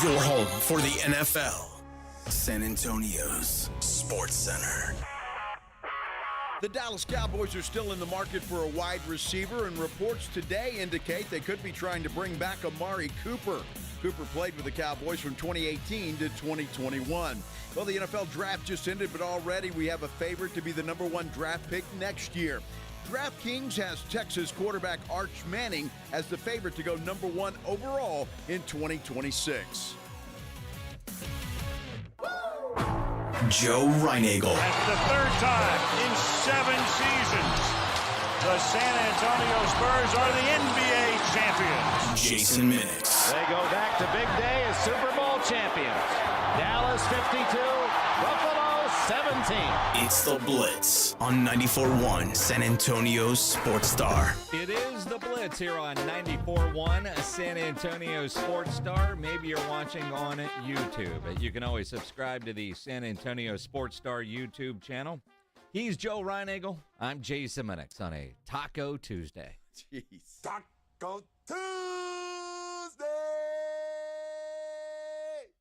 Your home for the NFL. San Antonio's Sports Center. The Dallas Cowboys are still in the market for a wide receiver, and reports today indicate they could be trying to bring back Amari Cooper. Cooper played with the Cowboys from 2018 to 2021. Well, the NFL draft just ended, but already we have a favorite to be the number one draft pick next year. DraftKings has Texas quarterback Arch Manning as the favorite to go number one overall in 2026. Joe Reinagel. That's the third time in 7 seasons the San Antonio Spurs are the NBA champions. Jason Minix. They go back to big day as Super Bowl champions. Dallas 52, Buffalo 17. It's the Blitz on 94.1 San Antonio's Sports Star. It is the Blitz here on 94.1 San Antonio Sports Star. Maybe you're watching on YouTube. You can always subscribe to the San Antonio Sports Star YouTube channel. He's Joe Reinagel. I'm Jason Minix on a Taco Tuesday. Jeez. Taco Tuesday!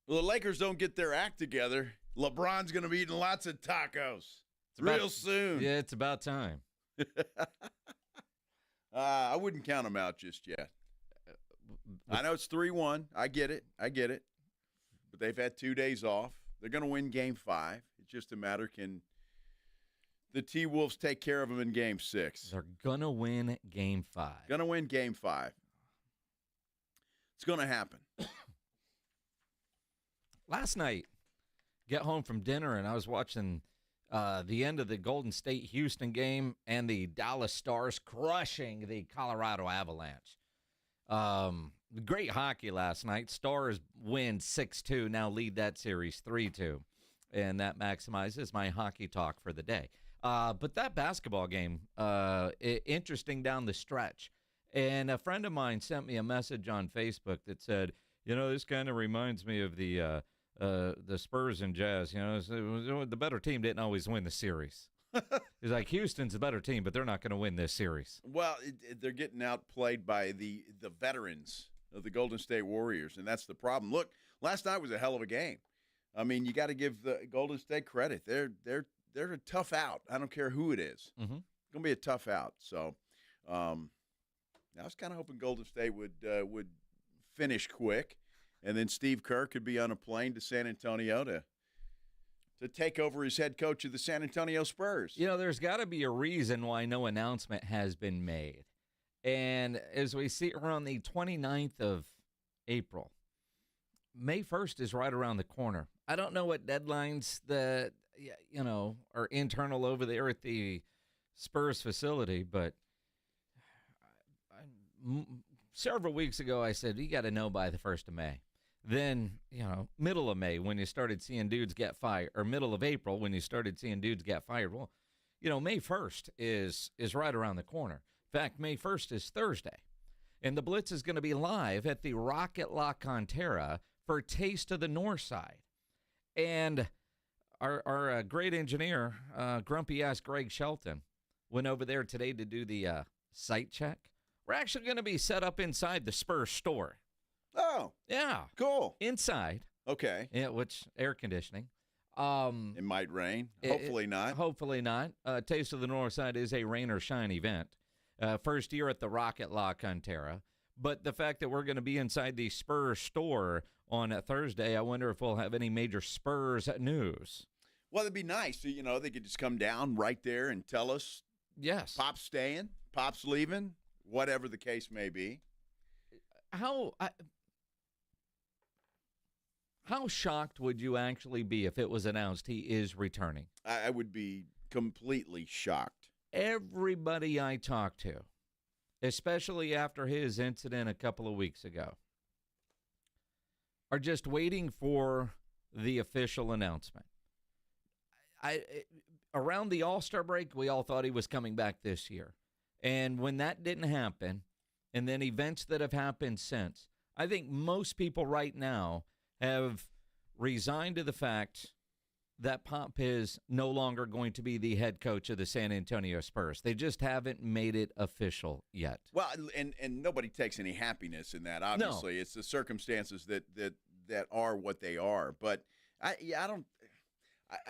Well, the Lakers don't get their act together. LeBron's going to be eating lots of tacos real soon. Yeah, it's about time. I wouldn't count them out just yet. I know it's 3-1. I get it. But they've had 2 days off. They're going to win Game 5. It's just a matter, can the T-Wolves take care of them in Game 6? They're going to win Game 5. Going to win Game 5. It's going to happen. Last night, get home from dinner, and I was watching the end of the Golden State-Houston game and the Dallas Stars crushing the Colorado Avalanche. Great hockey last night. Stars win 6-2, now lead that series 3-2, and that maximizes my hockey talk for the day. But that basketball game, interesting down the stretch. And a friend of mine sent me a message on Facebook that said, this kind of reminds me of the Spurs and Jazz. The better team didn't always win the series. It's like Houston's a better team, but they're not going to win this series. Well, they're getting outplayed by the veterans of the Golden State Warriors, and that's the problem. Look, last night was a hell of a game. I mean, you got to give the Golden State credit. They're a tough out. I don't care who it is. Mm-hmm. It's going to be a tough out. So, I was kind of hoping Golden State would finish quick, and then Steve Kerr could be on a plane to San Antonio to take over as head coach of the San Antonio Spurs. There's got to be a reason why no announcement has been made. And as we see around the 29th of April, May 1st is right around the corner. I don't know what deadlines that, are internal over there at the Spurs facility, but several weeks ago I said, you got to know by the 1st of May. Then, middle of May when you started seeing dudes get fired, or middle of April when you started seeing dudes get fired. Well, May 1st is right around the corner. In fact, May 1st is Thursday. And the Blitz is going to be live at the Rocket La Cantera for Taste of the North Side. And our great engineer, grumpy-ass Greg Shelton, went over there today to do the site check. We're actually going to be set up inside the Spurs store. Oh. Yeah. Cool. Inside. Okay. Yeah, which air conditioning. It might rain. Hopefully not. Hopefully not. Taste of the North Side is a rain or shine event. First year at the Rocket La Cantera. But the fact that we're going to be inside the Spurs store on a Thursday, I wonder if we'll have any major Spurs news. Well, it'd be nice. They could just come down right there and tell us. Yes. Pop's staying, Pop's leaving, whatever the case may be. How shocked would you actually be if it was announced he is returning? I would be completely shocked. Everybody I talked to, especially after his incident a couple of weeks ago, are just waiting for the official announcement. Around the All-Star break, we all thought he was coming back this year. And when that didn't happen, and then events that have happened since, I think most people right now have resigned to the fact that Pop is no longer going to be the head coach of the San Antonio Spurs. They just haven't made it official yet. Well, and nobody takes any happiness in that, obviously. No. It's the circumstances that that are what they are. But I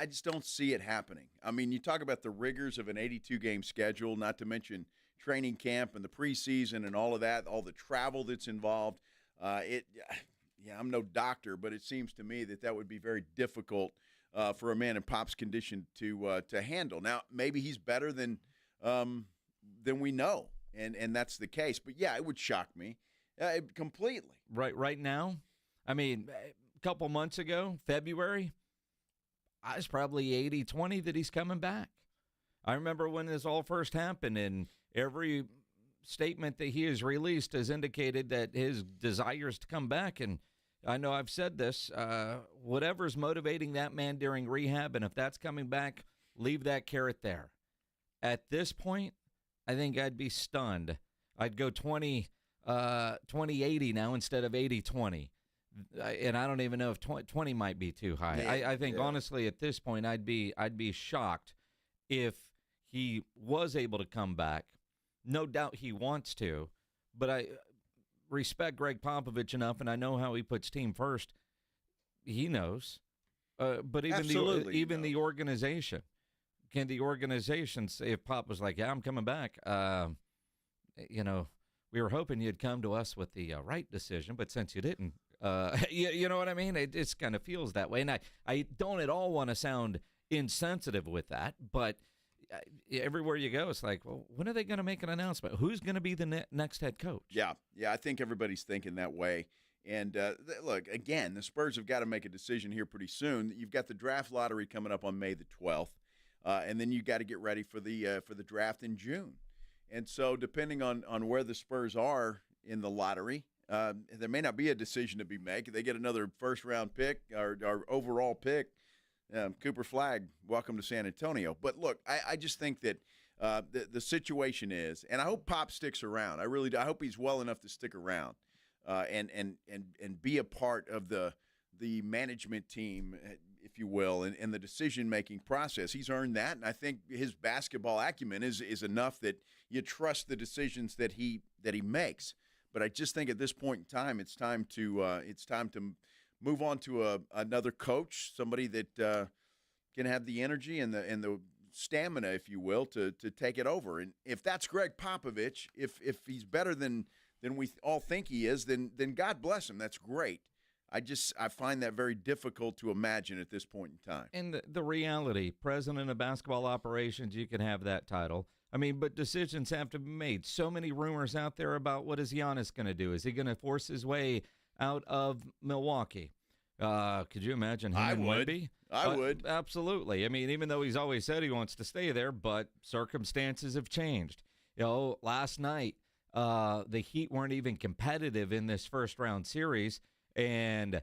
just don't see it happening. I mean, you talk about the rigors of an 82-game schedule, not to mention training camp and the preseason and all of that, all the travel that's involved. I'm no doctor, but it seems to me that would be very difficult for a man in Pop's condition to handle. Now, maybe he's better than we know, and that's the case. But yeah, it would shock me completely. Right now, I mean, a couple months ago, February, I was probably 80-20 that he's coming back. I remember when this all first happened, and every statement that he has released has indicated that his desire is to come back. And I know I've said this, whatever's motivating that man during rehab, and if that's coming back, leave that carrot there. At this point, I think I'd be stunned. I'd go 20-80 now instead of 80-20. And I don't even know if 20 might be too high. I think, honestly, at this point, I'd be shocked if he was able to come back. No doubt he wants to, but I respect Greg Popovich enough, and I know how he puts team first. He knows. But even the organization, can the organization say, if Pop was like, yeah, I'm coming back, we were hoping you'd come to us with the right decision, but since you didn't, you know what I mean? It just kind of feels that way. And I don't at all want to sound insensitive with that, but everywhere you go, it's like, well, when are they going to make an announcement? Who's going to be the next head coach? Yeah, I think everybody's thinking that way. And look, again, the Spurs have got to make a decision here pretty soon. You've got the draft lottery coming up on May the 12th, and then you've got to get ready for the draft in June. And so depending on where the Spurs are in the lottery, there may not be a decision to be made. They get another first-round pick or overall pick. Cooper Flagg, welcome to San Antonio. But look, I just think that the situation is, and I hope Pop sticks around. I really do. I hope he's well enough to stick around and be a part of the management team, if you will, and the decision-making process. He's earned that, and I think his basketball acumen is enough that you trust the decisions that he makes. But I just think at this point in time, it's time to move on to another coach, somebody that can have the energy and the stamina, if you will, to take it over. And if that's Greg Popovich, if he's better than we all think he is, then God bless him. That's great. I find that very difficult to imagine at this point in time. And the reality, president of basketball operations, you can have that title. I mean, but decisions have to be made. So many rumors out there about what is Giannis going to do. Is he going to force his way out of Milwaukee? Could you imagine him and Wemby? I would. Absolutely. I mean, even though he's always said he wants to stay there, but circumstances have changed. Last night, the Heat weren't even competitive in this first-round series, and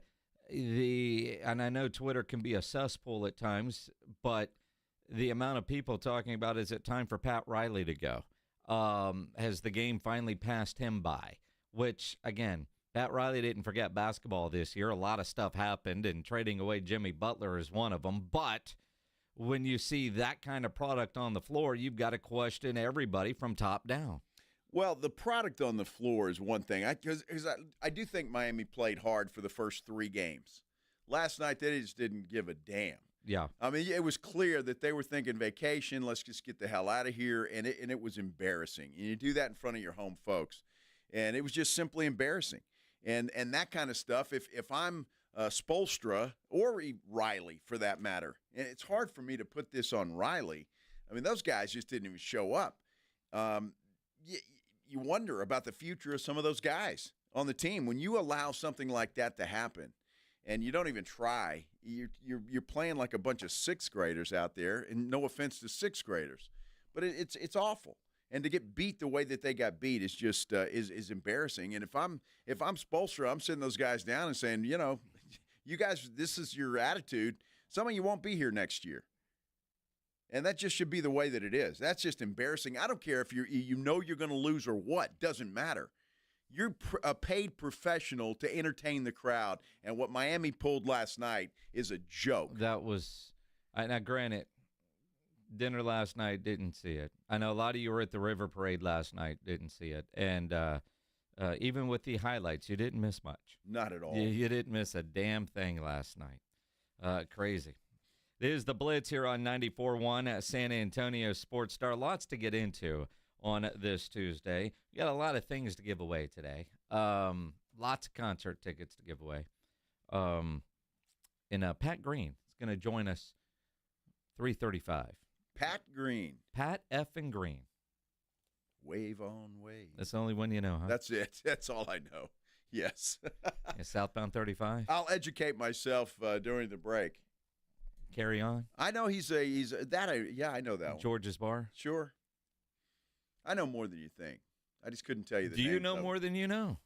I know Twitter can be a cesspool at times, but the amount of people talking about, is it time for Pat Riley to go? Has the game finally passed him by? Which, again, Pat Riley didn't forget basketball this year. A lot of stuff happened, and trading away Jimmy Butler is one of them. But when you see that kind of product on the floor, you've got to question everybody from top down. Well, the product on the floor is one thing. Because I do think Miami played hard for the first 3 games. Last night, they just didn't give a damn. Yeah. I mean, it was clear that they were thinking vacation, let's just get the hell out of here, and it was embarrassing. And you do that in front of your home folks. And it was just simply embarrassing. And that kind of stuff, if I'm Spoelstra or Riley for that matter, and it's hard for me to put this on Riley. I mean, those guys just didn't even show up. You wonder about the future of some of those guys on the team. When you allow something like that to happen and you don't even try, you're playing like a bunch of 6th graders out there, and no offense to 6th graders, but it's awful. And to get beat the way that they got beat is just is embarrassing. And if I'm Spoelstra, I'm sitting those guys down and saying, you guys, this is your attitude. Some of you won't be here next year. And that just should be the way that it is. That's just embarrassing. I don't care if you're going to lose or what. Doesn't matter. You're a paid professional to entertain the crowd. And what Miami pulled last night is a joke. That was – now, granted, dinner last night, didn't see it. I know a lot of you were at the River Parade last night, didn't see it. And Even with the highlights, you didn't miss much. Not at all. You didn't miss a damn thing last night. Crazy. This is the Blitz here on 94.1 at San Antonio Sports Star. Lots to get into on this Tuesday. We got a lot of things to give away today. Lots of concert tickets to give away. And Pat Green is going to join us 3:35. Pat Green. Pat effing Green. Wave on wave. That's the only one you know, huh? That's it. That's all I know. Yes. Yeah, southbound 35. I'll educate myself during the break. Carry on. I know he's that. Yeah, I know that one. George's Bar. Sure. I know more than you think. I just couldn't tell you the Do you names know of more than you know?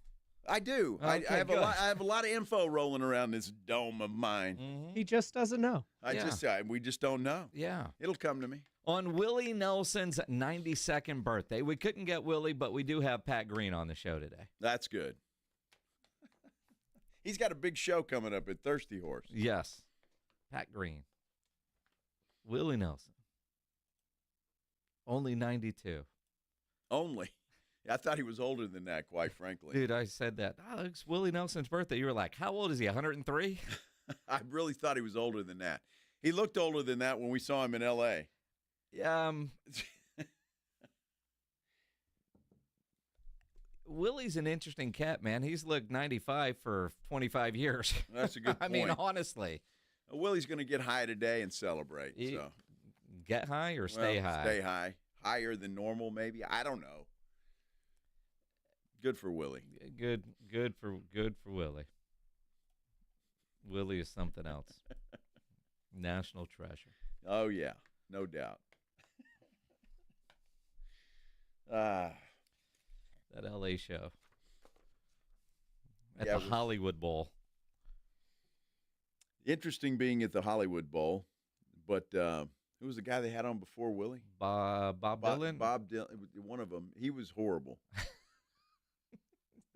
I do. Okay, I have good. I have a lot of info rolling around this dome of mine. Mm-hmm. He just doesn't know. We just don't know. Yeah. It'll come to me. On Willie Nelson's 92nd birthday, we couldn't get Willie, but we do have Pat Green on the show today. That's good. He's got a big show coming up at Thirsty Horse. Yes. Pat Green. Willie Nelson. Only 92. Only. I thought he was older than that, quite frankly. Dude, I said that. Oh, it's Willie Nelson's birthday. You were like, how old is he, 103? I really thought he was older than that. He looked older than that when we saw him in L.A. Willie's an interesting cat, man. He's looked 95 for 25 years. That's a good point. I mean, honestly. Willie's going to get high today and celebrate. So. Get high or stay high? Stay high. Higher than normal, maybe. I don't know. Good for Willie. Good for Willie. Willie is something else. National treasure. Oh yeah, no doubt. That LA show at Yeah, the Hollywood Bowl. Interesting being at the Hollywood Bowl, but who was the guy they had on before Willie? Bob Dylan. Bob Dylan. One of them. He was horrible.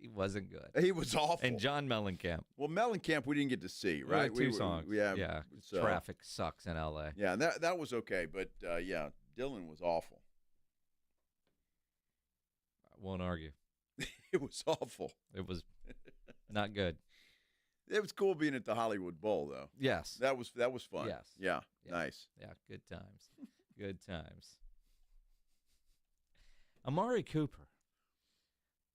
He wasn't good. He was awful. And John Mellencamp. Well, Mellencamp we didn't get to see, We had right? two songs. Yeah. So, Traffic sucks in L.A. Yeah, and that was okay, but yeah, Dylan was awful. I won't argue. It was awful. It was not good. It was cool being at the Hollywood Bowl, though. Yes. That was fun. Yes. Yeah. Yeah. Nice. Yeah, good times. Good times. Amari Cooper.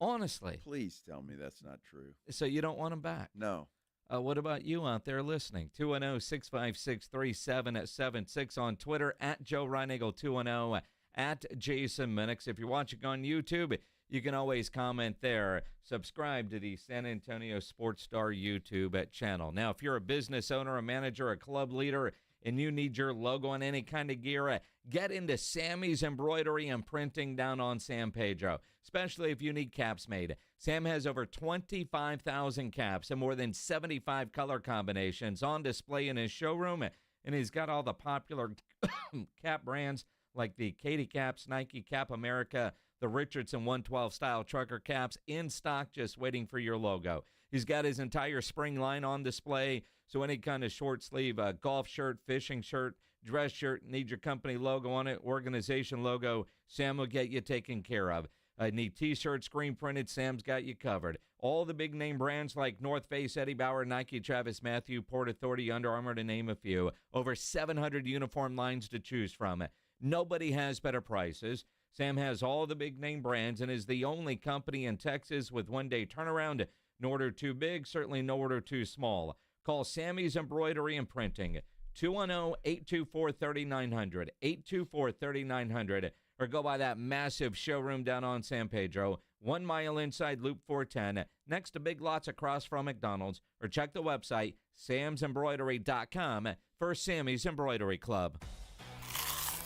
Honestly. Please tell me that's not true. So you don't want him back? No. What about you out there listening? 210-656-3776 on Twitter, at Joe Reinagle 210, at Jason Minix. If you're watching on YouTube, you can always comment there. Subscribe to the San Antonio Sports Star YouTube channel. Now, if you're a business owner, a manager, a club leader, and you need your logo on any kind of gear, get into Sammy's Embroidery and Printing down on San Pedro, especially if you need caps made. Sam has over 25,000 caps and more than 75 color combinations on display in his showroom, and he's got all the popular cap brands like the Katie Caps, Nike Cap America, the Richardson 112 style trucker caps in stock, just waiting for your logo. He's got his entire spring line on display, so any kind of short sleeve golf shirt, fishing shirt, dress shirt, need your company logo on it, organization logo, Sam will get you taken care of. Need T-shirts, screen printed, Sam's got you covered. All the big name brands like North Face, Eddie Bauer, Nike, Travis Matthew, Port Authority, Under Armour, to name a few. Over 700 uniform lines to choose from. Nobody has better prices. Sam has all the big name brands and is the only company in Texas with one-day turnaround. No order too big, certainly no order too small. Call Sammy's Embroidery and Printing, 210-824-3900, 824-3900, or go by that massive showroom down on San Pedro, 1 mile inside Loop 410, next to Big Lots across from McDonald's, or check the website, samsembroidery.com, for Sammy's Embroidery Club.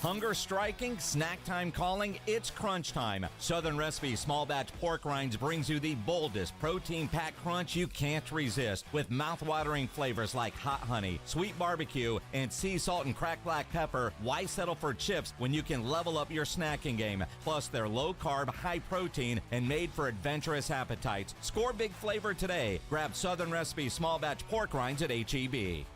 Hunger striking, snack time calling, it's crunch time. Southern Recipe Small Batch Pork Rinds brings you the boldest protein-packed crunch you can't resist, with mouth-watering flavors like hot honey, sweet barbecue, and sea salt and cracked black pepper. Why settle for chips when you can level up your snacking game? Plus, they're low-carb, high-protein, and made for adventurous appetites. Score big flavor today. Grab Southern Recipe Small Batch Pork Rinds at H-E-B.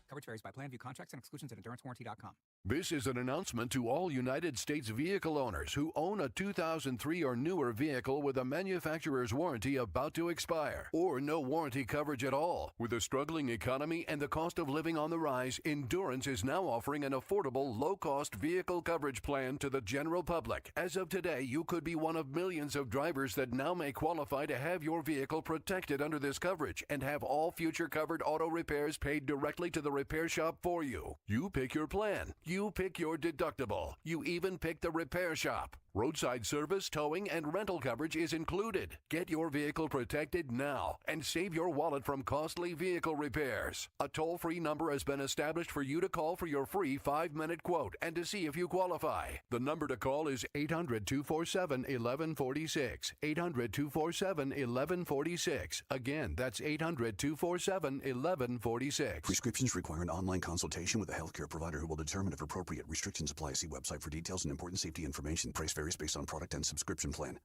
Coverage varies by plan. View contracts and exclusions at endurancewarranty.com. This is an announcement to all United States vehicle owners who own a 2003 or newer vehicle with a manufacturer's warranty about to expire, or no warranty coverage at all. With a struggling economy and the cost of living on the rise, Endurance is now offering an affordable, low-cost vehicle coverage plan to the general public. As of today, you could be one of millions of drivers that now may qualify to have your vehicle protected under this coverage and have all future covered auto repairs paid directly to the repair shop for you. You pick your plan. You pick your deductible. You even pick the repair shop. Roadside service, towing, and rental coverage is included. Get your vehicle protected now and save your wallet from costly vehicle repairs. A toll-free number has been established for you to call for your free 5-minute quote and to see if you qualify. The number to call is 800-247-1146. 800-247-1146. Again, that's 800-247-1146. Prescriptions require an online consultation with a healthcare provider who will determine if appropriate. Restrictions apply. See website for details and important safety information. Price varies based on product and subscription plan.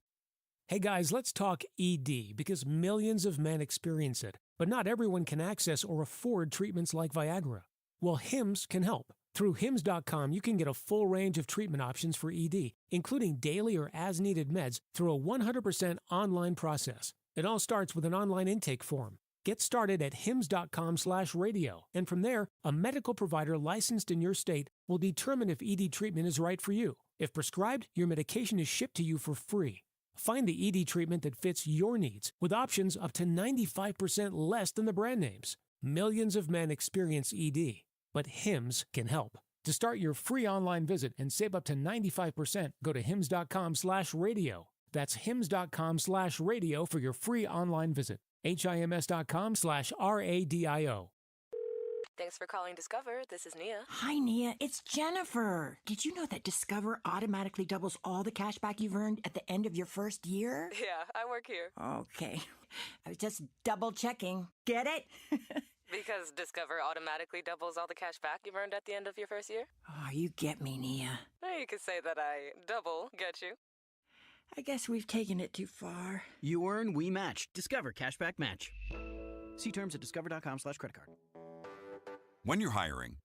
Hey guys, let's talk ED because millions of men experience it, but not everyone can access or afford treatments like Viagra. Well, Hims can help. Through Hims.com, you can get a full range of treatment options for ED, including daily or as-needed meds through a 100% online process. It all starts with an online intake form. Get started at hims.com/radio, and from there, a medical provider licensed in your state will determine if ED treatment is right for you. If prescribed, your medication is shipped to you for free. Find the ED treatment that fits your needs with options up to 95% less than the brand names. Millions of men experience ED, but Hims can help. To start your free online visit and save up to 95%, go to hims.com/radio. That's hims.com/radio for your free online visit. HIMS.com/RADIO. Thanks for calling Discover. This is Nia. Hi, Nia. It's Jennifer. Did you know that Discover automatically doubles all the cash back you've earned at the end of your first year? Yeah, I work here. Okay. I was just double checking. Get it? Because Discover automatically doubles all the cash back you've earned at the end of your first year? Oh, you get me, Nia. You could say that I double get you. I guess we've taken it too far. You earn, we match. Discover Cashback Match. See terms at discover.com/creditcard. When you're hiring,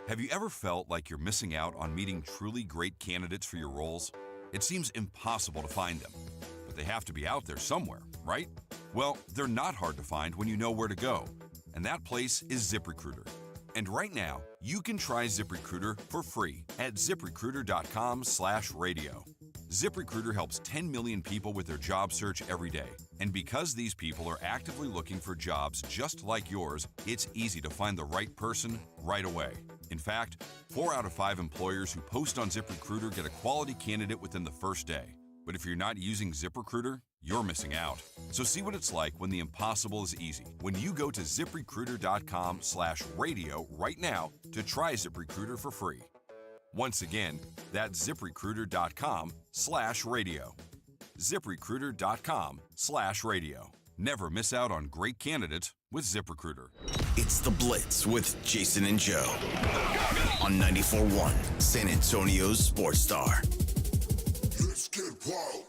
have you ever felt like you're missing out on meeting truly great candidates for your roles? It seems impossible to find them, but they have to be out there somewhere, right? Well, they're not hard to find when you know where to go, and that place is ZipRecruiter. And right now, you can try ZipRecruiter for free at ZipRecruiter.com/radio. ZipRecruiter helps 10 million people with their job search every day. And because these people are actively looking for jobs just like yours, it's easy to find the right person right away. In fact, 4 out of 5 employers who post on ZipRecruiter get a quality candidate within the first day. But if you're not using ZipRecruiter, you're missing out. So see what it's like when the impossible is easy. When you go to ZipRecruiter.com/radio right now to try ZipRecruiter for free. Once again, that's ZipRecruiter.com/radio. ZipRecruiter.com/radio. Never miss out on great candidates with ZipRecruiter. It's The Blitz with Jason and Joe on 94.1 San Antonio's Sports Star. Let's get wild.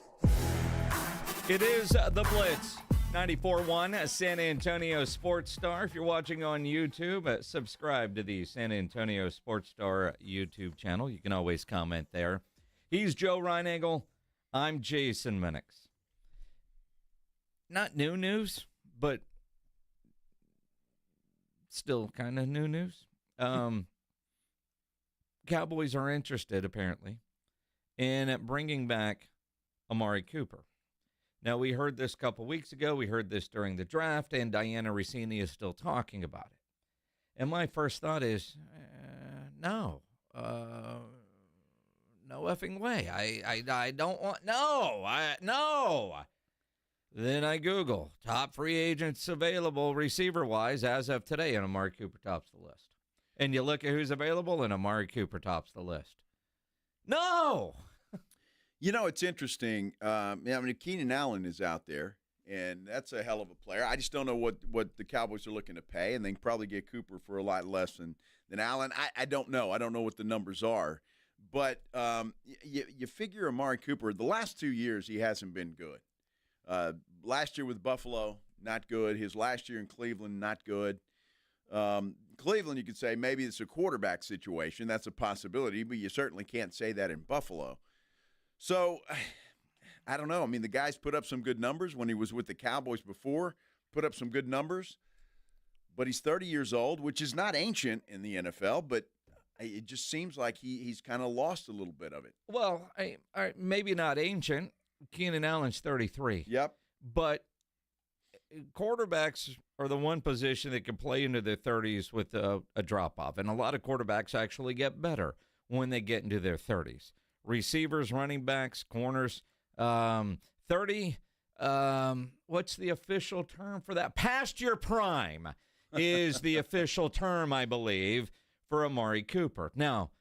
It is The Blitz, 94.1 San Antonio Sports Star. If you're watching on YouTube, subscribe to the San Antonio Sports Star YouTube channel. You can always comment there. He's Joe Reinagel. I'm Jason Minix. Not new news, but still kind of new news. Cowboys are interested, apparently, in bringing back Amari Cooper. Now, we heard this a couple weeks ago. We heard this during the draft, and Diana Rossini is still talking about it. And my first thought is, no. No effing way. I don't want, no. Then I Google top free agents available receiver-wise as of today, and Amari Cooper tops the list. And you look at who's available, and Amari Cooper tops the list. No! You know, it's interesting. Keenan Allen is out there, and that's a hell of a player. I just don't know what the Cowboys are looking to pay, and they can probably get Cooper for a lot less than Allen. I don't know. I don't know what the numbers are. But you figure Amari Cooper, the last 2 years he hasn't been good. Last year with Buffalo, not good. His last year in Cleveland, not good. Cleveland, you could say maybe it's a quarterback situation. That's a possibility, but you certainly can't say that in Buffalo. So, I don't know. I mean, the guy's put up some good numbers when he was with the Cowboys before, put up some good numbers. But he's 30 years old, which is not ancient in the NFL, but it just seems like he's kind of lost a little bit of it. Well, maybe not ancient. Keenan Allen's 33. Yep. But quarterbacks are the one position that can play into their 30s with a drop-off. And a lot of quarterbacks actually get better when they get into their 30s. Receivers, running backs, corners, 30, what's the official term for that? Past your prime is the official term, I believe, for Amari Cooper. Now,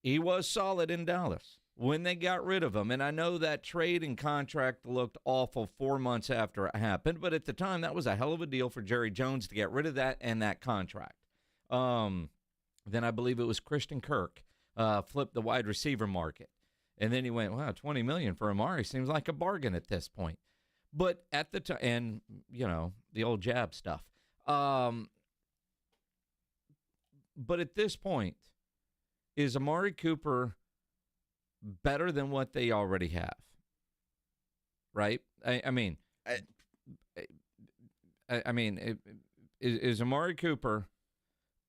he was solid in Dallas when they got rid of him. And I know that trade and contract looked awful 4 months after it happened, but at the time, that was a hell of a deal for Jerry Jones to get rid of that and that contract. Then I believe it was Christian Kirk flipped the wide receiver market. And then he went, wow, $20 million for Amari seems like a bargain at this point. But at the time, and, you know, the old jab stuff. But at this point, is Amari Cooper better than what they already have? Right? I mean, is Amari Cooper,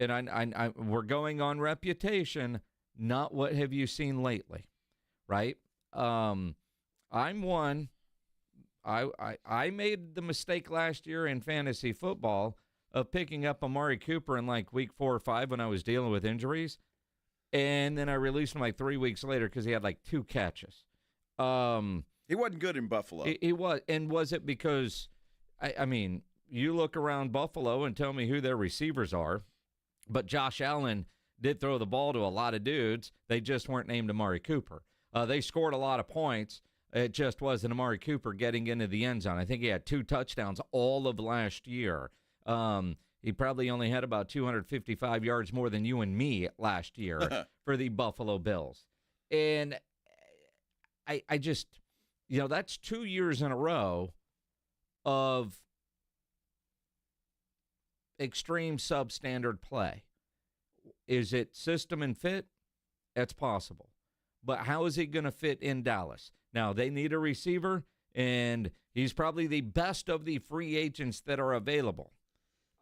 and we're going on reputation, not what have you seen lately, right? I made the mistake last year in fantasy football of picking up Amari Cooper in like week 4 or 5 when I was dealing with injuries. And then I released him like 3 weeks later because he had like 2 catches. He wasn't good in Buffalo. He was. And was it because, I mean, you look around Buffalo and tell me who their receivers are, but Josh Allen did throw the ball to a lot of dudes. They just weren't named Amari Cooper. They scored a lot of points. It just wasn't Amari Cooper getting into the end zone. I think he had 2 touchdowns all of last year. He probably only had about 255 yards more than you and me last year for the Buffalo Bills. And I just, you know, that's 2 years in a row of extreme substandard play. Is it system and fit? It's possible. But how is he going to fit in Dallas? Now, they need a receiver, and he's probably the best of the free agents that are available.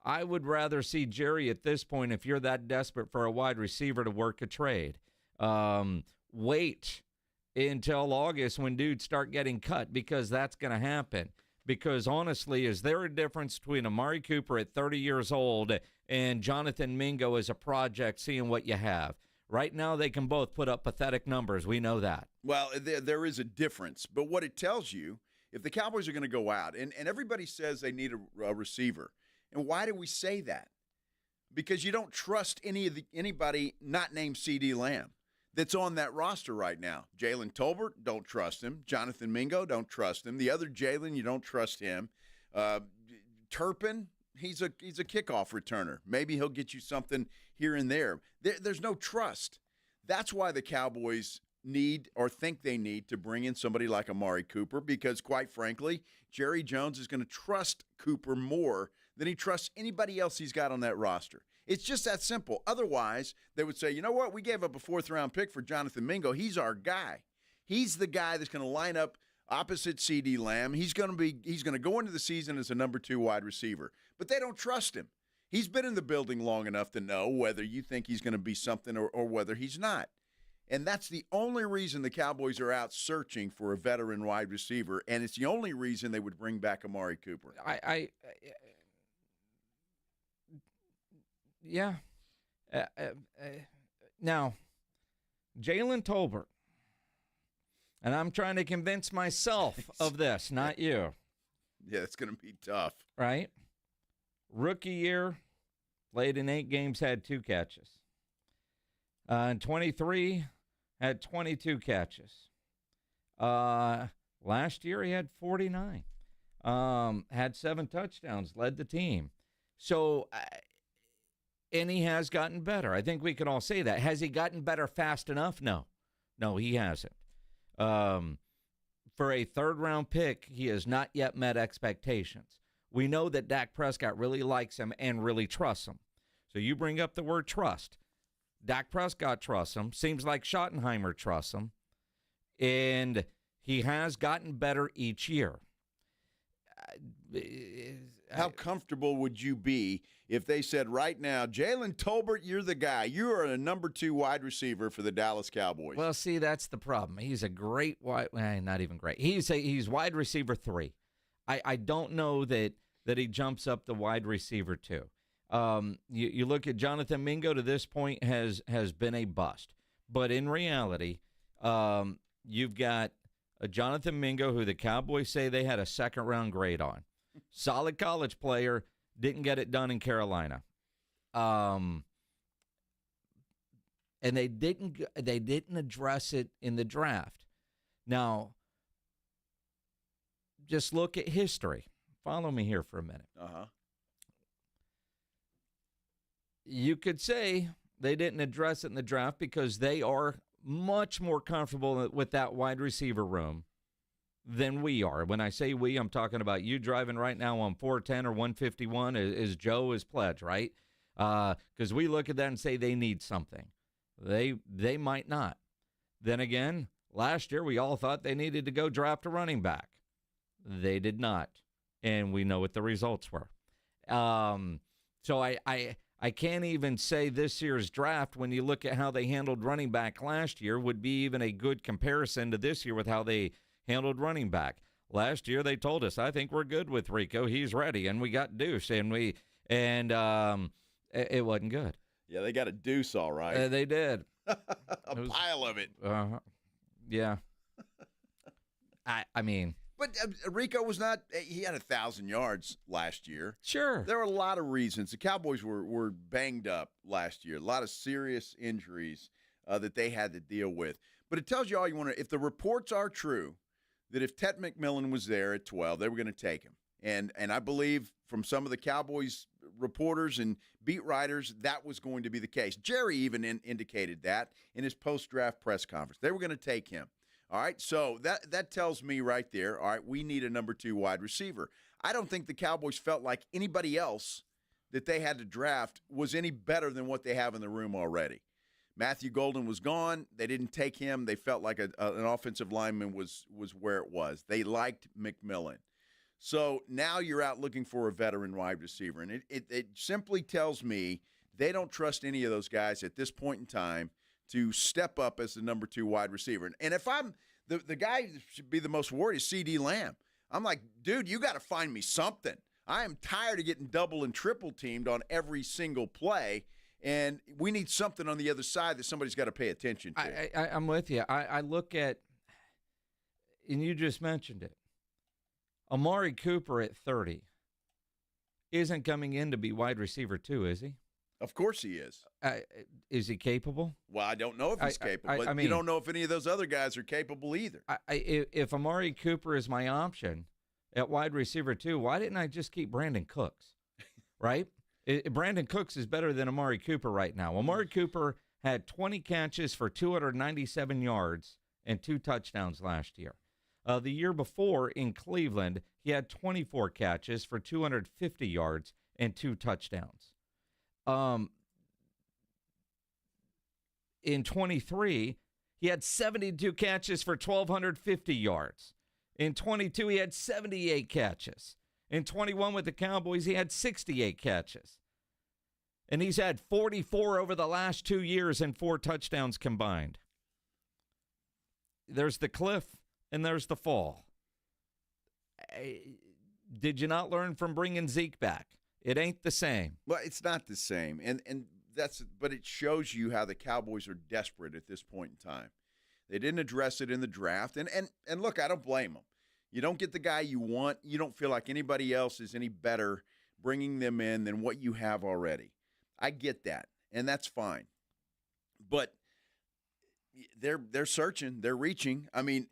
I would rather see Jerry at this point, if you're that desperate for a wide receiver, to work a trade. Wait until August when dudes start getting cut, because that's going to happen. Because honestly, is there a difference between Amari Cooper at 30 years old and Jonathan Mingo as a project, seeing what you have? Right now, they can both put up pathetic numbers. We know that. Well, there is a difference. But what it tells you, if the Cowboys are going to go out, and everybody says they need a receiver, and why do we say that? Because you don't trust anybody not named CeeDee Lamb that's on that roster right now. Jalen Tolbert, don't trust him. Jonathan Mingo, don't trust him. The other Jalen, you don't trust him. Turpin, he's a kickoff returner. Maybe he'll get you something here and there. There's no trust. That's why the Cowboys need, or think they need, to bring in somebody like Amari Cooper, because quite frankly, Jerry Jones is going to trust Cooper more than he trusts anybody else he's got on that roster. It's just that simple. Otherwise, they would say, you know what, we gave up a 4th-round pick for Jonathan Mingo. He's our guy. He's the guy that's going to line up opposite CeeDee Lamb. He's going to go into the season as a number 2 wide receiver. But they don't trust him. He's been in the building long enough to know whether you think he's going to be something or whether he's not. And that's the only reason the Cowboys are out searching for a veteran wide receiver, and it's the only reason they would bring back Amari Cooper. Yeah. Now, Jalen Tolbert, and I'm trying to convince myself of this, not you. Yeah, it's going to be tough. Right? Rookie year, played in 8 games, had 2 catches. In 23, had 22 catches. Last year, he had 49. Had 7 touchdowns, led the team. So, and he has gotten better. I think we can all say that. Has he gotten better fast enough? No. No, he hasn't. For a 3rd-round pick, he has not yet met expectations. We know that Dak Prescott really likes him and really trusts him. So you bring up the word trust. Dak Prescott trusts him. Seems like Schottenheimer trusts him. And he has gotten better each year. How comfortable would you be if they said right now, Jalen Tolbert, you're the guy. You are a number 2 wide receiver for the Dallas Cowboys. Well, see, that's the problem. He's a great not even great. He's wide receiver 3. I don't know that he jumps up the wide receiver 2. You look at Jonathan Mingo to this point has been a bust. But in reality, you've got a Jonathan Mingo who the Cowboys say they had a second-round grade on. Solid college player, didn't get it done in Carolina. And they didn't address it in the draft. Now, just look at history. Follow me here for a minute. You could say they didn't address it in the draft because they are much more comfortable with that wide receiver room than we are. When I say we, I'm talking about you driving right now on 410 or 151 as Joe is pledged, right? Because we look at that and say they need something. They might not. Then again, last year we all thought they needed to go draft a running back. They did not, and we know what the results were. So I can't even say this year's draft, when you look at how they handled running back last year, would be even a good comparison to this year with how they handled running back. Last year they told us, I think we're good with Rico. He's ready, and we got Deuce, and it wasn't good. Yeah, they got a Deuce all right. They did. Pile of it. Yeah. I mean. But Rico was not – he had 1,000 yards last year. Sure. There were a lot of reasons. The Cowboys were banged up last year, a lot of serious injuries that they had to deal with. But it tells you all you want to – if the reports are true that if Ted McMillan was there at 12, they were going to take him. And I believe from some of the Cowboys reporters and beat writers, that was going to be the case. Jerry even indicated that in his post-draft press conference. They were going to take him. All right, so that tells me right there, all right, we need a number 2 wide receiver. I don't think the Cowboys felt like anybody else that they had to draft was any better than what they have in the room already. Matthew Golden was gone. They didn't take him. They felt like an offensive lineman was where it was. They liked McMillan. So now you're out looking for a veteran wide receiver, and it simply tells me they don't trust any of those guys at this point in time to step up as the number 2 wide receiver. And if I'm the guy that should be the most worried is CeeDee Lamb. I'm like, dude, you got to find me something. I am tired of getting double and triple teamed on every single play, and we need something on the other side that somebody's got to pay attention to. I'm with you. I look at, and you just mentioned it, Amari Cooper at 30 isn't coming in to be wide receiver 2, is he? Of course he is. Is he capable? Well, I don't know if he's capable, but you don't know if any of those other guys are capable either. If Amari Cooper is my option at wide receiver 2, why didn't I just keep Brandon Cooks, right? Brandon Cooks is better than Amari Cooper right now. Amari Cooper had 20 catches for 297 yards and 2 touchdowns last year. The year before in Cleveland, he had 24 catches for 250 yards and 2 touchdowns. In 23, he had 72 catches for 1,250 yards. In 22, he had 78 catches. In 21 with the Cowboys, he had 68 catches. And he's had 44 over the last 2 years and 4 touchdowns combined. There's the cliff and there's the fall. Did you not learn from bringing Zeke back? It ain't the same. Well, it's not the same. But it shows you how the Cowboys are desperate at this point in time. They didn't address it in the draft. And look, I don't blame them. You don't get the guy you want. You don't feel like anybody else is any better bringing them in than what you have already. I get that, and that's fine. But they're searching. They're reaching. I mean,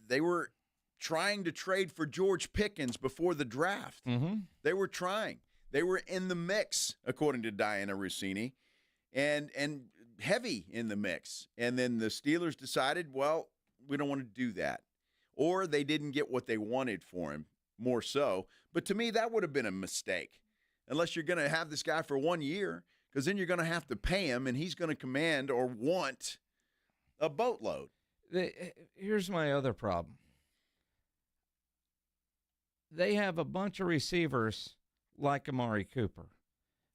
they were trying to trade for George Pickens before the draft. Mm-hmm. They were trying. They were in the mix, according to Diana Rossini, and heavy in the mix. And then the Steelers decided, well, we don't want to do that. Or they didn't get what they wanted for him. more so. But to me, that would have been a mistake, unless you're going to have this guy for 1 year, because then you're going to have to pay him, and he's going to command or want a boatload. Here's my other problem. They have a bunch of receivers like Amari Cooper.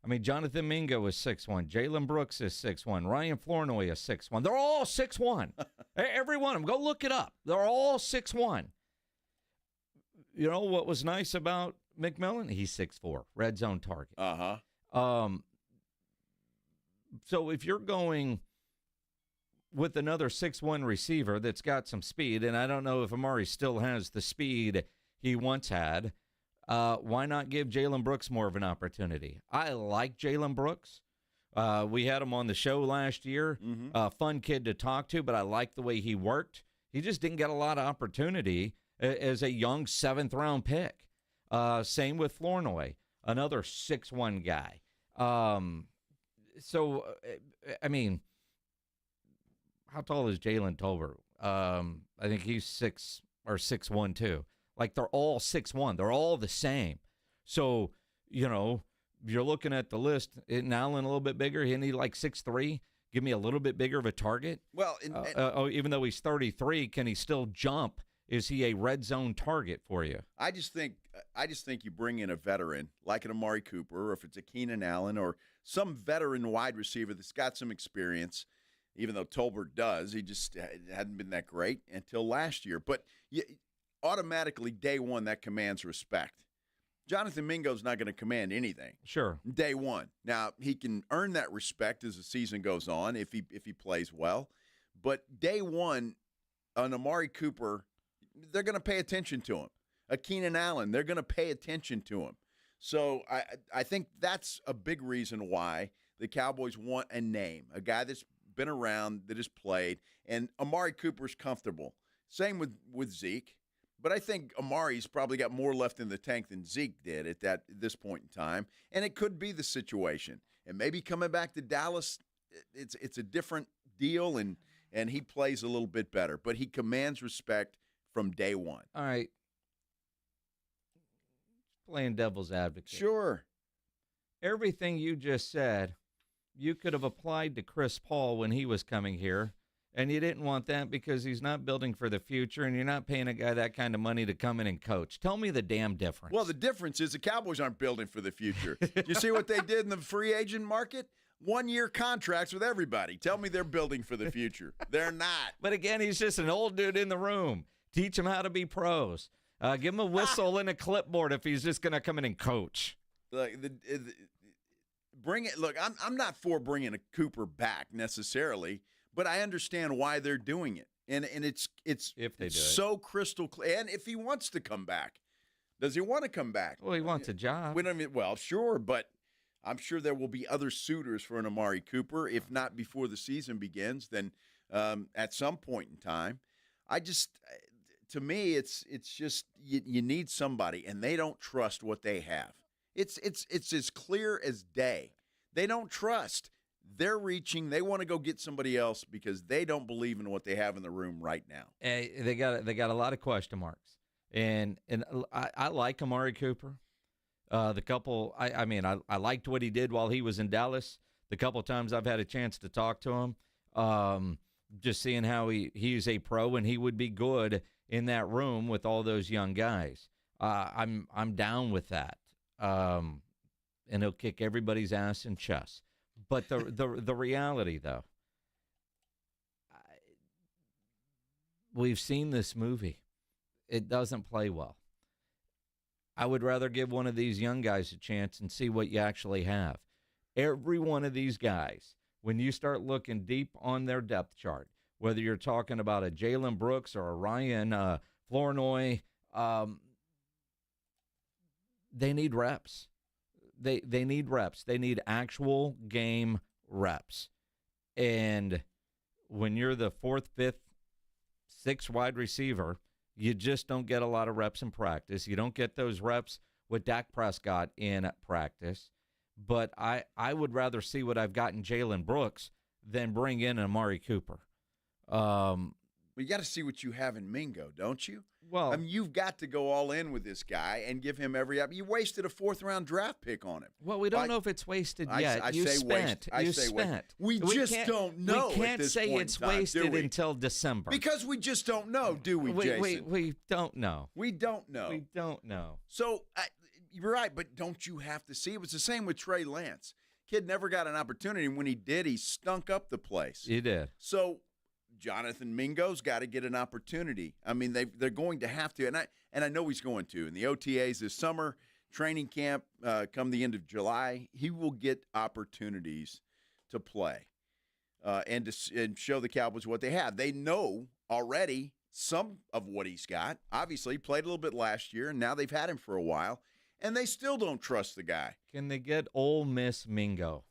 I mean, Jonathan Mingo is 6'1". Jalen Brooks is 6'1". Ryan Flournoy is 6'1". They're all 6'1". Every one of them. Go look it up. They're all 6'1". You know what was nice about McMillan? He's 6'4", red zone target. So if you're going with another 6'1" receiver that's got some speed, and I don't know if Amari still has the speed he once had, why not give Jalen Brooks more of an opportunity? I like Jalen Brooks. We had him on the show last year. Fun kid to talk to, but I like the way he worked. He just didn't get a lot of opportunity as a young 7th-round pick. Same with Flournoy, another 6'1" guy. So, I mean, how tall is Jalen Tolbert? I think he's 6'1" too. Like, they're all 6'1". They're all the same. So, you know, you're looking at the list. Isn't Allen a little bit bigger? Isn't he like 6'3"? Give me a little bit bigger of a target. Well, even though he's 33, can he still jump? Is he a red zone target for you? I just think you bring in a veteran like an Amari Cooper, or if it's a Keenan Allen, or some veteran wide receiver that's got some experience. Even though Tolbert does, he just hadn't been that great until last year. But automatically, day one, that commands respect. Jonathan Mingo's not going to command anything. Sure. Day one. Now, he can earn that respect as the season goes on if he plays well. But day one, an Amari Cooper, they're going to pay attention to him. A Keenan Allen, they're going to pay attention to him. So I think that's a big reason why the Cowboys want a name, a guy that's been around, that has played, and Amari Cooper's comfortable. Same with Zeke. But I think Amari's probably got more left in the tank than Zeke did at this point in time, and it could be the situation. And maybe coming back to Dallas, it's a different deal, and he plays a little bit better. But he commands respect from day one. All right. Playing devil's advocate. Sure. Everything you just said, you could have applied to Chris Paul when he was coming here. And you didn't want that because he's not building for the future, and you're not paying a guy that kind of money to come in and coach. Tell me the damn difference. Well, the difference is the Cowboys aren't building for the future. You see what they did in the free agent market? 1-year contracts with everybody. Tell me they're building for the future. They're not. But again, he's just an old dude in the room. Teach him how to be pros. Give him a whistle and a clipboard if he's just going to come in and coach. Like bring it. Look, I'm not for bringing a Cooper back necessarily. But I understand why they're doing it, and it's if they do so crystal clear. And if he wants to come back, does he want to come back? Well, he wants a job. Well, sure, but I'm sure there will be other suitors for an Amari Cooper. If not before the season begins, then at some point in time. To me, it's just you need somebody, and they don't trust what they have. It's as clear as day. They don't trust. They're reaching. They want to go get somebody else because they don't believe in what they have in the room right now. They got a lot of question marks, and I like Amari Cooper. The couple, I liked what he did while he was in Dallas. The couple times I've had a chance to talk to him, just seeing how he's a pro and he would be good in that room with all those young guys. I'm down with that, and he'll kick everybody's ass in chess. But the reality, though, we've seen this movie. It doesn't play well. I would rather give one of these young guys a chance and see what you actually have. Every one of these guys, when you start looking deep on their depth chart, whether you're talking about a Jalen Brooks or a Ryan Flournoy, they need reps. They need reps. They need actual game reps. And when you're the 4th, 5th, 6th wide receiver, you just don't get a lot of reps in practice. You don't get those reps with Dak Prescott in practice. But I would rather see what I've got in Jalen Brooks than bring in Amari Cooper. You got to see what you have in Mingo, don't you? Well, I mean, you've got to go all in with this guy and give him every – you wasted a 4th-round draft pick on him. Well, we don't know if it's wasted yet. I you say spent. Waste. You spent. We just don't know. We can't at this say point it's in time, wasted until December. Because we just don't know, do we, Jason? We don't know. We don't know. We don't know. So, you're right, but don't you have to see? It was the same with Trey Lance. Kid never got an opportunity. When he did, he stunk up the place. He did. So Jonathan Mingo's got to get an opportunity. I mean, they're going to have to, and I know he's going to. In the OTAs this summer, training camp come the end of July, he will get opportunities to play and show the Cowboys what they have. They know already some of what he's got. Obviously, he played a little bit last year, and now they've had him for a while, and they still don't trust the guy. Can they get Ole Miss Mingo?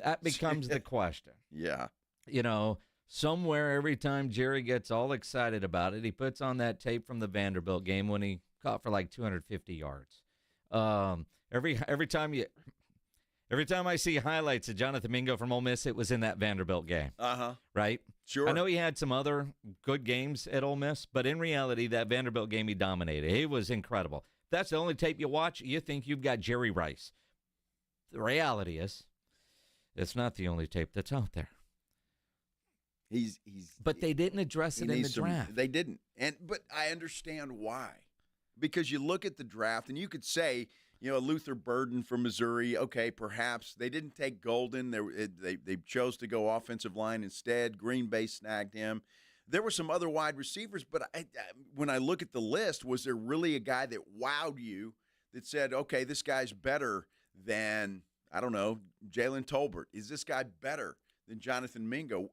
That becomes the question. Yeah. You know, somewhere every time Jerry gets all excited about it, he puts on that tape from the Vanderbilt game when he caught for like 250 yards. Every time I see highlights of Jonathan Mingo from Ole Miss, it was in that Vanderbilt game. Right? Sure. I know he had some other good games at Ole Miss, but in reality, that Vanderbilt game he dominated. He was incredible. If that's the only tape you watch, you think you've got Jerry Rice. The reality is, it's not the only tape that's out there. But they didn't address it in the draft. They didn't. But I understand why. Because you look at the draft, and you could say, you know, Luther Burden from Missouri, okay, perhaps. They didn't take Golden. They chose to go offensive line instead. Green Bay snagged him. There were some other wide receivers, but when I look at the list, was there really a guy that wowed you that said, okay, this guy's better than, I don't know, Jalen Tolbert? Is this guy better than Jonathan Mingo?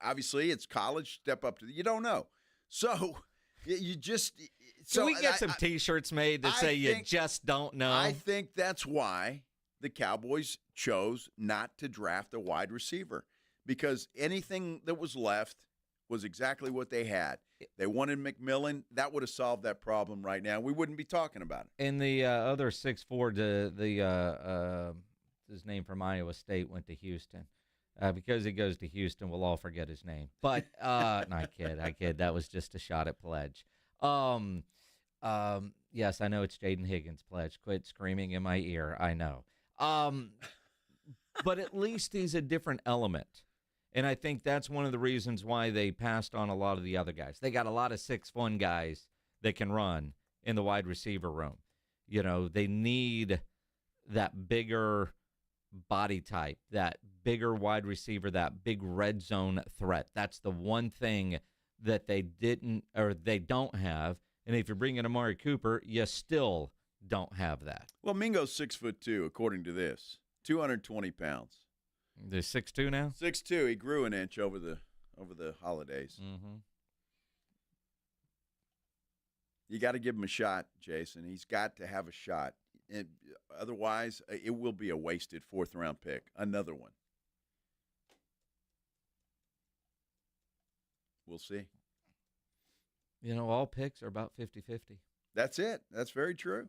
Obviously, it's college. Step up to you don't know. So you just – Can we get some T-shirts made that say you just don't know? I think that's why the Cowboys chose not to draft a wide receiver, because anything that was left was exactly what they had. They wanted McMillan. That would have solved that problem right now. We wouldn't be talking about it. And the other 6'4", his name from Iowa State went to Houston. Because he goes to Houston, we'll all forget his name. But, no, I kid. That was just a shot at Pledge. Yes, I know it's Jaden Higgins, Pledge. Quit screaming in my ear. I know. But at least he's a different element. And I think that's one of the reasons why they passed on a lot of the other guys. They got a lot of 6'1" guys that can run in the wide receiver room. You know, they need that bigger body type, that bigger wide receiver, that big red zone threat. That's the one thing that they don't have. And if you bring in Amari Cooper, you still don't have that. Well, Mingo's 6'2", according to this, 220 pounds. They're 6'2" now? 6'2". He grew an inch over the holidays. Mm-hmm. You got to give him a shot, Jason. He's got to have a shot. Otherwise, it will be a wasted 4th-round pick. Another one. We'll see. You know, all picks are about 50-50. That's it. That's very true.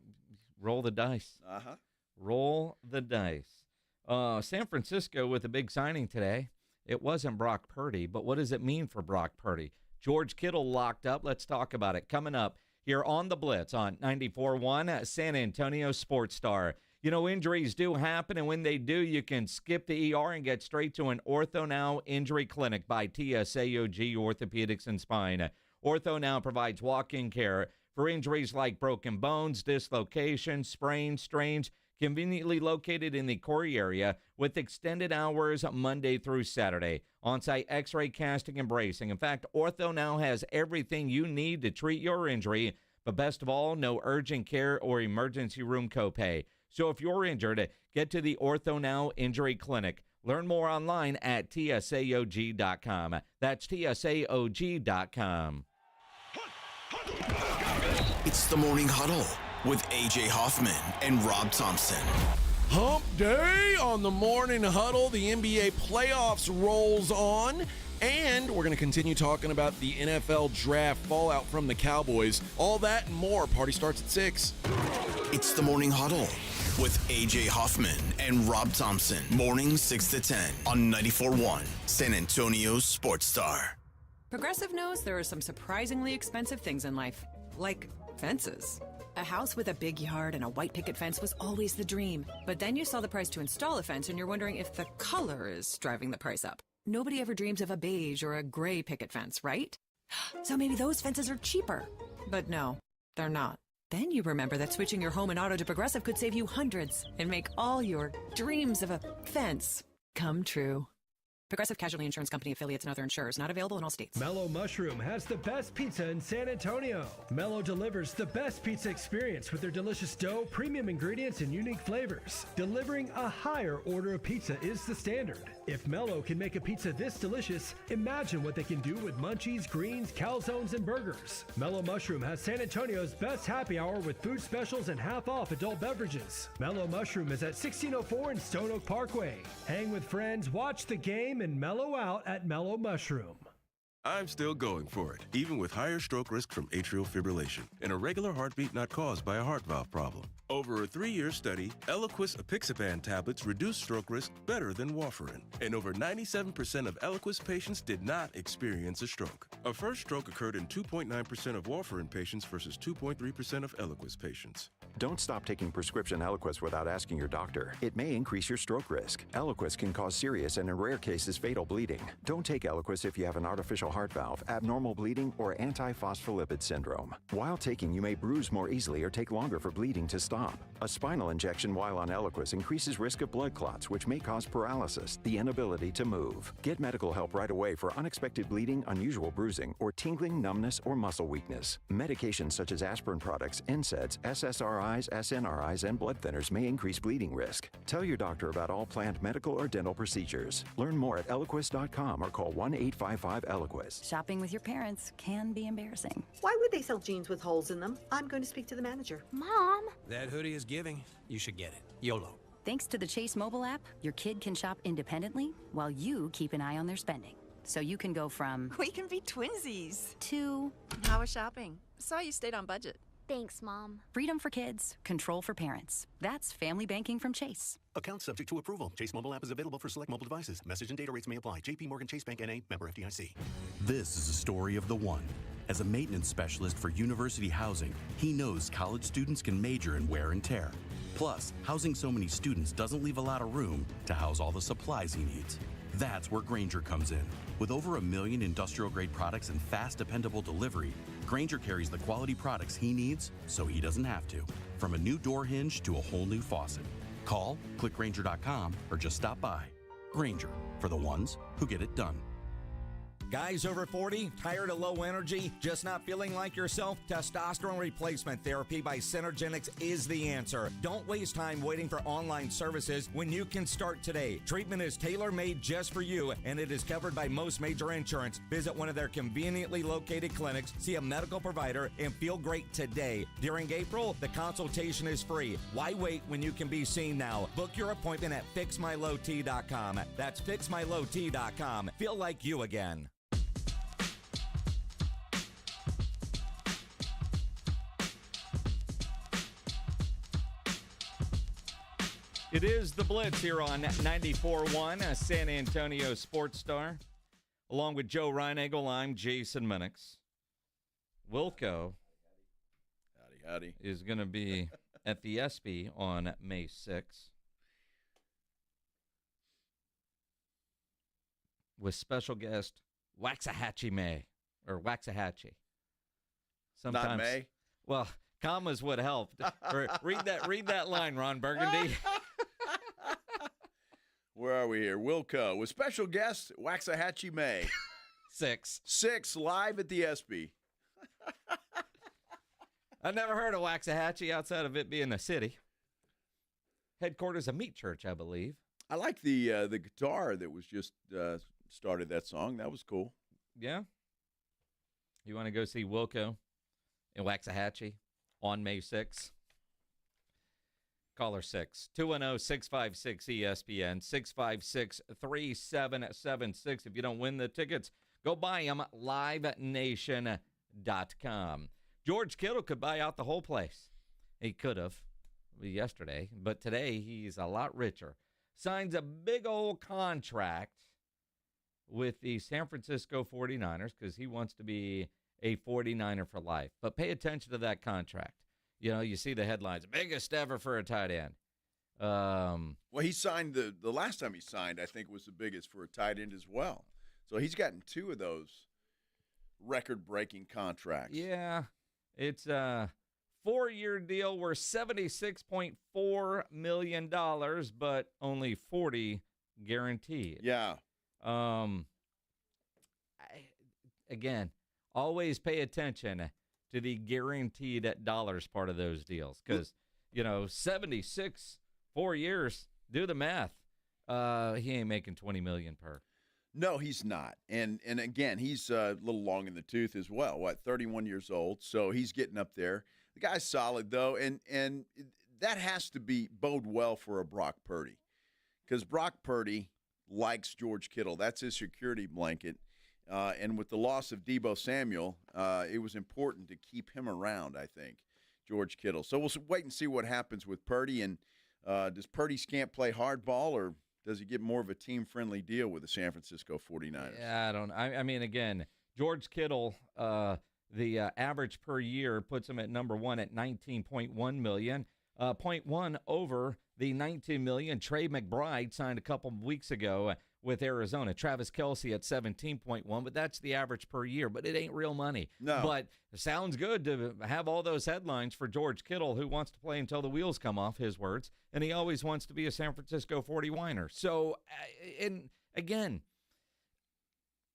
Roll the dice. Uh-huh. Roll the dice. San Francisco with a big signing today. It wasn't Brock Purdy, but what does it mean for Brock Purdy? George Kittle locked up. Let's talk about it. Coming up here on the Blitz on 94.1 San Antonio Sports Star. You know, injuries do happen, and when they do, you can skip the ER and get straight to an Ortho Now Injury Clinic by TSAOG Orthopedics and Spine. Ortho Now provides walk-in care for injuries like broken bones, dislocations, sprains, strains, conveniently located in the Corey area with extended hours Monday through Saturday. On-site x-ray, casting, and bracing. In fact, Ortho Now has everything you need to treat your injury, but best of all, no urgent care or emergency room copay. So if you're injured, get to the Ortho Now Injury Clinic. Learn more online at TSAOG.com. That's TSAOG.com. It's the Morning Huddle with A.J. Hoffman and Rob Thompson. Hump day on the Morning Huddle. The NBA playoffs rolls on. And we're going to continue talking about the NFL draft, fallout from the Cowboys. All that and more. Party starts at 6. It's the Morning Huddle with A.J. Hoffman and Rob Thompson. Morning 6 to 10 on 94.1 San Antonio Sports Star. Progressive knows there are some surprisingly expensive things in life. Like fences. A house with a big yard and a white picket fence was always the dream. But then you saw the price to install a fence and you're wondering if the color is driving the price up. Nobody ever dreams of a beige or a gray picket fence, right? So maybe those fences are cheaper. But no, they're not. Then you remember that switching your home and auto to Progressive could save you hundreds and make all your dreams of a fence come true. Progressive Casualty Insurance Company affiliates and other insurers. Not available in all states. Mellow Mushroom has the best pizza in San Antonio. Mellow delivers the best pizza experience with their delicious dough, premium ingredients, and unique flavors. Delivering a higher order of pizza is the standard. If Mellow can make a pizza this delicious, imagine what they can do with munchies, greens, calzones, and burgers. Mellow Mushroom has San Antonio's best happy hour with food specials and half-off adult beverages. Mellow Mushroom is at 1604 in Stone Oak Parkway. Hang with friends, watch the game, and mellow out at Mellow Mushroom. I'm still going for it, even with higher stroke risk from atrial fibrillation and a regular heartbeat not caused by a heart valve problem. Over a 3-year study, Eliquis apixaban tablets reduced stroke risk better than warfarin, and over 97% of Eliquis patients did not experience a stroke. A first stroke occurred in 2.9% of warfarin patients versus 2.3% of Eliquis patients. Don't stop taking prescription Eliquis without asking your doctor. It may increase your stroke risk. Eliquis can cause serious and in rare cases fatal bleeding. Don't take Eliquis if you have an artificial heart valve, abnormal bleeding, or antiphospholipid syndrome. While taking, you may bruise more easily or take longer for bleeding to stop. A spinal injection while on Eliquis increases risk of blood clots, which may cause paralysis, the inability to move. Get medical help right away for unexpected bleeding, unusual bruising, or tingling, numbness, or muscle weakness. Medications such as aspirin products, NSAIDs, SSRIs, SNRIs, and blood thinners may increase bleeding risk. Tell your doctor about all planned medical or dental procedures. Learn more at Eliquis.com or call 1-855-ELIQUIS. Shopping with your parents can be embarrassing. Why would they sell jeans with holes in them? I'm going to speak to the manager. Mom! That hoodie is giving. You should get it. YOLO. Thanks to the Chase mobile app, your kid can shop independently while you keep an eye on their spending. So you can go from... We can be twinsies. ...to... How was shopping? Saw you stayed on budget. Thanks, Mom. Freedom for kids, control for parents. That's family banking from Chase. Account subject to approval. Chase mobile app is available for select mobile devices. Message and data rates may apply. JP Morgan Chase Bank N.A. member FDIC. This is a story of the one. As a maintenance specialist for university housing, he knows college students can major in wear and tear. Plus, housing so many students doesn't leave a lot of room to house all the supplies he needs. That's where Grainger comes in. With over 1 million industrial-grade products and fast, dependable delivery, Grainger carries the quality products he needs so he doesn't have to. From a new door hinge to a whole new faucet. Call, click Grainger.com, or just stop by. Grainger, for the ones who get it done. Guys over 40, tired of low energy, just not feeling like yourself? Testosterone replacement therapy by Synergenics is the answer. Don't waste time waiting for online services when you can start today. Treatment is tailor-made just for you, and it is covered by most major insurance. Visit one of their conveniently located clinics, see a medical provider, and feel great today. During April, the consultation is free. Why wait when you can be seen now? Book your appointment at fixmylowt.com. That's fixmylowt.com. Feel like you again. It is the Blitz here on 94.1, a San Antonio Sports Star. Along with Joe Reinagel, I'm Jason Minix. Wilco howdy. Is going to be at the ESPY on May 6th with special guest Waxahachie May, or Waxahachie. Sometimes, not May? Well, commas would help. Read that line, Ron Burgundy. Where are we here? Wilco with special guest Waxahachie May. 6 live at the ESPY. I've never heard of Waxahachie outside of it being a city. Headquarters of Meat Church, I believe. I like the guitar that was just started that song. That was cool. Yeah. You want to go see Wilco in Waxahachie on May 6th? Caller 6-210-656-ESPN, 656-3776. If you don't win the tickets, go buy them at livenation.com. George Kittle could buy out the whole place. He could have yesterday, but today he's a lot richer. Signs a big old contract with the San Francisco 49ers because he wants to be a 49er for life. But pay attention to that contract. You know, you see the headlines, biggest ever for a tight end. Well, he signed the last time he signed, I think, was the biggest for a tight end as well. So he's gotten 2 of those record-breaking contracts. Yeah, it's a 4-year deal worth $76.4 million, but only $40 guaranteed. Yeah. Again, always pay attention to the guaranteed dollars part of those deals because, 76, 4 years, do the math. He ain't making $20 million per. No, he's not. And again, he's a little long in the tooth as well. 31 years old, so he's getting up there. The guy's solid, though, and that has to bode well for a Brock Purdy because Brock Purdy likes George Kittle. That's his security blanket. And with the loss of Deebo Samuel, it was important to keep him around, I think, George Kittle. So we'll wait and see what happens with Purdy. And does Purdy Scamp play hardball, or does he get more of a team-friendly deal with the San Francisco 49ers? Yeah, I mean, again, George Kittle, the average per year puts him at number 1 at $19.1 million, 0.1 over the $19 million Trey McBride signed a couple of weeks ago with Arizona. Travis Kelce at 17.1, but that's the average per year. But it ain't real money. No. But it sounds good to have all those headlines for George Kittle, who wants to play until the wheels come off, his words, and he always wants to be a San Francisco 49er. So, and again,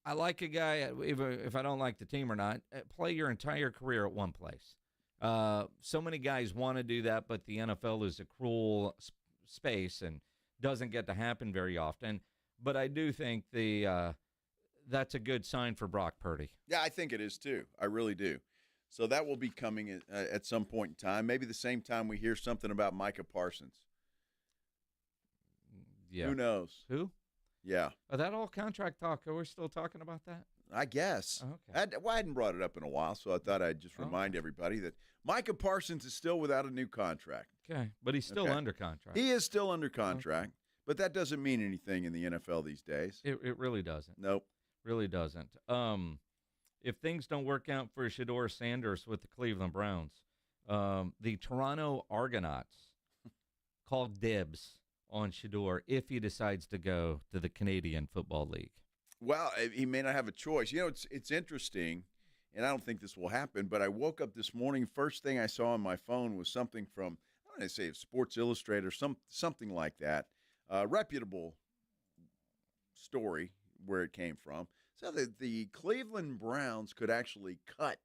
I like a guy, if I don't like the team or not, play your entire career at one place. So many guys want to do that, but the NFL is a cruel space and doesn't get to happen very often. But I do think that's a good sign for Brock Purdy. Yeah, I think it is too. I really do. So that will be coming at some point in time. Maybe the same time we hear something about Micah Parsons. Yeah. Who knows? Who? Yeah. Are that all contract talk? Are we still talking about that? I guess. Okay. I hadn't brought it up in a while, so I thought I'd just remind everybody that Micah Parsons is still without a new contract. Okay, but he's still under contract. He is still under contract, but that doesn't mean anything in the NFL these days. It really doesn't. Nope. Really doesn't. If things don't work out for Shedeur Sanders with the Cleveland Browns, the Toronto Argonauts called dibs on Shedeur if he decides to go to the Canadian Football League. Well, he may not have a choice. It's interesting, and I don't think this will happen, but I woke up this morning, first thing I saw on my phone was something from, I don't want to say Sports Illustrated or something like that, reputable story where it came from. So that the Cleveland Browns could actually cut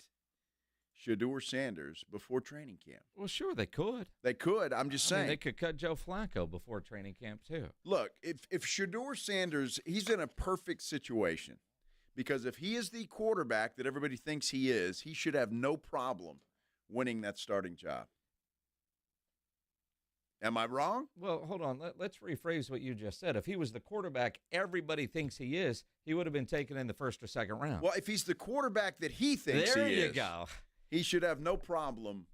Shedeur Sanders before training camp. Well, sure, they could. They could. I'm just saying. They could cut Joe Flacco before training camp, too. Look, if Shedeur Sanders, he's in a perfect situation because if he is the quarterback that everybody thinks he is, he should have no problem winning that starting job. Am I wrong? Well, hold on. Let's rephrase what you just said. If he was the quarterback everybody thinks he is, he would have been taken in the first or second round. Well, if he's the quarterback that he thinks there he is, you go. He should have no problem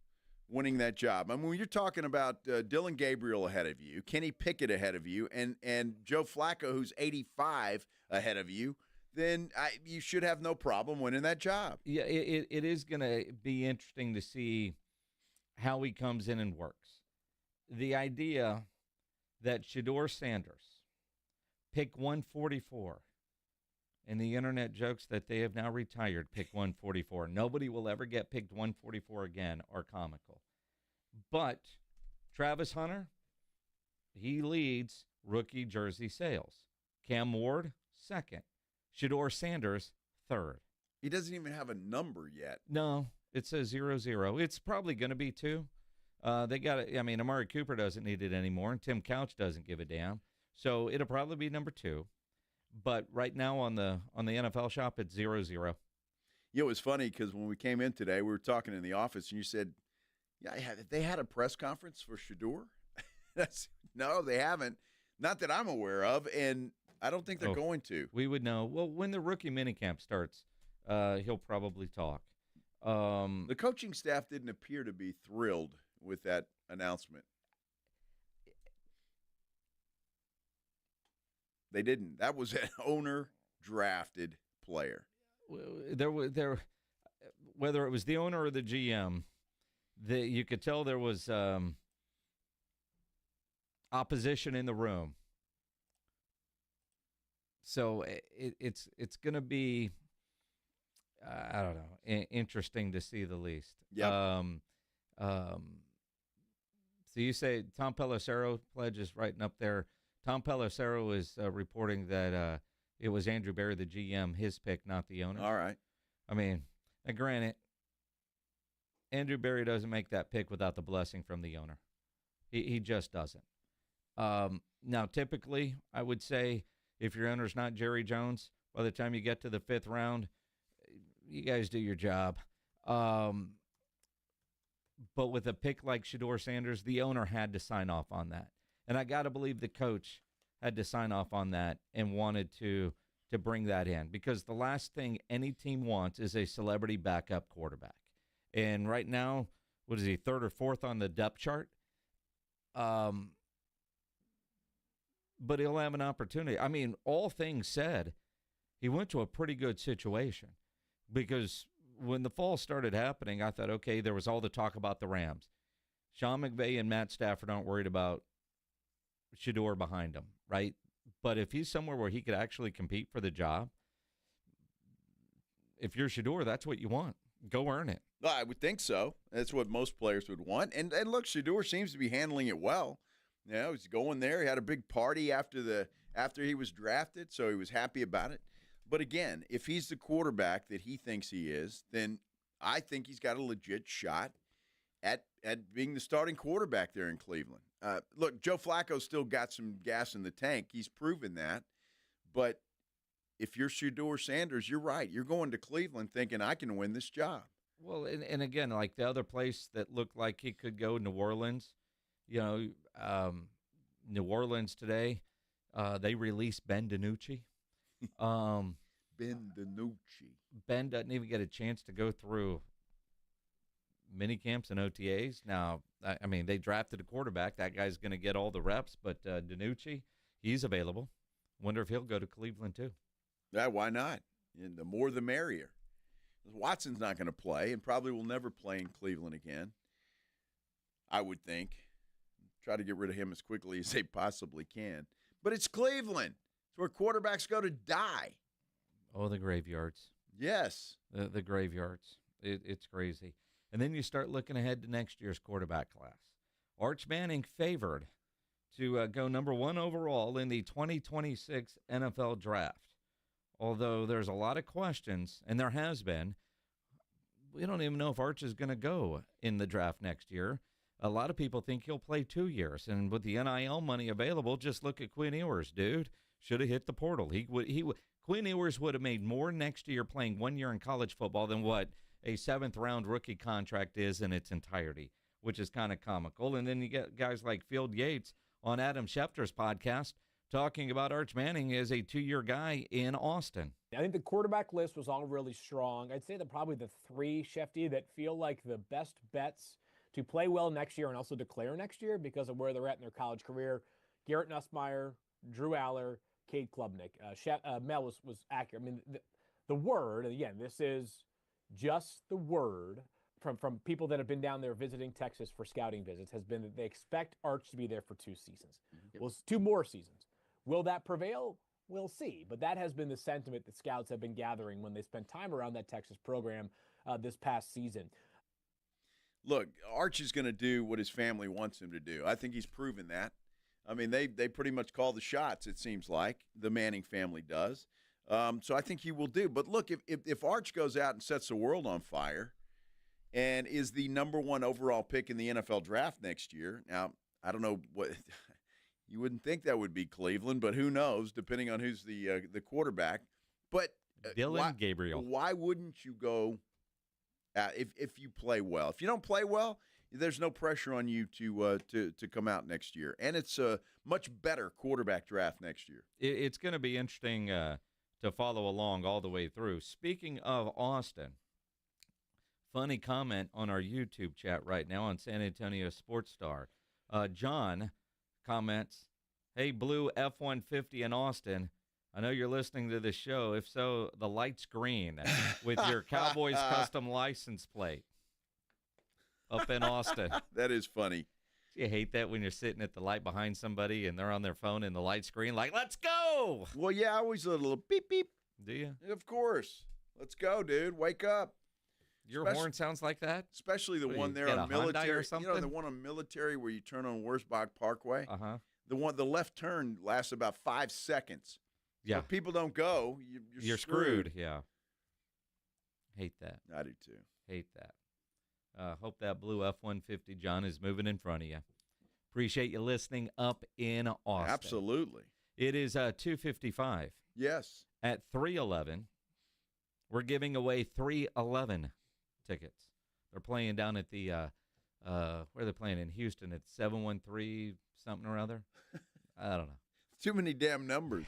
winning that job. I mean, when you're talking about Dylan Gabriel ahead of you, Kenny Pickett ahead of you, and Joe Flacco, who's 85 ahead of you, then you should have no problem winning that job. Yeah, it is going to be interesting to see how he comes in and works. The idea that Shedeur Sanders, pick 144, and the internet jokes that they have now retired pick 144. Nobody will ever get picked 144 again are comical. But Travis Hunter, he leads rookie jersey sales. Cam Ward, second. Shedeur Sanders, third. He doesn't even have a number yet. No, it says 0-0. It's probably going to be 2. They got it. I mean, Amari Cooper doesn't need it anymore, and Tim Couch doesn't give a damn. So it'll probably be number 2. But right now on the NFL shop, it's 0-0. You know, it was funny because when we came in today, we were talking in the office, and you said, "Yeah, they had a press conference for Shedeur." No, they haven't. Not that I'm aware of, and I don't think they're going to. We would know. Well, when the rookie minicamp starts, he'll probably talk. The coaching staff didn't appear to be thrilled with that announcement. They didn't. That was an owner-drafted player. whether it was the owner or the GM, you could tell there was opposition in the room. So it's going to be, I don't know, interesting to see the least. Yeah. So you say Tom Pelissero pledge is writing up there. Tom Pelissero is reporting that it was Andrew Berry, the GM, his pick, not the owner. All right. I mean, granted, Andrew Berry doesn't make that pick without the blessing from the owner. He just doesn't. Now, typically, I would say if your owner's not Jerry Jones, by the time you get to the 5th round, you guys do your job. But with a pick like Shedeur Sanders, the owner had to sign off on that. And I got to believe the coach had to sign off on that and wanted to bring that in, because the last thing any team wants is a celebrity backup quarterback. And right now, what is he, 3rd or 4th on the depth chart? But he'll have an opportunity. I mean, all things said, he went to a pretty good situation, because when the fall started happening, I thought, okay, there was all the talk about the Rams. Sean McVay and Matt Stafford aren't worried about Shedeur behind him, right? But if he's somewhere where he could actually compete for the job, if you're Shedeur, that's what you want. Go earn it. I would think so. That's what most players would want. And look, Shedeur seems to be handling it well. You know, he's going there. He had a big party after he was drafted, so he was happy about it. But again, if he's the quarterback that he thinks he is, then I think he's got a legit shot at being the starting quarterback there in Cleveland. Look, Joe Flacco's still got some gas in the tank. He's proven that. But if you're Shedeur Sanders, you're right. You're going to Cleveland thinking, I can win this job. Well, and again, like the other place that looked like he could go, New Orleans. You know, New Orleans today, they released Ben DiNucci. Ben DiNucci. Ben doesn't even get a chance to go through mini camps and OTAs. Now, I mean, they drafted a quarterback. That guy's going to get all the reps, but DiNucci, he's available. Wonder if he'll go to Cleveland too. Yeah, why not? And the more the merrier. Watson's not going to play and probably will never play in Cleveland again, I would think. Try to get rid of him as quickly as they possibly can. But it's Cleveland. It's where quarterbacks go to die. Oh, the graveyards. Yes. The graveyards. It's crazy. And then you start looking ahead to next year's quarterback class. Arch Manning favored to go number 1 overall in the 2026 NFL Draft. Although there's a lot of questions, and there has been, we don't even know if Arch is going to go in the draft next year. A lot of people think he'll play 2 years. And with the NIL money available, just look at Quinn Ewers, dude. Should have hit the portal. Quinn Ewers would have made more next year playing 1 year in college football than what a 7th-round rookie contract is in its entirety, which is kind of comical. And then you get guys like Field Yates on Adam Schefter's podcast talking about Arch Manning as a 2-year guy in Austin. I think the quarterback list was all really strong. I'd say that probably the 3, Shefty, that feel like the best bets to play well next year and also declare next year because of where they're at in their college career. Garrett Nussmeier, Drew Aller, Cade Klubnik. Mel was accurate. I mean, the word, and again, this is just the word from people that have been down there visiting Texas for scouting visits, has been that they expect Arch to be there for 2 seasons. Well, it's 2 more seasons. Will that prevail? We'll see. But that has been the sentiment that scouts have been gathering when they spent time around that Texas program this past season. Look, Arch is going to do what his family wants him to do. I think he's proven that. I mean, they pretty much call the shots, it seems like. The Manning family does. So I think he will do. But look, if Arch goes out and sets the world on fire and is the number 1 overall pick in the NFL draft next year, now, I don't know what – you wouldn't think that would be Cleveland, but who knows, depending on who's the quarterback. But Dylan Gabriel. Why wouldn't you go if you play well? If you don't play well, there's no pressure on you to come out next year. And it's a much better quarterback draft next year. It's going to be interesting to follow along all the way through. Speaking of Austin, funny comment on our YouTube chat right now on San Antonio Sports Star. John comments, hey, blue F-150 in Austin, I know you're listening to this show. If so, the light's green with your Cowboys custom license plate up in Austin. That is funny. You hate that when you're sitting at the light behind somebody and they're on their phone and the light screen like, let's go. Well, yeah, I always a little beep, beep. Do you? Of course. Let's go, dude. Wake up. Your horn sounds like that? Especially the one there on military. You know, the one on military where you turn on Wurzbach Parkway? Uh-huh. The left turn lasts about 5 seconds. Yeah. So if people don't go, you're screwed. Yeah. Hate that. I do too. Hate that. Hope that blue F-150, John, is moving in front of you. Appreciate you listening up in Austin. Absolutely. It is 2:55. Yes. At 3:11, we're giving away 311 tickets. They're playing down at the, where are they playing? In Houston at 713 something or other. I don't know. Too many damn numbers.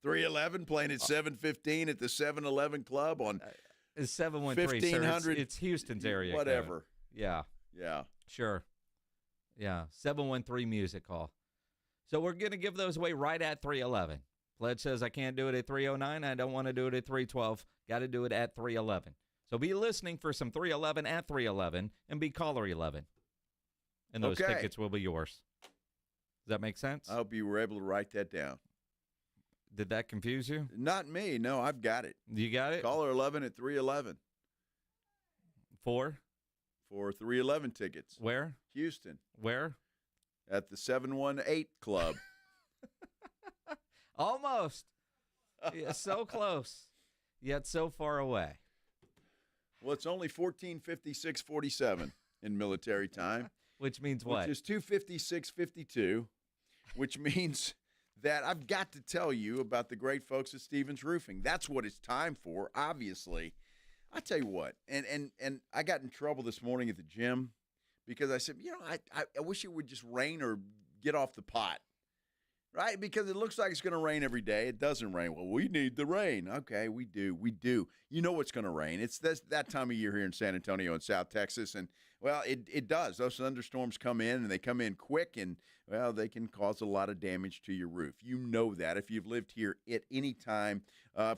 311 playing at 715 at the 711 Club on it's 713. 1500. It's Houston's area. Whatever. Code. Yeah. Yeah. Sure. Yeah. 713 Music Hall. So we're going to give those away right at 311. Pledge says I can't do it at 309. I don't want to do it at 312. Got to do it at 311. So be listening for some 311 at 311 and be caller 11. And those tickets will be yours. Does that make sense? I hope you were able to write that down. Did that confuse you? Not me. No, I've got it. You got it? Caller 11 at 311. For 311 tickets. Where? Houston. Where? At the 718 Club. Almost. Yeah, so close, yet so far away. Well, it's only 14:56:47 in military time. Which means what? Which is 2:56:52, which means that I've got to tell you about the great folks at Stevens Roofing. That's what it's time for, obviously. I tell you what, and I got in trouble this morning at the gym because I said, I wish it would just rain or get off the pot, right? Because it looks like it's going to rain every day. It doesn't rain. Well, we need the rain. Okay, we do. You know it's going to rain. It's that time of year here in San Antonio and South Texas, and, well, it does. Those thunderstorms come in, and they come in quick, and, well, they can cause a lot of damage to your roof. You know that if you've lived here at any time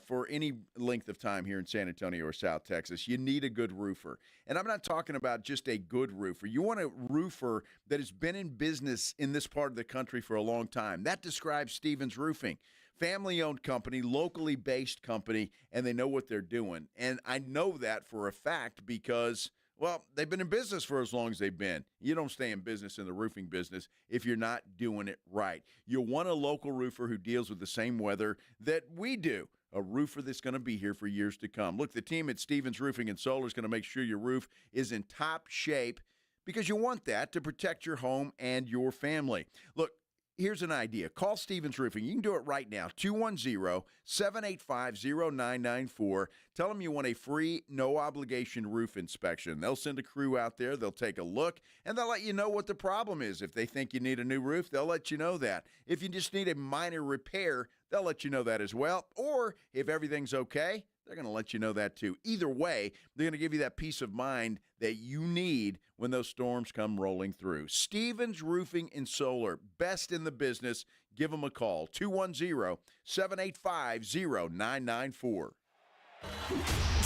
for any length of time here in San Antonio or South Texas. You need a good roofer. And I'm not talking about just a good roofer. You want a roofer that has been in business in this part of the country for a long time. That describes Stevens Roofing. Family-owned company, locally based company, and they know what they're doing. And I know that for a fact because, well, they've been in business for as long as they've been. You don't stay in business in the roofing business if you're not doing it right. You want a local roofer who deals with the same weather that we do, a roofer that's going to be here for years to come. Look, the team at Stevens Roofing and Solar is going to make sure your roof is in top shape because you want that to protect your home and your family. Look, here's an idea. Call Stevens Roofing. You can do it right now, 210-785-0994. Tell them you want a free, no-obligation roof inspection. They'll send a crew out there. They'll take a look, and they'll let you know what the problem is. If they think you need a new roof, they'll let you know that. If you just need a minor repair, they'll let you know that as well. Or if everything's okay, they're going to let you know that too. Either way, they're going to give you that peace of mind that you need when those storms come rolling through. Stevens Roofing and Solar, best in the business. Give them a call, 210-785-0994.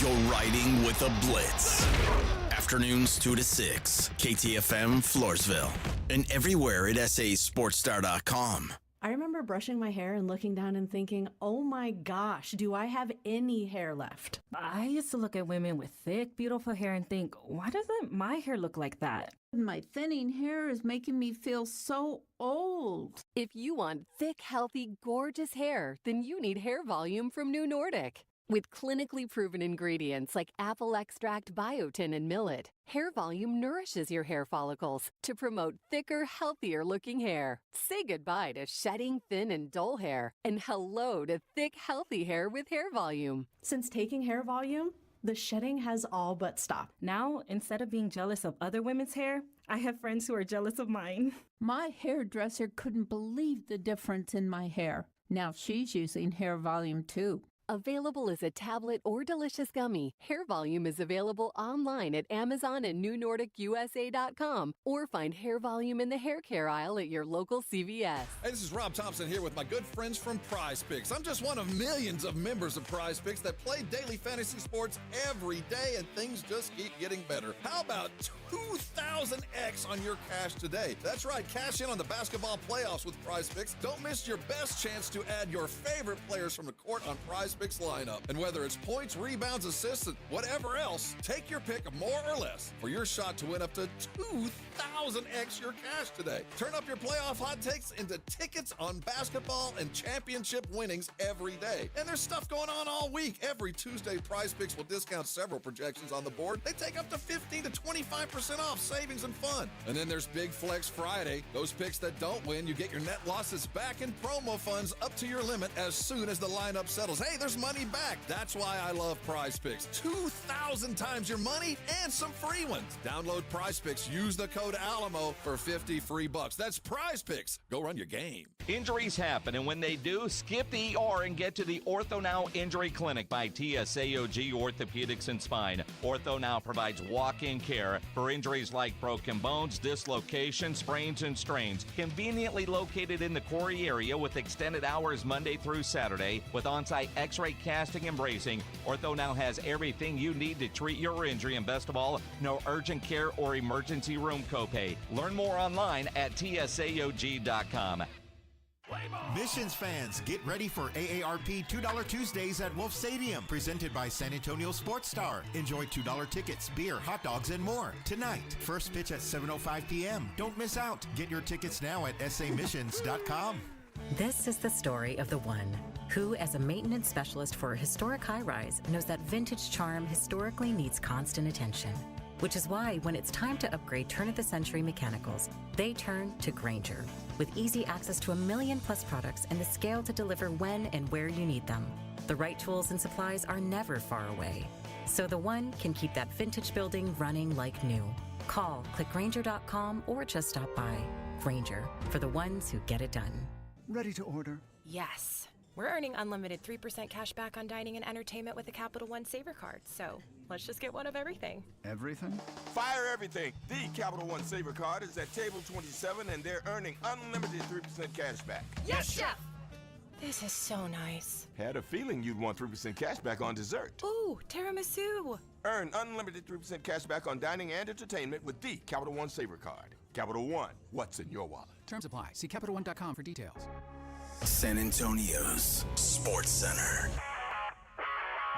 You're riding with the Blitz. Afternoons 2 to 6, KTFM Floresville, and everywhere at sasportstar.com. I remember brushing my hair and looking down and thinking, oh my gosh, do I have any hair left? I used to look at women with thick, beautiful hair and think, why doesn't my hair look like that? My thinning hair is making me feel so old. If you want thick, healthy, gorgeous hair, then you need Hair Volume from New Nordic. With clinically proven ingredients like apple extract, biotin, and millet, Hair Volume nourishes your hair follicles to promote thicker, healthier-looking hair. Say goodbye to shedding, thin, and dull hair, and hello to thick, healthy hair with Hair Volume. Since taking Hair Volume, the shedding has all but stopped. Now, instead of being jealous of other women's hair, I have friends who are jealous of mine. My hairdresser couldn't believe the difference in my hair. Now she's using Hair Volume too. Available as a tablet or delicious gummy, Hair Volume is available online at Amazon and NewNordicUSA.com, or find Hair Volume in the hair care aisle at your local CVS. Hey, this is Rob Thompson here with my good friends from Prize Picks. I'm just one of millions of members of Prize Picks that play daily fantasy sports every day, and things just keep getting better. How about 2,000x on your cash today? That's right, cash in on the basketball playoffs with Prize Picks. Don't miss your best chance to add your favorite players from the court on Prize Picks lineup. And whether it's points, rebounds, assists, and whatever else, take your pick of more or less for your shot to win up to 2,000x your cash today. Turn up your playoff hot takes into tickets on basketball and championship winnings every day. And there's stuff going on all week. Every Tuesday, Prize Picks will discount several projections on the board. They take up to 15 to 25% off savings and fun. And then there's Big Flex Friday. Those picks that don't win, you get your net losses back in promo funds up to your limit as soon as the lineup settles. Hey, there's money back. That's why I love Prize Picks. 2,000 times your money and some free ones. Download Prize Picks. Use the code ALAMO for 50 free bucks. That's Prize Picks. Go run your game. Injuries happen, and when they do, skip the ER and get to the Ortho Now Injury Clinic by TSAOG Orthopedics and Spine. Ortho Now provides walk-in care for injuries like broken bones, dislocations, sprains, and strains. Conveniently located in the Quarry area with extended hours Monday through Saturday with on-site x-ray casting and bracing, Ortho Now has everything you need to treat your injury, and best of all, no urgent care or emergency room copay. Learn more online at tsaog.com. Missions fans, get ready for AARP $2 Tuesdays at Wolf Stadium, presented by San Antonio Sports Star. Enjoy $2 tickets, beer, hot dogs, and more. Tonight, first pitch at 7:05 p.m. Don't miss out. Get your tickets now at samissions.com. This is the story of the one who, as a maintenance specialist for a historic high-rise, knows that vintage charm historically needs constant attention. Which is why when it's time to upgrade turn-of-the-century mechanicals, they turn to Grainger. With easy access to 1 million-plus products and the scale to deliver when and where you need them. The right tools and supplies are never far away. So the one can keep that vintage building running like new. Call, click Grainger.com, or just stop by. Grainger, for the ones who get it done. Ready to order? Yes. We're earning unlimited 3% cash back on dining and entertainment with the Capital One Saver card, so let's just get one of everything. Everything? Fire everything. The Capital One Saver card is at table 27, and they're earning unlimited 3% cash back. Yes, Chef! This is so nice. Had a feeling you'd want 3% cash back on dessert. Ooh, tiramisu. Earn unlimited 3% cash back on dining and entertainment with the Capital One Saver card. Capital One, what's in your wallet? Terms apply. See CapitalOne.com for details. San Antonio's Sports Center.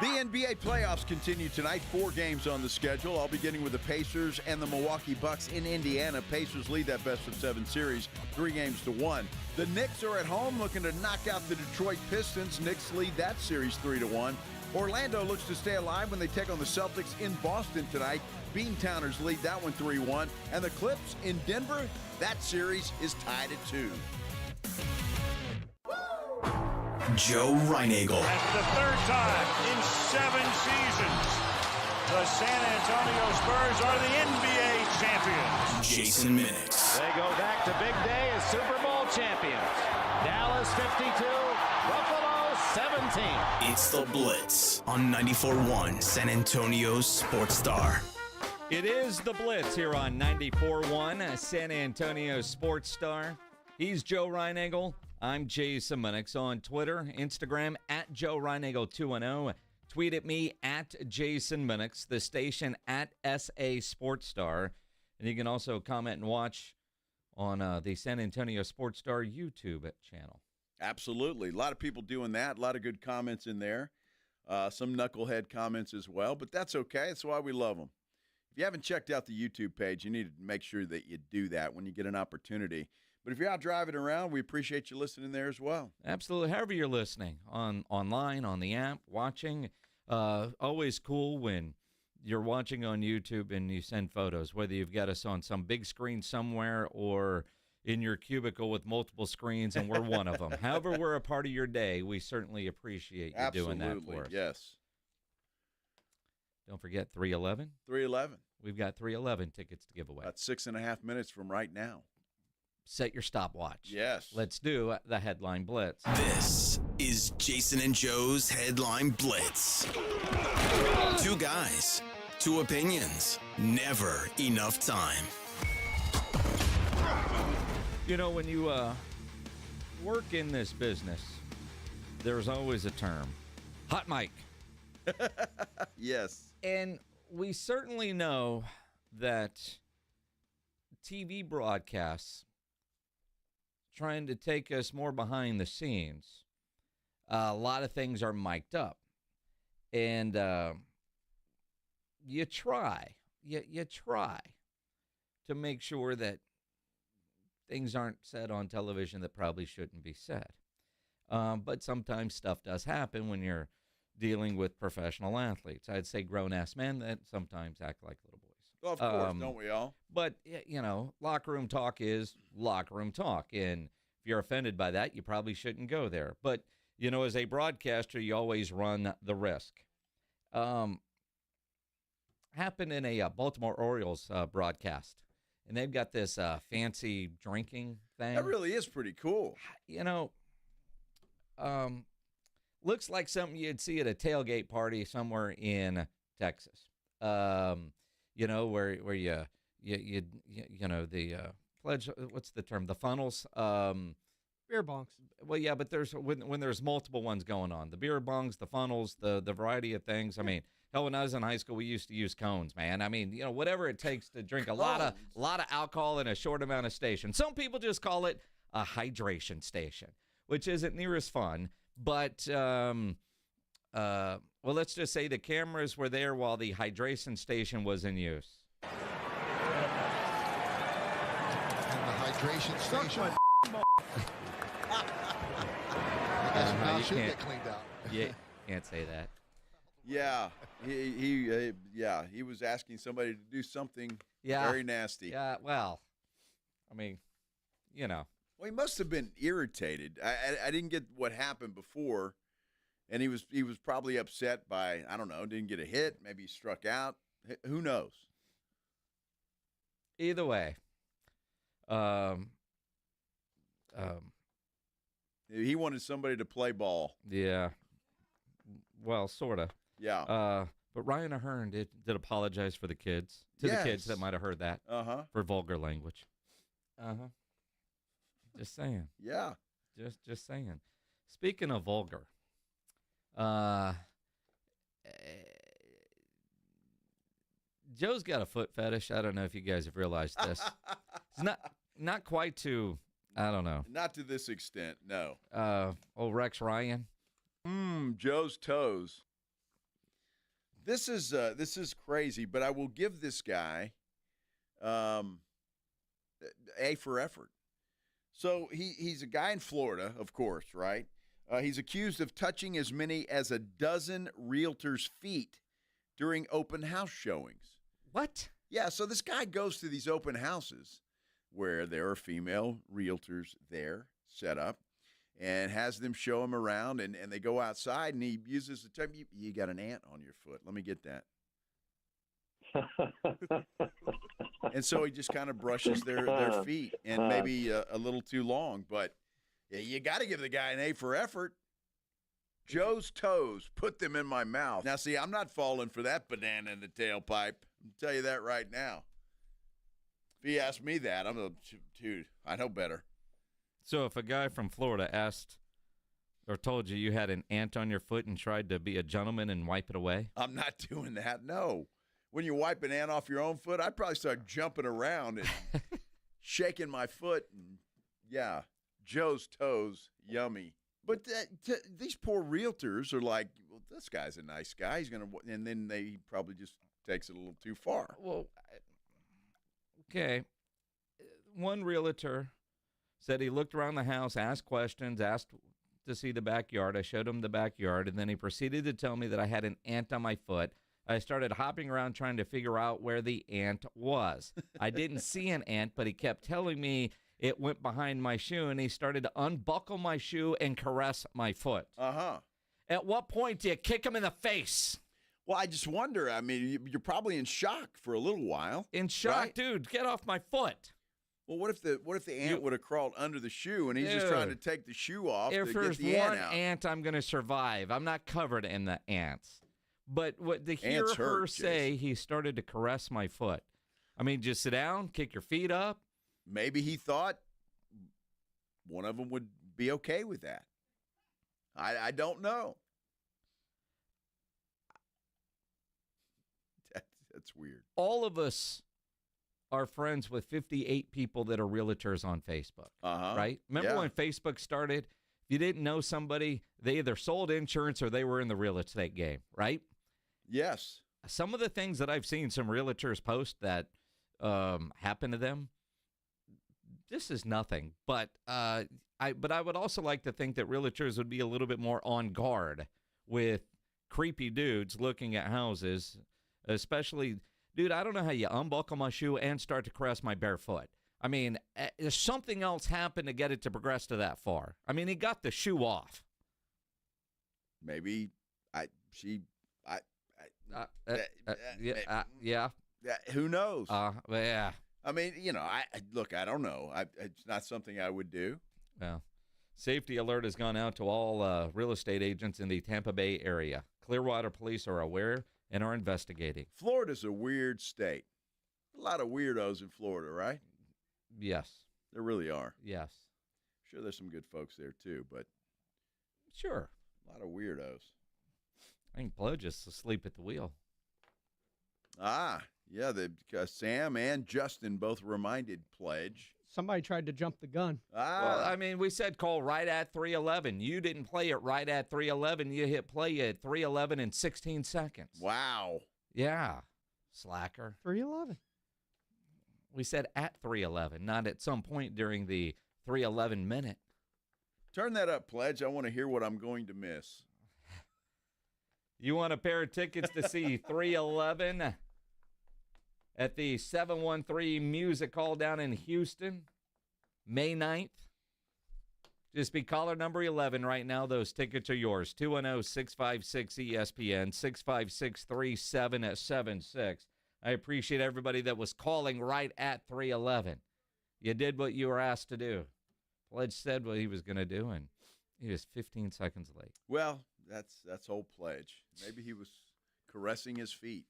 The NBA playoffs continue tonight. 4 games on the schedule, all beginning with the Pacers and the Milwaukee Bucks in Indiana. Pacers lead that best-of-7 series 3-1. The Knicks are at home looking to knock out the Detroit Pistons. Knicks lead that series 3-1. Orlando looks to stay alive when they take on the Celtics in Boston tonight. Beantowners lead that one 3-1. And the Clips in Denver, that series is tied at 2. Joe Reinagel. That's the 3rd time in 7 seasons. The San Antonio Spurs are the NBA champions. Jason Minix. They go back to big day as Super Bowl champions. Dallas 52, Buffalo 17. It's the Blitz on 94.1 San Antonio's Sports Star. It is the Blitz here on 94.1 San Antonio Sports Star. He's Joe Reinagel. I'm Jason Minix on Twitter, Instagram at Joe Reinagel 210. Tweet at me at Jason Minix, the station at SA Sports Star. And you can also comment and watch on the San Antonio Sports Star YouTube channel. Absolutely. A lot of people doing that. A lot of good comments in there. Some knucklehead comments as well, but that's okay. That's why we love them. If you haven't checked out the YouTube page, you need to make sure that you do that when you get an opportunity. But if you're out driving around, we appreciate you listening there as well. Absolutely. However you're listening, online, on the app, watching. Always cool when you're watching on YouTube and you send photos, whether you've got us on some big screen somewhere or in your cubicle with multiple screens, and we're one of them. However we're a part of your day, we certainly appreciate you doing that for us. Yes. Don't forget 311. 311. We've got 311 tickets to give away. About 6.5 minutes from right now. set your stopwatch. Yes. Let's do the Headline Blitz. This is Jason and Joe's Headline Blitz. Two guys, two opinions, never enough time. You know, when you work in this business, there's always a term, hot mic. Yes. And we certainly know that TV broadcasts trying to take us more behind the scenes. A lot of things are mic'd up. And you try to make sure that things aren't said on television that probably shouldn't be said. But sometimes stuff does happen when you're dealing with professional athletes. I'd say grown-ass men that sometimes act like little boys. Well, of course, don't we all? But, you know, locker room talk is locker room talk. And if you're offended by that, you probably shouldn't go there. But, you know, as a broadcaster, you always run the risk. Happened in a Baltimore Orioles broadcast. And they've got this fancy drinking thing. That really is pretty cool. You know, looks like something you'd see at a tailgate party somewhere in Texas. You know, where you know, the pledge, what's the term? The funnels. Beer bongs. Well, yeah, but there's when there's multiple ones going on. The beer bongs, the funnels, the variety of things. I mean, hell, when I was in high school, we used to use cones, man. I mean, you know, whatever it takes to drink a lot of alcohol in a short amount of station. Some people just call it a hydration station, which isn't near as fun. But well, let's just say the cameras were there while the hydration station was in use. And the hydration station. You should can't, get cleaned out. Yeah, can't say that. Yeah, he was asking somebody to do something very nasty. Yeah, well, I mean, you know. Well, he must have been irritated. I didn't get what happened before, and he was probably upset by, I don't know, didn't get a hit, maybe he struck out. Who knows? Either way, he wanted somebody to play ball. Yeah, well, sort of. Yeah. But Ryan Ahern did apologize for the kids, the kids that might have heard that for vulgar language. Just saying. Yeah. Just saying. Speaking of vulgar, Joe's got a foot fetish. I don't know if you guys have realized this. It's not quite to, I don't know. Not to this extent, no. Old Rex Ryan. Joe's toes. This is crazy, but I will give this guy A for effort. So he's a guy in Florida, of course, right? He's accused of touching as many as a dozen realtors' feet during open house showings. What? Yeah, so this guy goes to these open houses where there are female realtors there set up and has them show him around, and they go outside, and he uses the term, you got an ant on your foot. Let me get that. And so he just kind of brushes their feet, and maybe a little too long. But yeah, you got to give the guy an A for effort. Joe's toes, put them in my mouth. Now, see, I'm not falling for that banana in the tailpipe. I'll tell you that right now. If he asked me that, dude, I know better. So if a guy from Florida asked or told you had an ant on your foot and tried to be a gentleman and wipe it away? I'm not doing that, no. When you wipe an ant off your own foot, I'd probably start jumping around and shaking my foot. And, yeah, Joe's toes, yummy. But these poor realtors are like, well, this guy's a nice guy. He's gonna, and then he probably just takes it a little too far. Well, okay. One realtor said he looked around the house, asked questions, asked to see the backyard. I showed him the backyard, and then he proceeded to tell me that I had an ant on my foot. I started hopping around trying to figure out where the ant was. I didn't see an ant, but he kept telling me it went behind my shoe, and he started to unbuckle my shoe and caress my foot. At what point do you kick him in the face? Well, I just wonder. I mean, you're probably in shock for a little while. In shock, right? Dude, get off my foot. Well, what if the ant would have crawled under the shoe and he's just trying to take the shoe off if to there's get the ant one out? ant, I'm going to survive. I'm not covered in the ants. But to hear Ants her hurt, say Jason. he started to caress my foot. I mean, just sit down, kick your feet up. Maybe he thought one of them would be okay with that. I don't know. That's weird. All of us are friends with 58 people that are realtors on Facebook, right? Remember when Facebook started? If you didn't know somebody, they either sold insurance or they were in the real estate game, right? Yes. Some of the things that I've seen some realtors post that happen to them, this is nothing. But I would also like to think that realtors would be a little bit more on guard with creepy dudes looking at houses, especially, dude, I don't know how you unbuckle my shoe and start to caress my bare foot. I mean, something else happened to get it to progress to that far. I mean, he got the shoe off. Maybe yeah. Who knows? Yeah. I mean, I don't know. It's not something I would do. Well, safety alert has gone out to all real estate agents in the Tampa Bay area. Clearwater police are aware and are investigating. Florida's a weird state. A lot of weirdos in Florida, right? Yes. There really are. Yes. Sure, there's some good folks there, too, but sure. A lot of weirdos. I think Pledge is asleep at the wheel. Yeah, Sam and Justin both reminded Pledge. Somebody tried to jump the gun. Well, I mean, we said call right at 3:11. You didn't play it right at 3:11. You hit play at 3:11 in 16 seconds. Wow. Yeah. Slacker. 3:11. We said at 3:11, not at some point during the 3:11 minute. Turn that up, Pledge. I want to hear what I'm going to miss. You want a pair of tickets to see 3:11 at the 713 Music Hall down in Houston, May 9th? Just be caller number 11 right now. Those tickets are yours. 210-656-ESPN, 656-3776. I appreciate everybody that was calling right at 3:11. You did what you were asked to do. Pledge said what he was going to do, and he was 15 seconds late. Well, that's old Pledge. Maybe he was caressing his feet.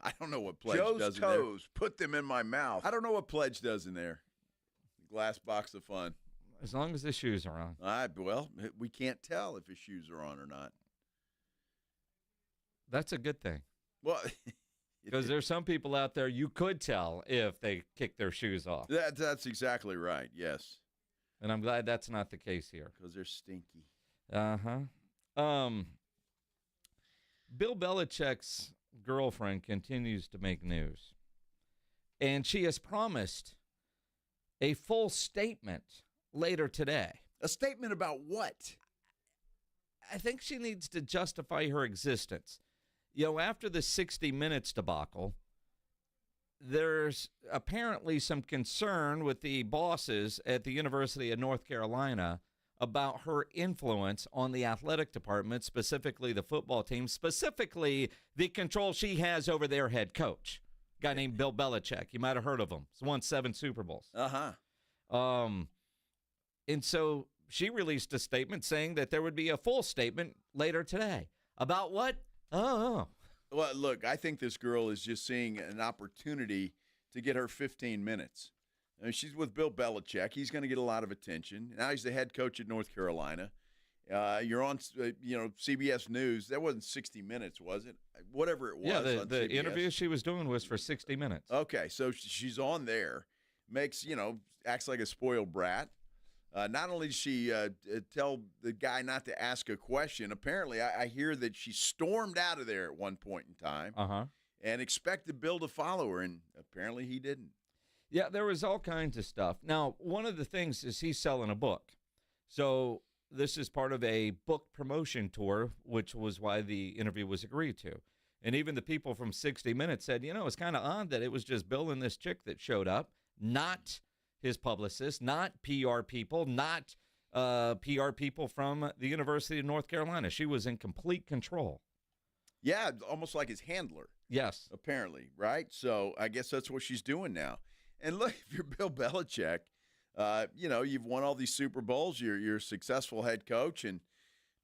I don't know what Pledge does in there. Joe's toes, put them in my mouth. I don't know what Pledge does in there. Glass box of fun. As long as the shoes are on. Well, we can't tell if his shoes are on or not. That's a good thing. Well, because there's some people out there you could tell if they kick their shoes off. That's exactly right, yes. And I'm glad that's not the case here. Because they're stinky. Bill Belichick's girlfriend continues to make news. And she has promised a full statement later today. A statement about what? I think she needs to justify her existence. You know, after the 60 Minutes debacle, there's apparently some concern with the bosses at the University of North Carolina about her influence on the athletic department, specifically the football team, specifically the control she has over their head coach, a guy named Bill Belichick. You might have heard of him. He's won 7 Super Bowls. And so she released a statement saying that there would be a full statement later today. About what? Oh. Well, look, I think this girl is just seeing an opportunity to get her 15 minutes. I mean, she's with Bill Belichick. He's going to get a lot of attention. Now he's the head coach at North Carolina. You're on, CBS News. That wasn't 60 Minutes, was it? Whatever it was. Yeah, on the CBS. interview she was doing was for 60 Minutes. Okay, so she's on there, acts like a spoiled brat. Not only did she tell the guy not to ask a question, apparently I hear that she stormed out of there at one point in time and expected Bill to follow her, and apparently he didn't. Yeah, there was all kinds of stuff. Now, one of the things is he's selling a book. So this is part of a book promotion tour, which was why the interview was agreed to. And even the people from 60 Minutes said, it's kind of odd that it was just Bill and this chick that showed up, not his publicist, not PR people, not PR people from the University of North Carolina. She was in complete control. Yeah, almost like his handler. Yes. Apparently, right? So I guess that's what she's doing now. And look, if you're Bill Belichick, you've won all these Super Bowls. You're a successful head coach, and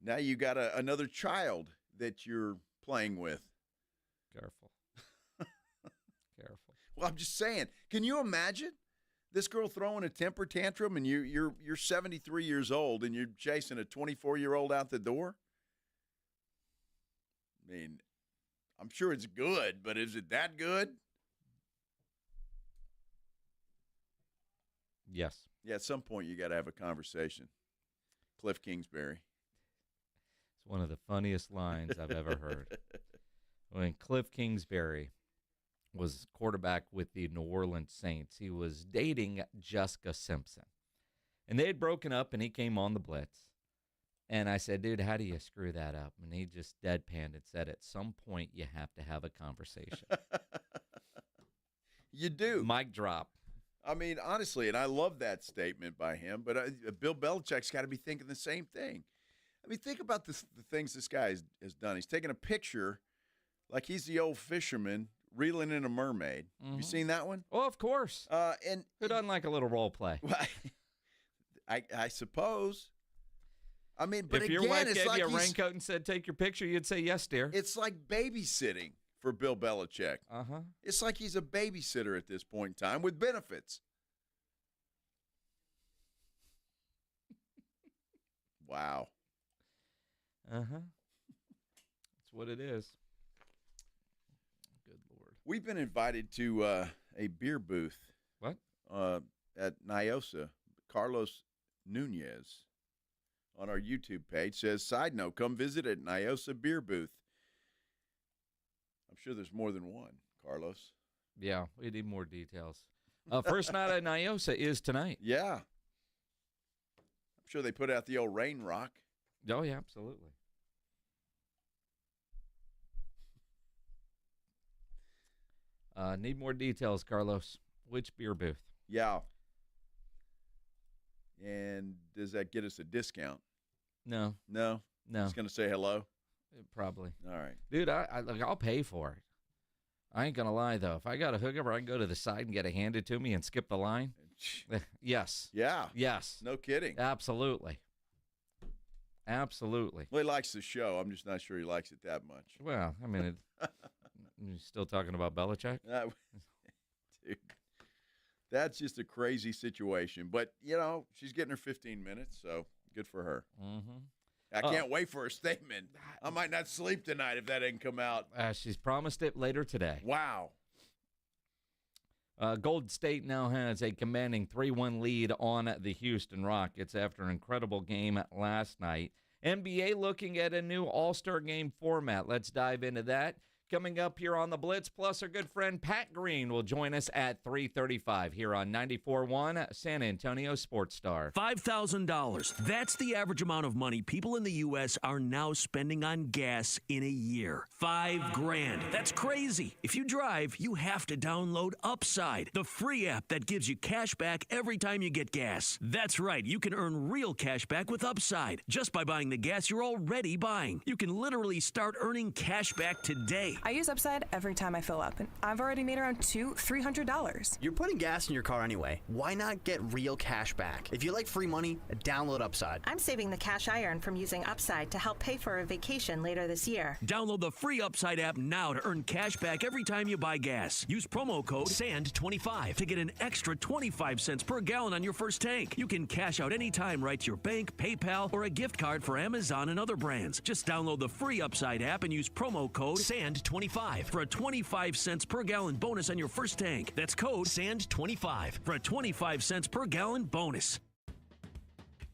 now you got another child that you're playing with. Careful. Careful. Well, I'm just saying, can you imagine this girl throwing a temper tantrum and you're 73 years old and you're chasing a 24-year-old out the door? I mean, I'm sure it's good, but is it that good? Yes. Yeah, at some point you got to have a conversation. Cliff Kingsbury. It's one of the funniest lines I've ever heard. When Cliff Kingsbury was quarterback with the New Orleans Saints, he was dating Jessica Simpson. And they had broken up, and he came on the Blitz. And I said, dude, how do you screw that up? And he just deadpanned and said, at some point you have to have a conversation. You do. Mic drop. I mean, honestly, and I love that statement by him, but Bill Belichick's got to be thinking the same thing. I mean, think about the things this guy has done. He's taken a picture like he's the old fisherman reeling in a mermaid. Mm-hmm. You seen that one? Oh, of course. And who doesn't like a little role play? I suppose. I mean, but if again, your wife it's gave like you a raincoat and said, take your picture, you'd say, yes, dear. It's like babysitting for Bill Belichick. Uh-huh. It's like he's a babysitter at this point in time with benefits. Wow. Uh-huh. That's what it is. Good Lord. We've been invited to a beer booth. What? At Nyosa. Carlos Nunez on our YouTube page says, side note, come visit at Nyosa beer booth. I'm sure there's more than one, Carlos. Yeah, we need more details. First night at Nyosa is tonight. Yeah. I'm sure they put out the old rain rock. Oh, yeah, absolutely. Need more details, Carlos. Which beer booth? Yeah. And does that get us a discount? No. No? No. Just going to say hello? Probably. All right. Dude, I'll pay for it. I ain't going to lie, though. If I got a hookup, I can go to the side and get it handed to me and skip the line. Yes. Yeah. Yes. No kidding. Absolutely. Absolutely. Well, he likes the show. I'm just not sure he likes it that much. Well, I mean, you're still talking about Belichick? Dude, that's just a crazy situation. But, she's getting her 15 minutes, so good for her. Mm-hmm. I can't wait for her statement. I might not sleep tonight if that didn't come out. She's promised it later today. Wow. Golden State now has a commanding 3-1 lead on the Houston Rockets after an incredible game last night. NBA looking at a new All-Star game format. Let's dive into that. Coming up here on the Blitz, plus our good friend Pat Green will join us at 3:35 here on 94.1 San Antonio Sports Star. $5,000. That's the average amount of money people in the U.S. are now spending on gas in a year. $5,000. That's crazy. If you drive, you have to download Upside, the free app that gives you cash back every time you get gas. That's right. You can earn real cash back with Upside just by buying the gas you're already buying. You can literally start earning cash back today. I use Upside every time I fill up, and I've already made around $300. You're putting gas in your car anyway. Why not get real cash back? If you like free money, download Upside. I'm saving the cash I earn from using Upside to help pay for a vacation later this year. Download the free Upside app now to earn cash back every time you buy gas. Use promo code SAND25 to get an extra 25 cents per gallon on your first tank. You can cash out anytime right to your bank, PayPal, or a gift card for Amazon and other brands. Just download the free Upside app and use promo code SAND25 for a 25 cents per gallon bonus on your first tank. That's code SAND25 for a 25 cents per gallon bonus.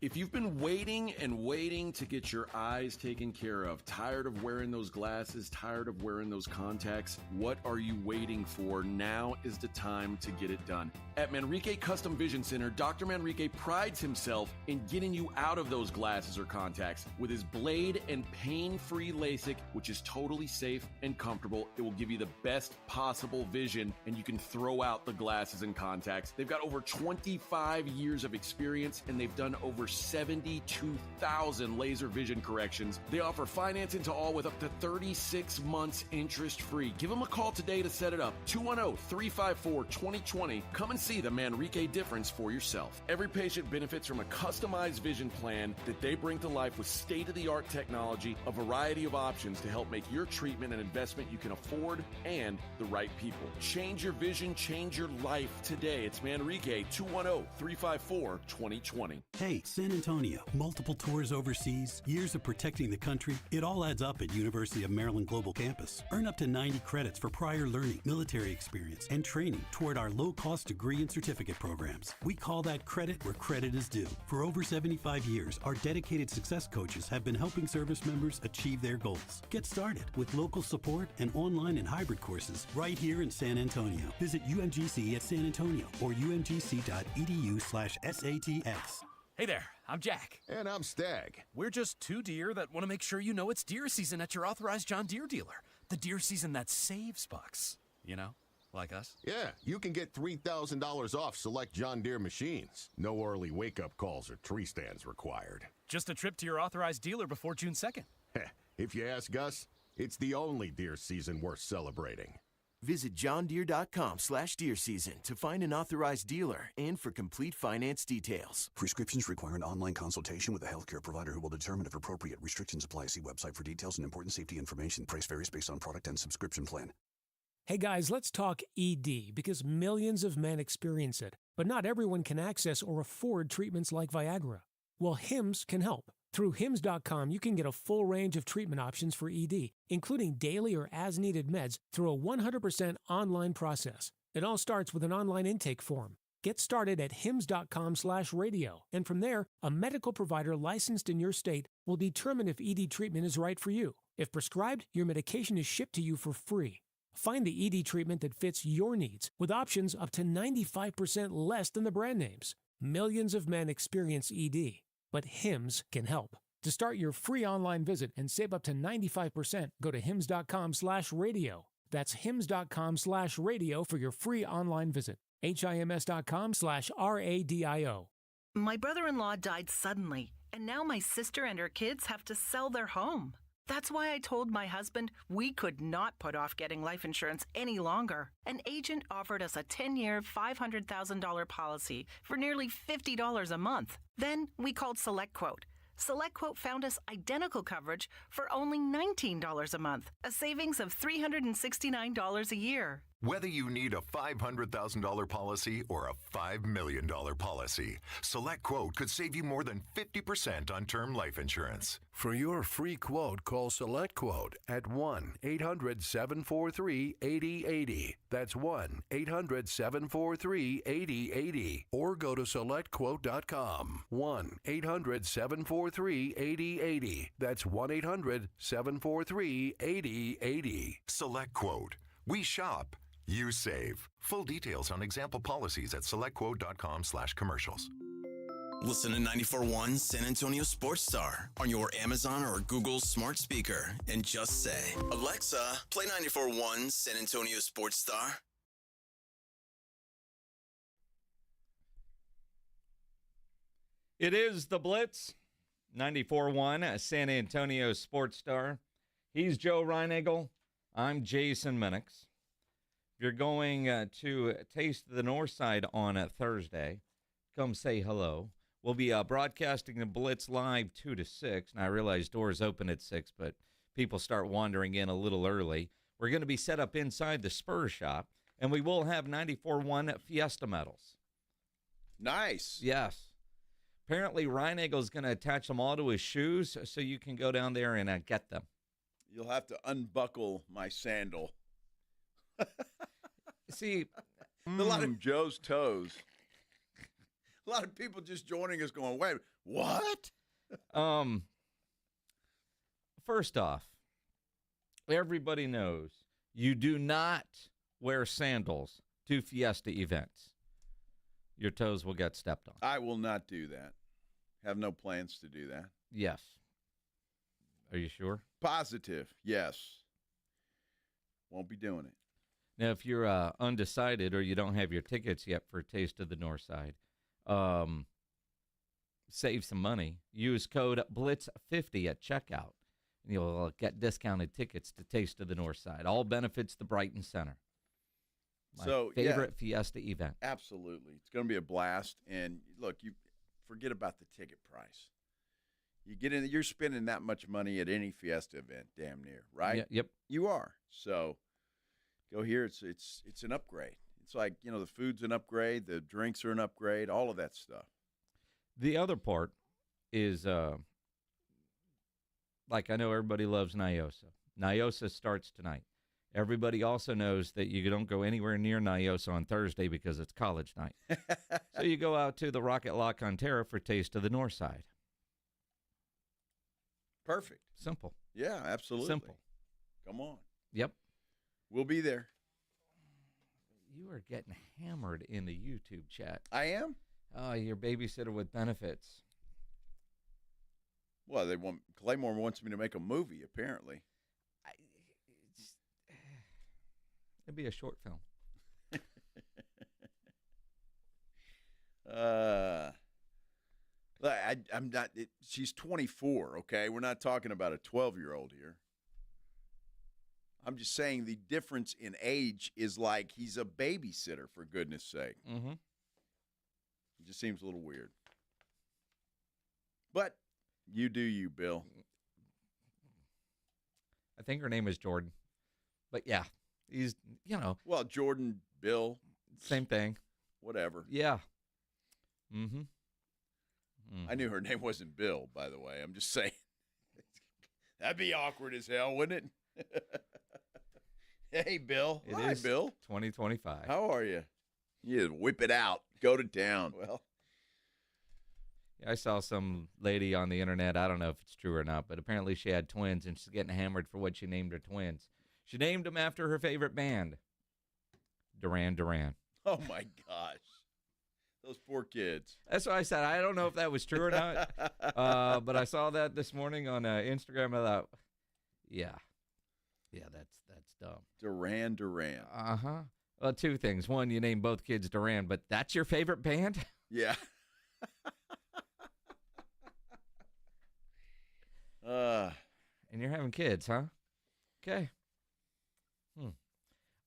If you've been waiting and waiting to get your eyes taken care of, tired of wearing those glasses, tired of wearing those contacts, what are you waiting for? Now is the time to get it done. At Manrique Custom Vision Center, Dr. Manrique prides himself in getting you out of those glasses or contacts with his blade and pain-free LASIK, which is totally safe and comfortable. It will give you the best possible vision, and you can throw out the glasses and contacts. They've got over 25 years of experience, and they've done over 72,000 laser vision corrections. They offer financing to all with up to 36 months interest-free. Give them a call today to set it up. 210-354-2020. Come and see the Manrique difference for yourself. Every patient benefits from a customized vision plan that they bring to life with state-of-the-art technology, a variety of options to help make your treatment an investment you can afford and the right people. Change your vision, change your life today. It's Manrique, 210-354-2020. Hey, San Antonio, multiple tours overseas, years of protecting the country. It all adds up at University of Maryland Global Campus. Earn up to 90 credits for prior learning, military experience, and training toward our low-cost degree and certificate programs. We call that credit where credit is due. For over 75 years, our dedicated success coaches have been helping service members achieve their goals. Get started with local support and online and hybrid courses right here in San Antonio. Visit UMGC at San Antonio or umgc.edu/SATX. Hey there, I'm Jack. And I'm Stag. We're just two deer that want to make sure you know it's deer season at your authorized John Deere dealer. The deer season that saves bucks. You know, like us. Yeah, you can get $3,000 off select John Deere machines. No early wake-up calls or tree stands required. Just a trip to your authorized dealer before June 2nd. If you ask us, it's the only deer season worth celebrating. Visit johndeere.com/deer season to find an authorized dealer and for complete finance details. Prescriptions require an online consultation with a healthcare provider who will determine if appropriate. Restrictions apply. See website for details and important safety information. Price varies based on product and subscription plan. Hey guys, let's talk ED because millions of men experience it, but not everyone can access or afford treatments like Viagra. Well, Hims can help. Through Hims.com, you can get a full range of treatment options for ED, including daily or as-needed meds through a 100% online process. It all starts with an online intake form. Get started at hims.com/radio, and from there, a medical provider licensed in your state will determine if ED treatment is right for you. If prescribed, your medication is shipped to you for free. Find the ED treatment that fits your needs with options up to 95% less than the brand names. Millions of men experience ED. But Hims can help. To start your free online visit and save up to 95%, go to hims.com/radio. That's hims.com/radio for your free online visit. HIMS.com/RADIO. My brother-in-law died suddenly, and now my sister and her kids have to sell their home. That's why I told my husband we could not put off getting life insurance any longer. An agent offered us a 10-year, $500,000 policy for nearly $50 a month. Then we called SelectQuote. SelectQuote found us identical coverage for only $19 a month, a savings of $369 a year. Whether you need a $500,000 policy or a $5 million policy, SelectQuote could save you more than 50% on term life insurance. For your free quote, call SelectQuote at 1-800-743-8080. That's 1-800-743-8080. Or go to SelectQuote.com. 1-800-743-8080. That's 1-800-743-8080. SelectQuote. We shop. You save. Full details on example policies at selectquote.com/commercials. Listen to 94.1 San Antonio Sports Star on your Amazon or Google smart speaker and just say, Alexa, play 94.1 San Antonio Sports Star. It is the Blitz, 94.1 San Antonio Sports Star. He's Joe Reinagel. I'm Jason Minix. If you're going to Taste the North Side on a Thursday, come say hello. We'll be broadcasting the Blitz live 2 to 6. And I realize doors open at 6, but people start wandering in a little early. We're going to be set up inside the Spurs shop, and we will have 94.1 Fiesta medals. Nice. Yes. Apparently, Reinegel's going to attach them all to his shoes so you can go down there and get them. You'll have to unbuckle my sandal. See, a lot of Joe's toes. A lot of people just joining us going, wait, what? First off, everybody knows you do not wear sandals to Fiesta events. Your toes will get stepped on. I will not do that. Have no plans to do that. Yes. Are you sure? Positive, yes. Won't be doing it. Now, if you're undecided or you don't have your tickets yet for Taste of the North Side, save some money, use code BLITZ50 at checkout. And you'll get discounted tickets to Taste of the North Side. All benefits the Brighton Center. My favorite Fiesta event. Absolutely. It's going to be a blast. And, look, you forget about the ticket price. You get in, you're spending that much money at any Fiesta event, damn near, right? Yeah, yep. You are. So go here. It's an upgrade. It's like, the food's an upgrade, the drinks are an upgrade, all of that stuff. The other part is, like I know everybody loves Nyosa. Nyosa starts tonight. Everybody also knows that you don't go anywhere near Nyosa on Thursday because it's college night. So you go out to the Rocket Lock on Terra for Taste of the North Side. Perfect. Simple. Yeah, absolutely. Simple. Come on. Yep. We'll be there. You are getting hammered in the YouTube chat. I am? Oh, your babysitter with benefits. Well, Claymore wants me to make a movie, apparently. It'd be a short film. I'm not. She's 24. Okay, we're not talking about a 12-year-old here. I'm just saying the difference in age is like he's a babysitter, for goodness sake. Mm-hmm. It just seems a little weird. But you do you, Bill. I think her name is Jordan. But, yeah, he's, Well, Jordan, Bill. Same thing. Whatever. Yeah. Mm-hmm. I knew her name wasn't Bill, by the way. I'm just saying. That'd be awkward as hell, wouldn't it? Hey, Bill. Hi, Bill. 2025. How are you? You whip it out. Go to town. Well, I saw some lady on the internet. I don't know if it's true or not, but apparently she had twins, and she's getting hammered for what she named her twins. She named them after her favorite band, Duran Duran. Oh, my gosh. Those poor kids. That's what I said. I don't know if that was true or not, but I saw that this morning on Instagram. I thought, yeah, that's dumb. Duran Duran. Uh-huh. Well, two things. One, you name both kids Duran, but that's your favorite band? Yeah. And you're having kids, huh? Okay.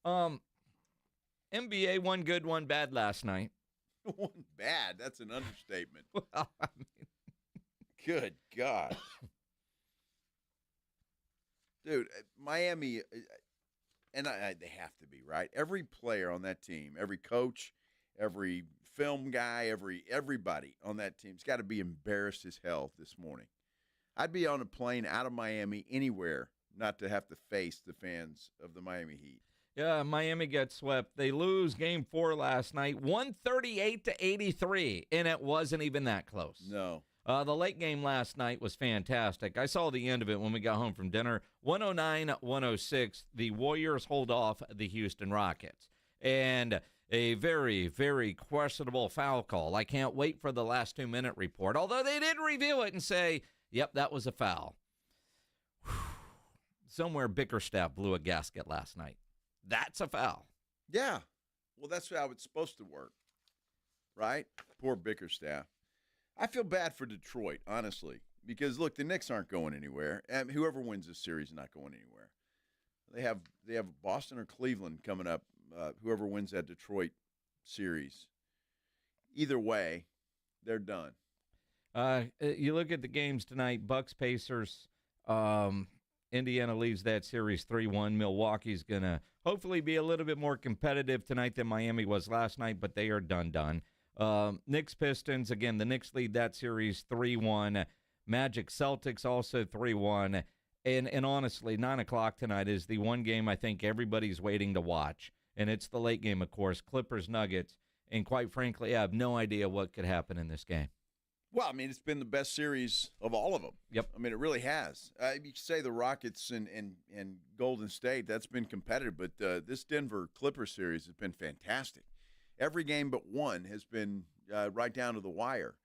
NBA, one good, one bad last night. One bad? That's an understatement. Well, I mean. Good God. Dude, Miami, and they have to be, right? Every player on that team, every coach, every film guy, everybody on that team's got to be embarrassed as hell this morning. I'd be on a plane out of Miami anywhere not to have to face the fans of the Miami Heat. Yeah, Miami gets swept. They lose Game 4 last night, 138-83, and it wasn't even that close. No. The late game last night was fantastic. I saw the end of it when we got home from dinner. 109-106, the Warriors hold off the Houston Rockets. And a very, very questionable foul call. I can't wait for the last 2-minute report, although they did review it and say, yep, that was a foul. Somewhere Bickerstaff blew a gasket last night. That's a foul. Yeah. Well, that's how it's supposed to work, right? Poor Bickerstaff. I feel bad for Detroit, honestly, because, look, the Knicks aren't going anywhere. And whoever wins this series is not going anywhere. They have Boston or Cleveland coming up, whoever wins that Detroit series. Either way, they're done. You look at the games tonight, Bucks, Pacers, Indiana leaves that series 3-1. Milwaukee's going to hopefully be a little bit more competitive tonight than Miami was last night, but they are done. Knicks, Pistons, again, the Knicks lead that series 3-1. Magic, Celtics also 3-1. And honestly, 9 o'clock tonight is the one game I think everybody's waiting to watch. And it's the late game, of course, Clippers, Nuggets. And quite frankly, I have no idea what could happen in this game. Well, I mean, it's been the best series of all of them. Yep. I mean, it really has. You could say the Rockets and Golden State, that's been competitive, but this Denver Clippers series has been fantastic. Every game but one has been right down to the wire.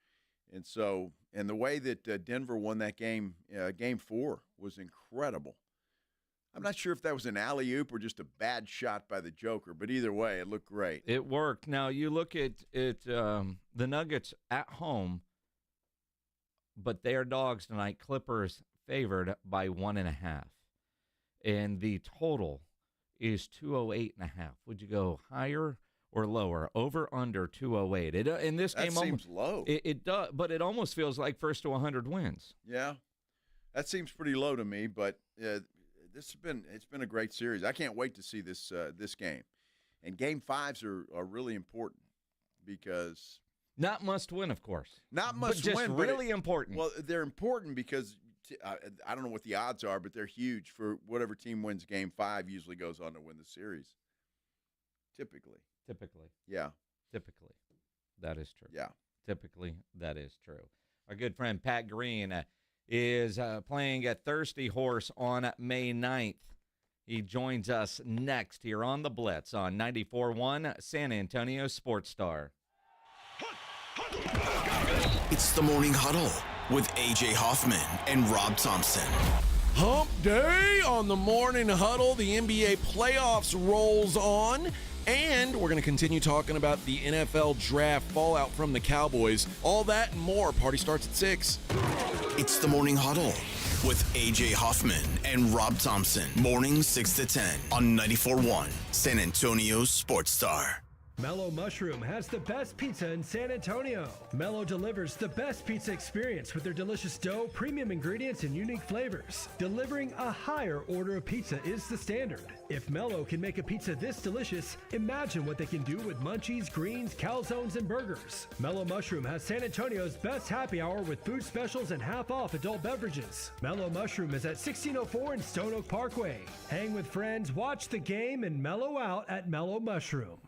And so, and the way that Denver won that game, Game 4, was incredible. I'm not sure if that was an alley-oop or just a bad shot by the Joker, but either way, it looked great. It worked. Now, you look at the Nuggets at home. but they are dogs tonight. Clippers favored by 1.5. And the total is 208.5. Would you go higher or lower? Over, under 208. In this game, that seems low. It does, but it almost feels like first to 100 wins. Yeah, that seems pretty low to me. But it's been a great series. I can't wait to see this game. And game 5s are really important because not must win, of course. Not must but win, just really important. Well, they're important because I don't know what the odds are, but they're huge for whatever team wins game 5 usually goes on to win the series. Typically. Yeah. Typically. That is true. Yeah. Typically, that is true. Our good friend Pat Green is playing at Thirsty Horse on May 9th. He joins us next here on the Blitz on 94.1 San Antonio Sports Star. It's the Morning Huddle with A.J. Hoffman and Rob Thompson. Hump day on the Morning Huddle. The NBA playoffs rolls on. And we're going to continue talking about the NFL draft fallout from the Cowboys. All that and more. Party starts at 6. It's the Morning Huddle with A.J. Hoffman and Rob Thompson. Morning 6 to 10 on 94.1 San Antonio Sports Star. Mellow Mushroom has the best pizza in San Antonio. Mellow delivers the best pizza experience with their delicious dough, premium ingredients, and unique flavors. Delivering a higher order of pizza is the standard. If Mellow can make a pizza this delicious, imagine what they can do with munchies, greens, calzones, and burgers. Mellow Mushroom has San Antonio's best happy hour with food specials and half-off adult beverages. Mellow Mushroom is at 1604 in Stone Oak Parkway. Hang with friends, watch the game, and mellow out at Mellow Mushroom.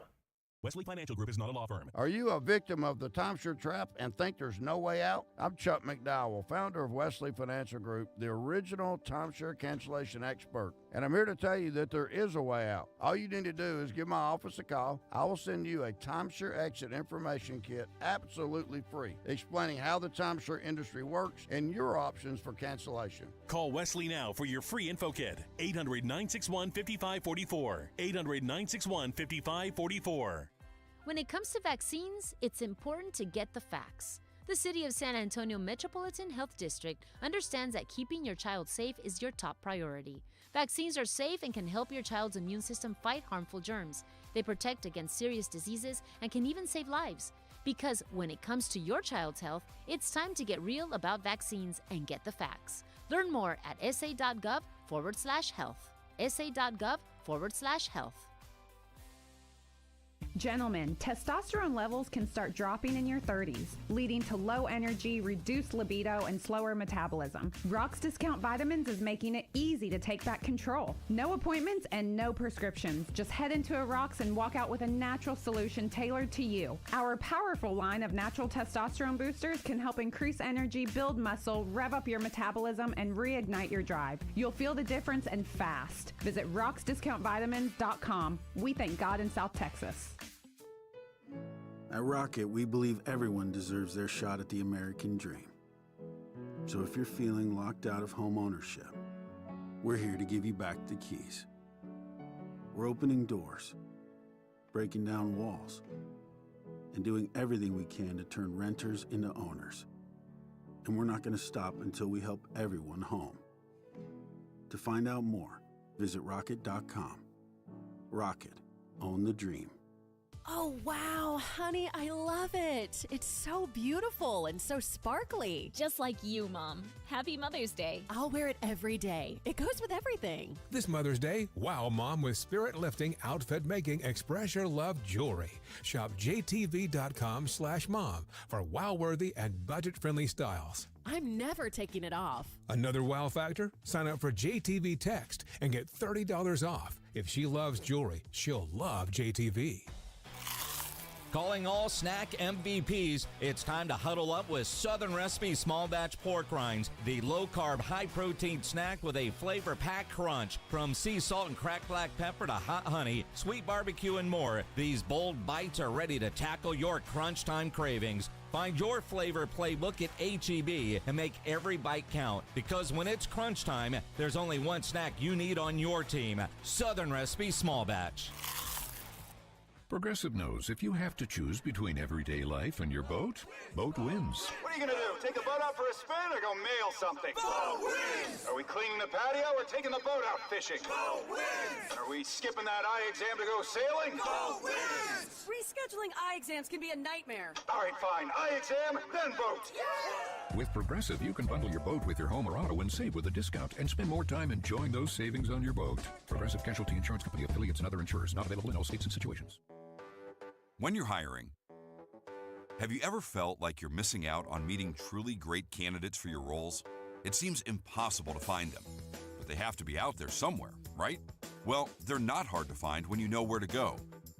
Wesley Financial Group is not a law firm. Are you a victim of the timeshare trap and think there's no way out? I'm Chuck McDowell, founder of Wesley Financial Group, the original timeshare cancellation expert. And I'm here to tell you that there is a way out. All you need to do is give my office a call. I will send you a timeshare exit information kit absolutely free, explaining how the timeshare industry works and your options for cancellation. Call Wesley now for your free info kit. 800-961-5544. 800-961-5544. When it comes to vaccines, it's important to get the facts. The City of San Antonio Metropolitan Health District understands that keeping your child safe is your top priority. Vaccines are safe and can help your child's immune system fight harmful germs. They protect against serious diseases and can even save lives. Because when it comes to your child's health, it's time to get real about vaccines and get the facts. Learn more at sa.gov/health. sa.gov/health. Gentlemen, testosterone levels can start dropping in your 30s, leading to low energy, reduced libido, and slower metabolism. Rock's Discount Vitamins is making it easy to take back control. No appointments and no prescriptions. Just head into a Rock's and walk out with a natural solution tailored to you. Our powerful line of natural testosterone boosters can help increase energy, build muscle, rev up your metabolism, and reignite your drive. You'll feel the difference and fast. Visit rocksdiscountvitamins.com. We thank God in South Texas. At Rocket, we believe everyone deserves their shot at the American dream. So if you're feeling locked out of home ownership, we're here to give you back the keys. We're opening doors, breaking down walls, and doing everything we can to turn renters into owners. And we're not going to stop until we help everyone home. To find out more, visit rocket.com. Rocket, own the dream. Oh, wow, honey, I love it. It's so beautiful and so sparkly. Just like you, Mom. Happy Mother's Day. I'll wear it every day. It goes with everything. This Mother's Day, wow Mom with spirit-lifting, outfit-making, express your love jewelry. Shop jtv.com/mom for wow-worthy and budget-friendly styles. I'm never taking it off. Another wow factor? Sign up for JTV Text and get $30 off. If she loves jewelry, she'll love JTV. Calling all snack MVPs, it's time to huddle up with Southern Recipe Small Batch Pork Rinds, the low-carb, high-protein snack with a flavor-packed crunch. From sea salt and cracked black pepper to hot honey, sweet barbecue, and more, these bold bites are ready to tackle your crunch time cravings. Find your flavor playbook at H-E-B and make every bite count. Because when it's crunch time, there's only one snack you need on your team. Southern Recipe Small Batch. Progressive knows if you have to choose between everyday life and your boat, boat wins. What are you going to do? Take the boat out for a spin or go mail something? Boat wins! Are we cleaning the patio or taking the boat out fishing? Boat wins! Are we skipping that eye exam to go sailing? Boat wins! Rescheduling eye exams can be a nightmare. All right, fine. Eye exam, then boat. Yeah! With Progressive, you can bundle your boat with your home or auto and save with a discount and spend more time enjoying those savings on your boat. Progressive Casualty Insurance Company, affiliates, and other insurers. Not available in all states and situations. When you're hiring, have you ever felt like you're missing out on meeting truly great candidates for your roles? It seems impossible to find them, but they have to be out there somewhere, right? Well, they're not hard to find when you know where to go,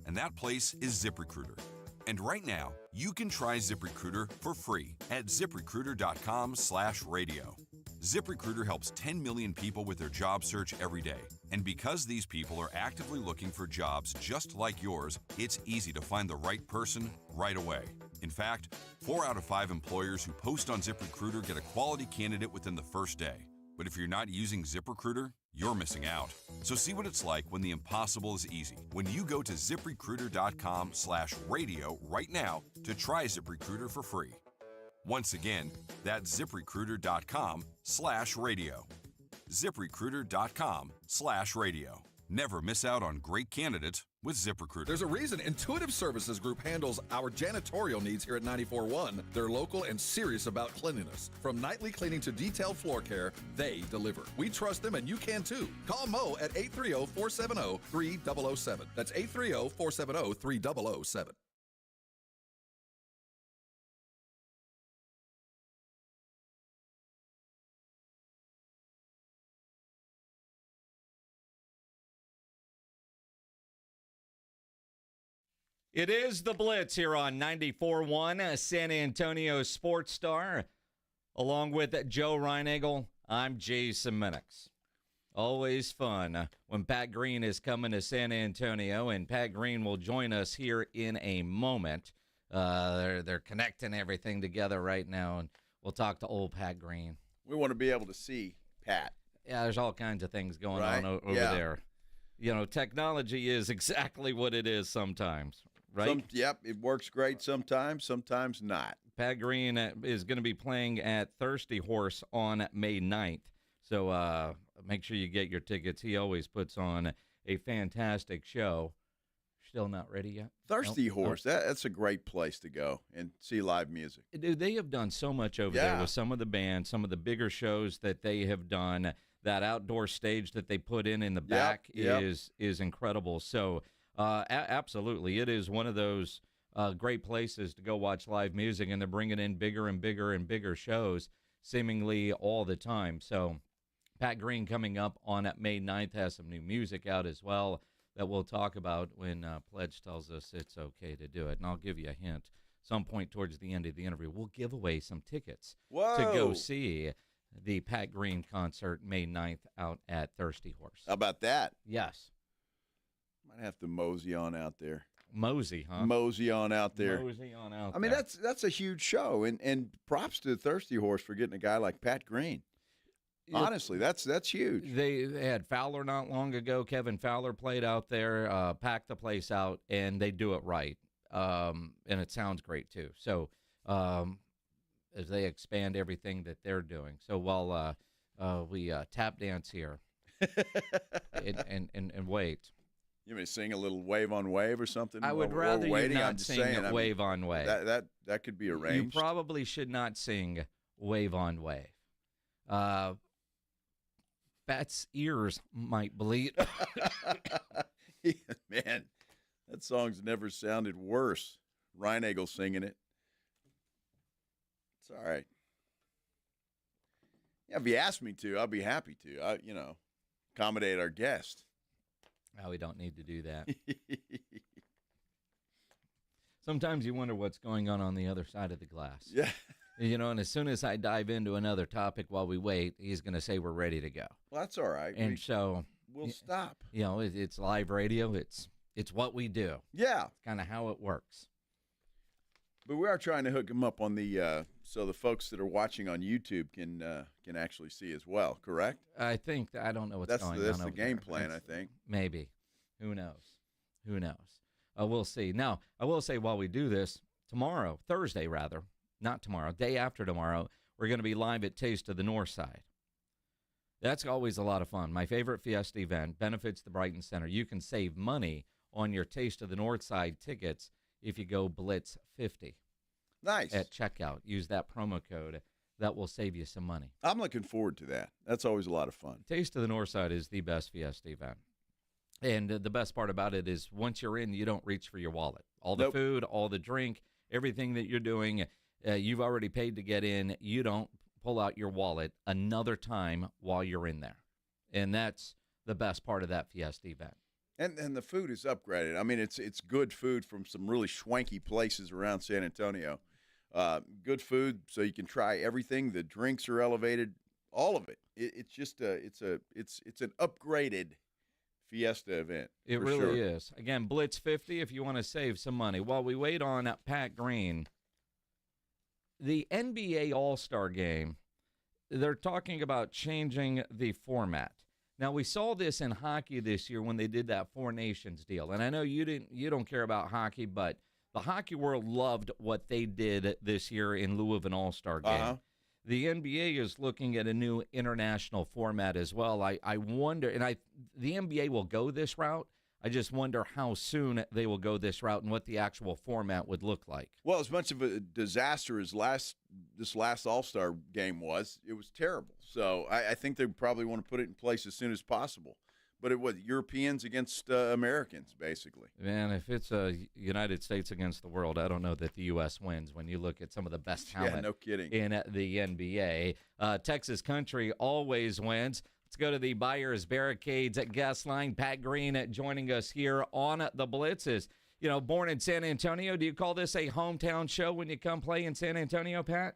and that place is ZipRecruiter. And right now, you can try ZipRecruiter for free at ZipRecruiter.com/radio. ZipRecruiter helps 10 million people with their job search every day. And because these people are actively looking for jobs just like yours, it's easy to find the right person right away. In fact, 4 out of 5 employers who post on ZipRecruiter get a quality candidate within the first day. But if you're not using ZipRecruiter, you're missing out. So see what it's like when the impossible is easy. When you go to ZipRecruiter.com/radio right now to try ZipRecruiter for free. Once again, that's ZipRecruiter.com/radio. ZipRecruiter.com/radio. Never miss out on great candidates with ZipRecruiter. There's a reason Intuitive Services Group handles our janitorial needs here at 94.1. They're local and serious about cleanliness. From nightly cleaning to detailed floor care, they deliver. We trust them and you can too. Call Mo at 830-470-3007. That's 830-470-3007. It is the Blitz here on 94.1 San Antonio Sports Star. Along with Joe Reinagel, I'm Jason Minix. Always fun when Pat Green is coming to San Antonio, and Pat Green will join us here in a moment. They're connecting everything together right now, and we'll talk to old Pat Green. We want to be able to see Pat. Yeah, there's all kinds of things going on over there. You know, technology is exactly what it is sometimes. Right? Yep, it works great sometimes not. Pat Green is going to be playing at Thirsty Horse on May 9th. So make sure you get your tickets. He always puts on a fantastic show. Still not ready yet? Thirsty Horse, that's a great place to go and see live music. Dude, they have done so much over there with some of the bands, some of the bigger shows that they have done. That outdoor stage that they put in the back is incredible. So absolutely, it is one of those great places to go watch live music, and they're bringing in bigger and bigger and bigger shows seemingly all the time. So Pat Green coming up on May 9th has some new music out as well that we'll talk about when Pledge tells us it's okay to do it. And I'll give you a hint. Some point towards the end of the interview, we'll give away some tickets to go see the Pat Green concert May 9th out at Thirsty Horse. How about that? Yes. Might have to mosey on out there. Mosey, huh? Mosey on out there. Mosey on out there. I mean, that's a huge show, and props to Thirsty Horse for getting a guy like Pat Green. Honestly, that's huge. They had Fowler not long ago. Kevin Fowler played out there, packed the place out, and they do it right. And it sounds great, too. So as they expand everything that they're doing. So while we tap dance here and wait. You may sing a little Wave on Wave or something? I would rather you not sing Wave on Wave. That could be arranged. You probably should not sing Wave on Wave. Pat's ears might bleed. Man, that song's never sounded worse. Reinagel singing it. It's all right. Yeah, if you ask me to, I'll be happy to. Accommodate our guest. Oh, we don't need to do that. Sometimes you wonder what's going on the other side of the glass. Yeah. And as soon as I dive into another topic while we wait, he's going to say we're ready to go. Well, that's all right. And we'll stop. It's live radio. It's what we do. Yeah. It's kind of how it works. But we are trying to hook him up on the so the folks that are watching on YouTube can actually see as well, correct? I think I don't know what's going on. That's the over game there. plan, I think. Maybe. Who knows? we'll see. Now, I will say while we do this, tomorrow, Thursday rather, not tomorrow, day after tomorrow, we're going to be live at Taste of the North Side. That's always a lot of fun. My favorite Fiesta event benefits the Brighton Center. You can save money on your Taste of the North Side tickets if you go Blitz 50. Nice. At checkout. Use that promo code. That will save you some money. I'm looking forward to that. That's always a lot of fun. Taste of the North Side is the best Fiesta event. And the best part about it is once you're in, you don't reach for your wallet. All the food, all the drink, everything that you're doing, you've already paid to get in. You don't pull out your wallet another time while you're in there. And that's the best part of that Fiesta event. And the food is upgraded. I mean, it's good food from some really swanky places around San Antonio. Good food, so you can try everything. The drinks are elevated, all of it. It's just it's an upgraded Fiesta event. It really is. Again, Blitz 50 if you want to save some money. While we wait on Pat Green, the NBA All-Star Game, they're talking about changing the format. Now, we saw this in hockey this year when they did that Four Nations deal. And I know you don't care about hockey, but the hockey world loved what they did this year in lieu of an All-Star game. Uh-huh. The NBA is looking at a new international format as well. I wonder, and the NBA will go this route. I just wonder how soon they will go this route and what the actual format would look like. Well, as much of a disaster as this last All-Star game was, it was terrible. So I think they probably want to put it in place as soon as possible. But it was Europeans against Americans, basically. Man, if it's a United States against the world, I don't know that the U.S. wins when you look at some of the best talent no kidding. in the NBA. Texas country always wins. Let's go to the Buyers Barricades at guest line. Pat Green joining us here on the Blitzes. You know, born in San Antonio, do you call this a hometown show when you come play in San Antonio, Pat?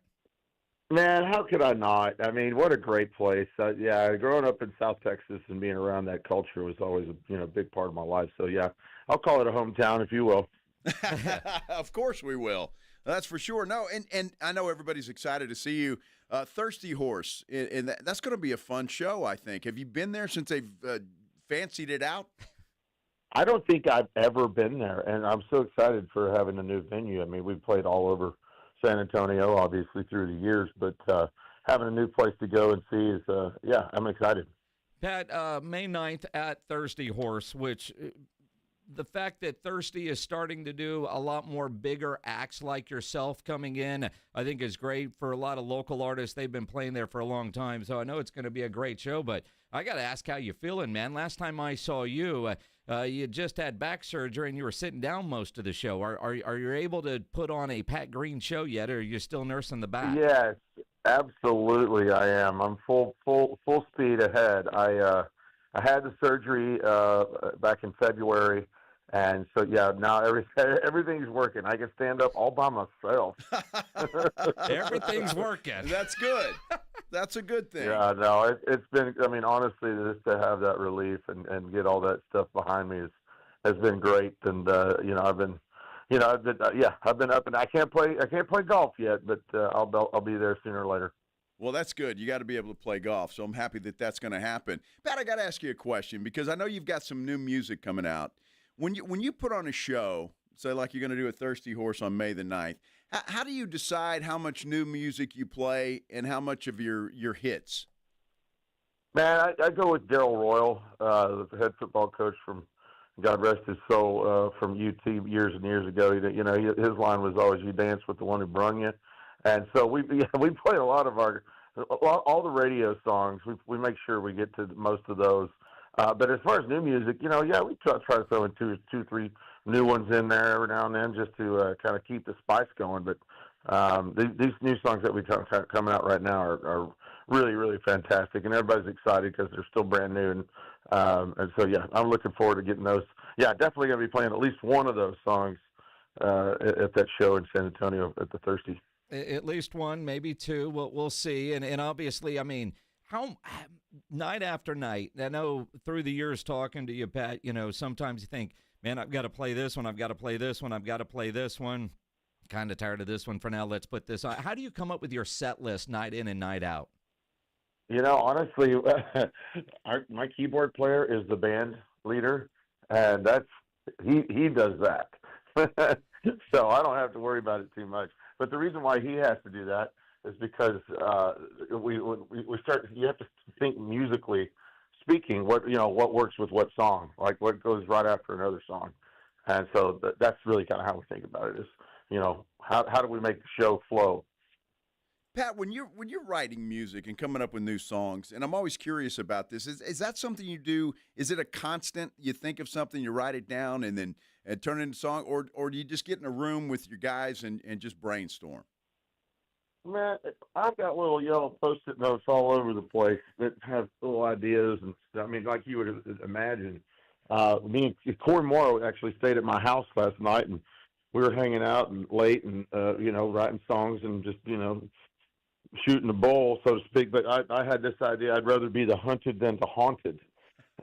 Man, how could I not? I mean, what a great place. Yeah, growing up in South Texas and being around that culture was always a big part of my life. So, yeah, I'll call it a hometown, if you will. Of course we will. That's for sure. No, and I know everybody's excited to see you. Thirsty Horse, and that's going to be a fun show, I think. Have you been there since they've fancied it out? I don't think I've ever been there, and I'm so excited for having a new venue. I mean, we've played all over San Antonio, obviously, through the years, but having a new place to go and see is, I'm excited. Pat, May 9th at Thirsty Horse, which the fact that Thirsty is starting to do a lot more bigger acts like yourself coming in, I think is great for a lot of local artists. They've been playing there for a long time, so I know it's going to be a great show, but I got to ask how you feeling, man. Last time I saw you, you just had back surgery and you were sitting down most of the show. Are you able to put on a Pat Green show yet, or are you still nursing the back? Yes, absolutely I am. I'm full speed ahead. I had the surgery back in February, and so, yeah, now everything's working. I can stand up all by myself. Everything's working. That's good. That's a good thing. Yeah, no, it's been, I mean, honestly, just to have that relief and get all that stuff behind me has been great. And, I've been up, and I can't play golf yet, but I'll be there sooner or later. Well, that's good. You got to be able to play golf, so I'm happy that that's going to happen. Pat, I got to ask you a question because I know you've got some new music coming out. When you put on a show, say like you're going to do a Thirsty Horse on May the 9th, how do you decide how much new music you play and how much of your hits? Man, I go with Darryl Royal, the head football coach from, God rest his soul, from UT years and years ago. His line was always, "You dance with the one who brung you." And so we play a lot of all the radio songs. We make sure we get to most of those. But as far as new music, we try to throw in two, three new ones in there every now and then just to kind of keep the spice going. But these new songs that we have coming out right now are really, really fantastic, and everybody's excited because they're still brand new. And so, yeah, I'm looking forward to getting those. Yeah, definitely going to be playing at least one of those songs at that show in San Antonio at the Thirsty. At least one, maybe two. We'll see. And obviously, I mean, how night after night, I know through the years talking to you, Pat, sometimes you think, man, I've got to play this one, I've got to play this one, I've got to play this one. Kind of tired of this one for now. Let's put this on. How do you come up with your set list night in and night out? Honestly, my keyboard player is the band leader, and that's he does that. So I don't have to worry about it too much. But the reason why he has to do that is because we start. You have to think musically speaking. What works with what song? Like what goes right after another song. And so that's really kind of how we think about it. Is how do we make the show flow? Pat, when you're writing music and coming up with new songs, and I'm always curious about this, is that something you do? Is it a constant? You think of something, you write it down, and then turn it into a song, or do you just get in a room with your guys and just brainstorm? Man, I've got little yellow Post-it notes all over the place that have little ideas, and I mean, like you would imagine. Me and Corey Morrow actually stayed at my house last night, and we were hanging out and late, and writing songs and just shooting the bull, so to speak. But I had this idea: I'd rather be the hunted than the haunted,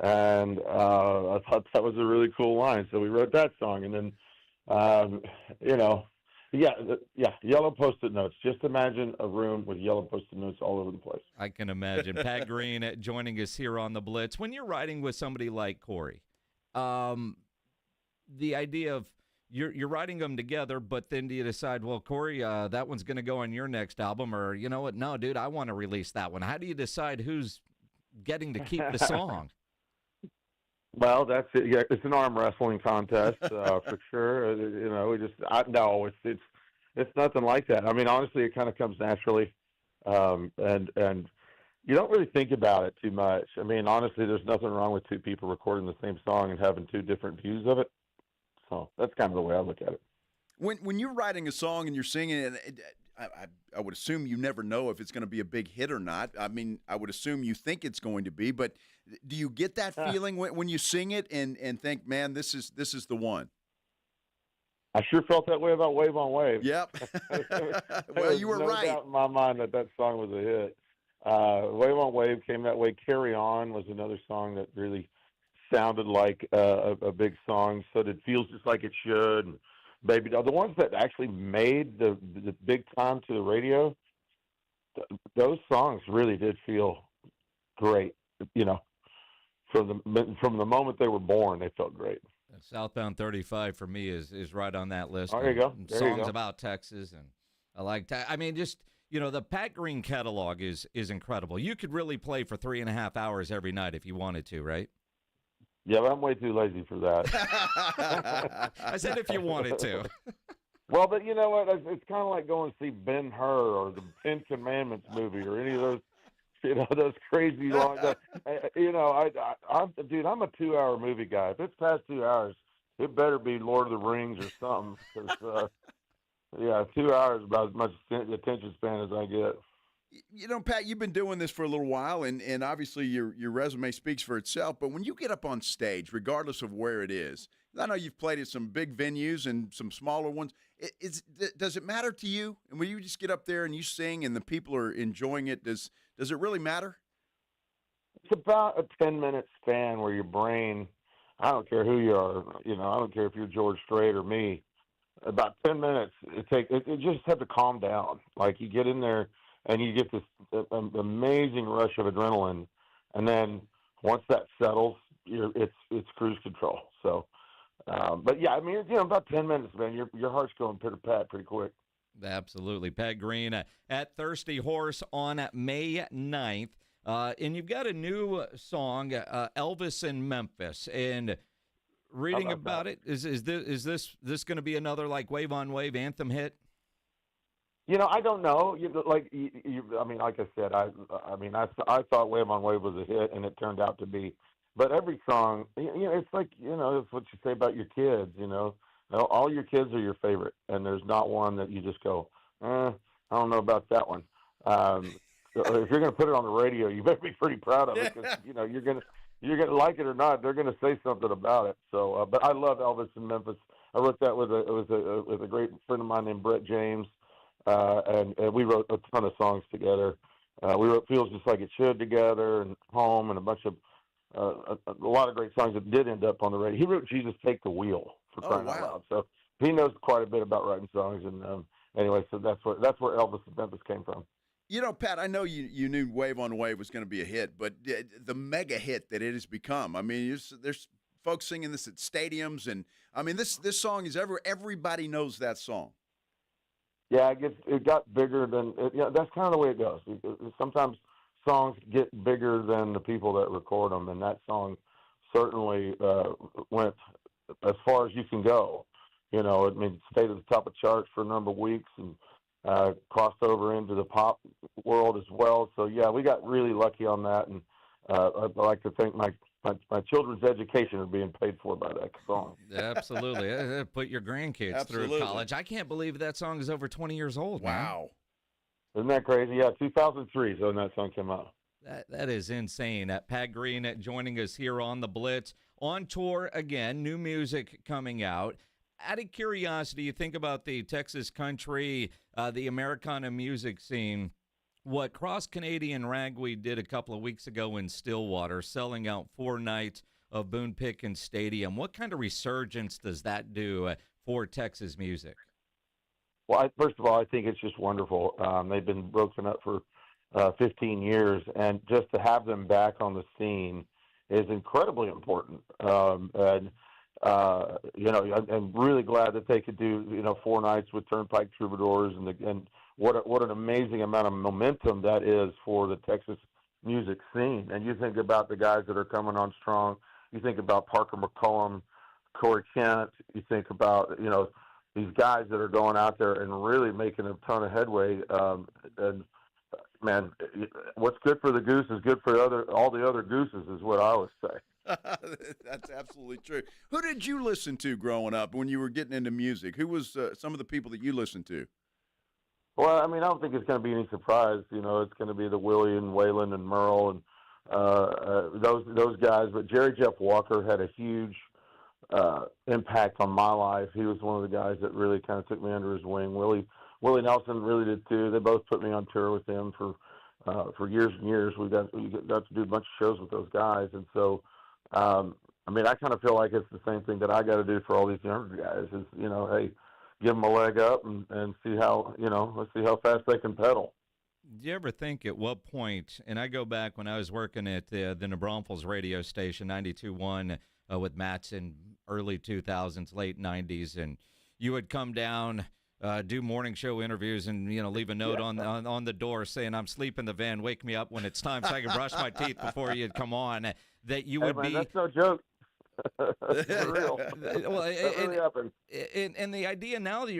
and I thought that was a really cool line. So we wrote that song, and then yellow Post-it notes. Just imagine a room with yellow Post-it notes all over the place. I can imagine. Pat Green joining us here on the Blitz. When you're writing with somebody like Corey, the idea of you're writing them together, but then do you decide, well, Corey, that one's going to go on your next album, or you know what? No, dude, I want to release that one. How do you decide who's getting to keep the song? Well, that's it. Yeah, it's an arm wrestling contest for sure. It's nothing like that. I mean, honestly, it kind of comes naturally, and you don't really think about it too much. I mean, honestly, there's nothing wrong with two people recording the same song and having two different views of it. So that's kind of the way I look at it. When you're writing a song and you're singing it, I would assume you never know if it's going to be a big hit or not. I mean, I would assume you think it's going to be, but do you get that feeling when you sing it and think, man, this is the one? I sure felt that way about Wave on Wave. Yep. Well, you were no right. Doubt in my mind that song was a hit. Wave on Wave came that way. Carry On was another song that really sounded like a big song. So did Feels Just Like It Should. And Baby Doll. The ones that actually made the big time to the radio, those songs really did feel great. From the moment they were born, they felt great. Southbound 35 for me is right on that list. There you go. Songs about Texas, and I like that. I mean, just the Pat Green catalog is incredible. You could really play for 3.5 hours every night if you wanted to, right? Yeah, but I'm way too lazy for that. I said if you wanted to. Well, but you know what? It's kind of like going to see Ben-Hur or the Ten Commandments movie or any of those, those crazy long. I'm a 2-hour movie guy. If it's past 2 hours, it better be Lord of the Rings or something. 2 hours is about as much attention span as I get. Pat, you've been doing this for a little while, and obviously your resume speaks for itself. But when you get up on stage, regardless of where it is, I know you've played at some big venues and some smaller ones. Does it matter to you? And when you just get up there and you sing and the people are enjoying it, does it really matter? It's about a 10-minute span where your brain, I don't care who you are, I don't care if you're George Strait or me, about 10 minutes, it just have to calm down. Like you get in there and you get this amazing rush of adrenaline, and then once that settles, it's cruise control. So, but yeah, I mean, about 10 minutes, man, your heart's going pitter-pat pretty quick. Absolutely. Pat Green at Thirsty Horse on May 9th. And you've got a new song, Elvis in Memphis. And reading about it, is this going to be another like Wave on Wave anthem hit? I don't know. Like I said, I thought Wave on Wave was a hit, and it turned out to be. But every song, it's like, it's what you say about your kids, all your kids are your favorite, and there's not one that you just go, I don't know about that one. If you're going to put it on the radio, you better be pretty proud of it, because you're going to like it or not, they're going to say something about it. So, but I love Elvis in Memphis. I wrote that with a great friend of mine named Brett James, and we wrote a ton of songs together. We wrote Feels Just Like It Should together, and Home, and a bunch of a lot of great songs that did end up on the radio. He wrote Jesus Take the Wheel, for crying out loud. So he knows quite a bit about writing songs, and anyway, so that's where Elvis in Memphis came from. Pat, I know you knew Wave on Wave was going to be a hit, but the mega hit that it has become, I mean, there's folks singing this at stadiums, and I mean this song is everybody knows that song. Yeah, it got bigger than that's kind of the way it goes. Sometimes songs get bigger than the people that record them, and that song certainly went as far as you can go. You know, I mean, stayed at the top of charts for a number of weeks and crossed over into the pop world as well. So, yeah, we got really lucky on that, and I'd like to think my children's education is being paid for by that song. Absolutely. Put your grandkids through college. I can't believe that song is over 20 years old. Wow. Man. Isn't that crazy? Yeah, 2003 is when that song came out. That is insane. Pat Green joining us here on the Blitz. On tour again, new music coming out. Out of curiosity, you think about the Texas country, the Americana music scene, what Cross Canadian Ragweed did a couple of weeks ago in Stillwater, selling out 4 nights of Boone Pickens Stadium. What kind of resurgence does that do for Texas music? Well, first of all, I think it's just wonderful. They've been broken up for 15 years, and just to have them back on the scene is incredibly important. I'm really glad that they could do 4 nights with Turnpike Troubadours, and what an amazing amount of momentum that is for the Texas music scene. And you think about the guys that are coming on strong. You think about Parker McCollum, Corey Kent. You think about these guys that are going out there and really making a ton of headway. And man, what's good for the goose is good for all the other gooses, is what I always say. That's absolutely true. Who did you listen to growing up when you were getting into music? Who was some of the people that you listened to? Well, I mean, I don't think it's going to be any surprise. It's going to be the Willie and Waylon and Merle and those guys. But Jerry Jeff Walker had a huge impact on my life. He was one of the guys that really kind of took me under his wing. Willie Nelson really did too. They both put me on tour with them for years and years. We got to do a bunch of shows with those guys, and so I mean, I kind of feel like it's the same thing that I got to do for all these younger guys. Is hey, give them a leg up and see how let's see how fast they can pedal. Do you ever think at what point? And I go back when I was working at the New Braunfels radio station 92.1 with Matt's in early 2000s, late 90s, and you would come down. Do morning show interviews and leave a note on the door saying I'm sleeping in the van, wake me up when it's time so I can brush my teeth before you'd come on. That you would be. That's no joke. For real. Well, that really happened. And the idea now that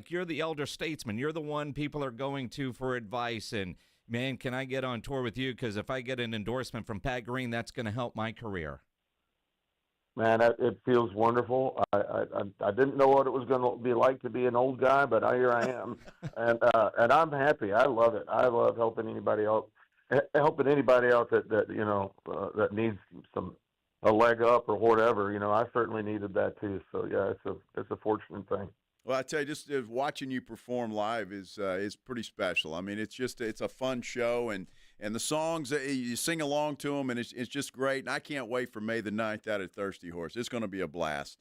you're the elder statesman, you're the one people are going to for advice. And man, can I get on tour with you? Because if I get an endorsement from Pat Green, that's going to help my career. Man, it feels wonderful. I didn't know what it was going to be like to be an old guy, but here I am, and I'm happy. I love it. I love helping anybody out that that needs a leg up or whatever. I certainly needed that too. So yeah, it's a fortunate thing. Well, I tell you, just watching you perform live is pretty special. I mean, it's a fun show, and the songs, you sing along to them, and it's just great. And I can't wait for May the 9th out at Thirsty Horse. It's going to be a blast.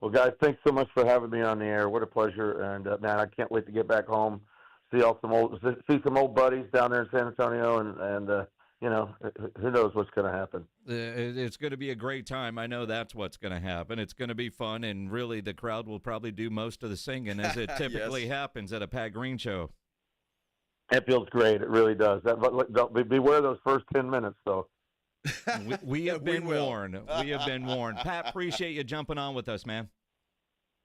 Well, guys, thanks so much for having me on the air. What a pleasure. And, man, I can't wait to get back home, see some old buddies down there in San Antonio, and who knows what's going to happen. It's going to be a great time. I know that's what's going to happen. It's going to be fun, and really the crowd will probably do most of the singing, as it typically happens at a Pat Green show. It feels great. It really does. Beware those first 10 minutes, though. We have been warned. We have been warned. Pat, appreciate you jumping on with us, man.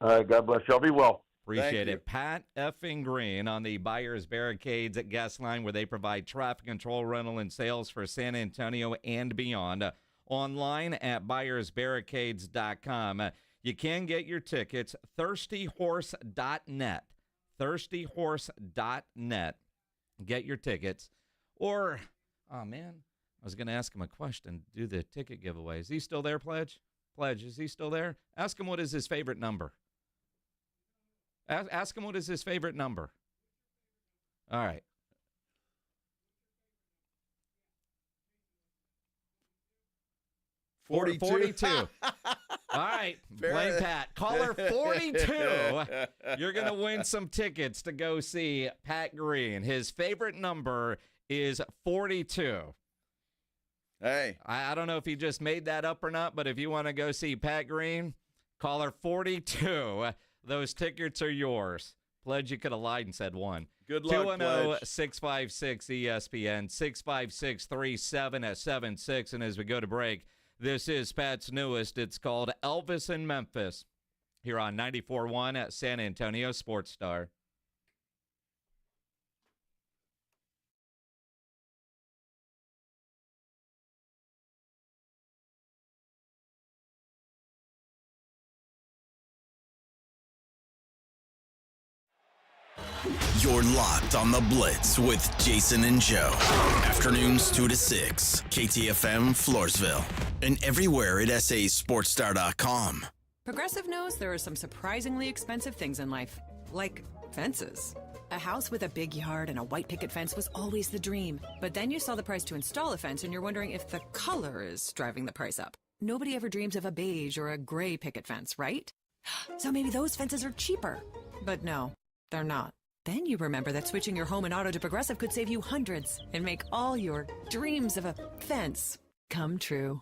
All right, God bless y'all. Be well. Appreciate it. Pat effing Green on the Buyers Barricades at Guest Line, where they provide traffic control, rental, and sales for San Antonio and beyond. Online at buyersbarricades.com. You can get your tickets, thirstyhorse.net. Thirstyhorse.net. Get your tickets. Or, oh, man, I was going to ask him a question. Do the ticket giveaway. Is he still there, Pledge? Pledge, is he still there? Ask him what is his favorite number. Ask him what is his favorite number. All right. $42. All right, blame Pat. Caller 42. You're going to win some tickets to go see Pat Green. His favorite number is 42. Hey. I don't know if he just made that up or not, but if you want to go see Pat Green, caller 42. Those tickets are yours. Pledge, you could have lied and said one. Good luck, 210-656-ESPN, 656-3776. And as we go to break, this is Pat's newest. It's called Elvis in Memphis here on 94.1 at San Antonio Sports Star. You're locked on the Blitz with Jason and Joe. Afternoons 2 to 6. KTFM Floresville. And everywhere at sasportstar.com. Progressive knows there are some surprisingly expensive things in life, like fences. A house with a big yard and a white picket fence was always the dream. But then you saw the price to install a fence and you're wondering if the color is driving the price up. Nobody ever dreams of a beige or a gray picket fence, right? So maybe those fences are cheaper. But no, they're not. Then you remember that switching your home and auto to Progressive could save you hundreds and make all your dreams of a fence come true.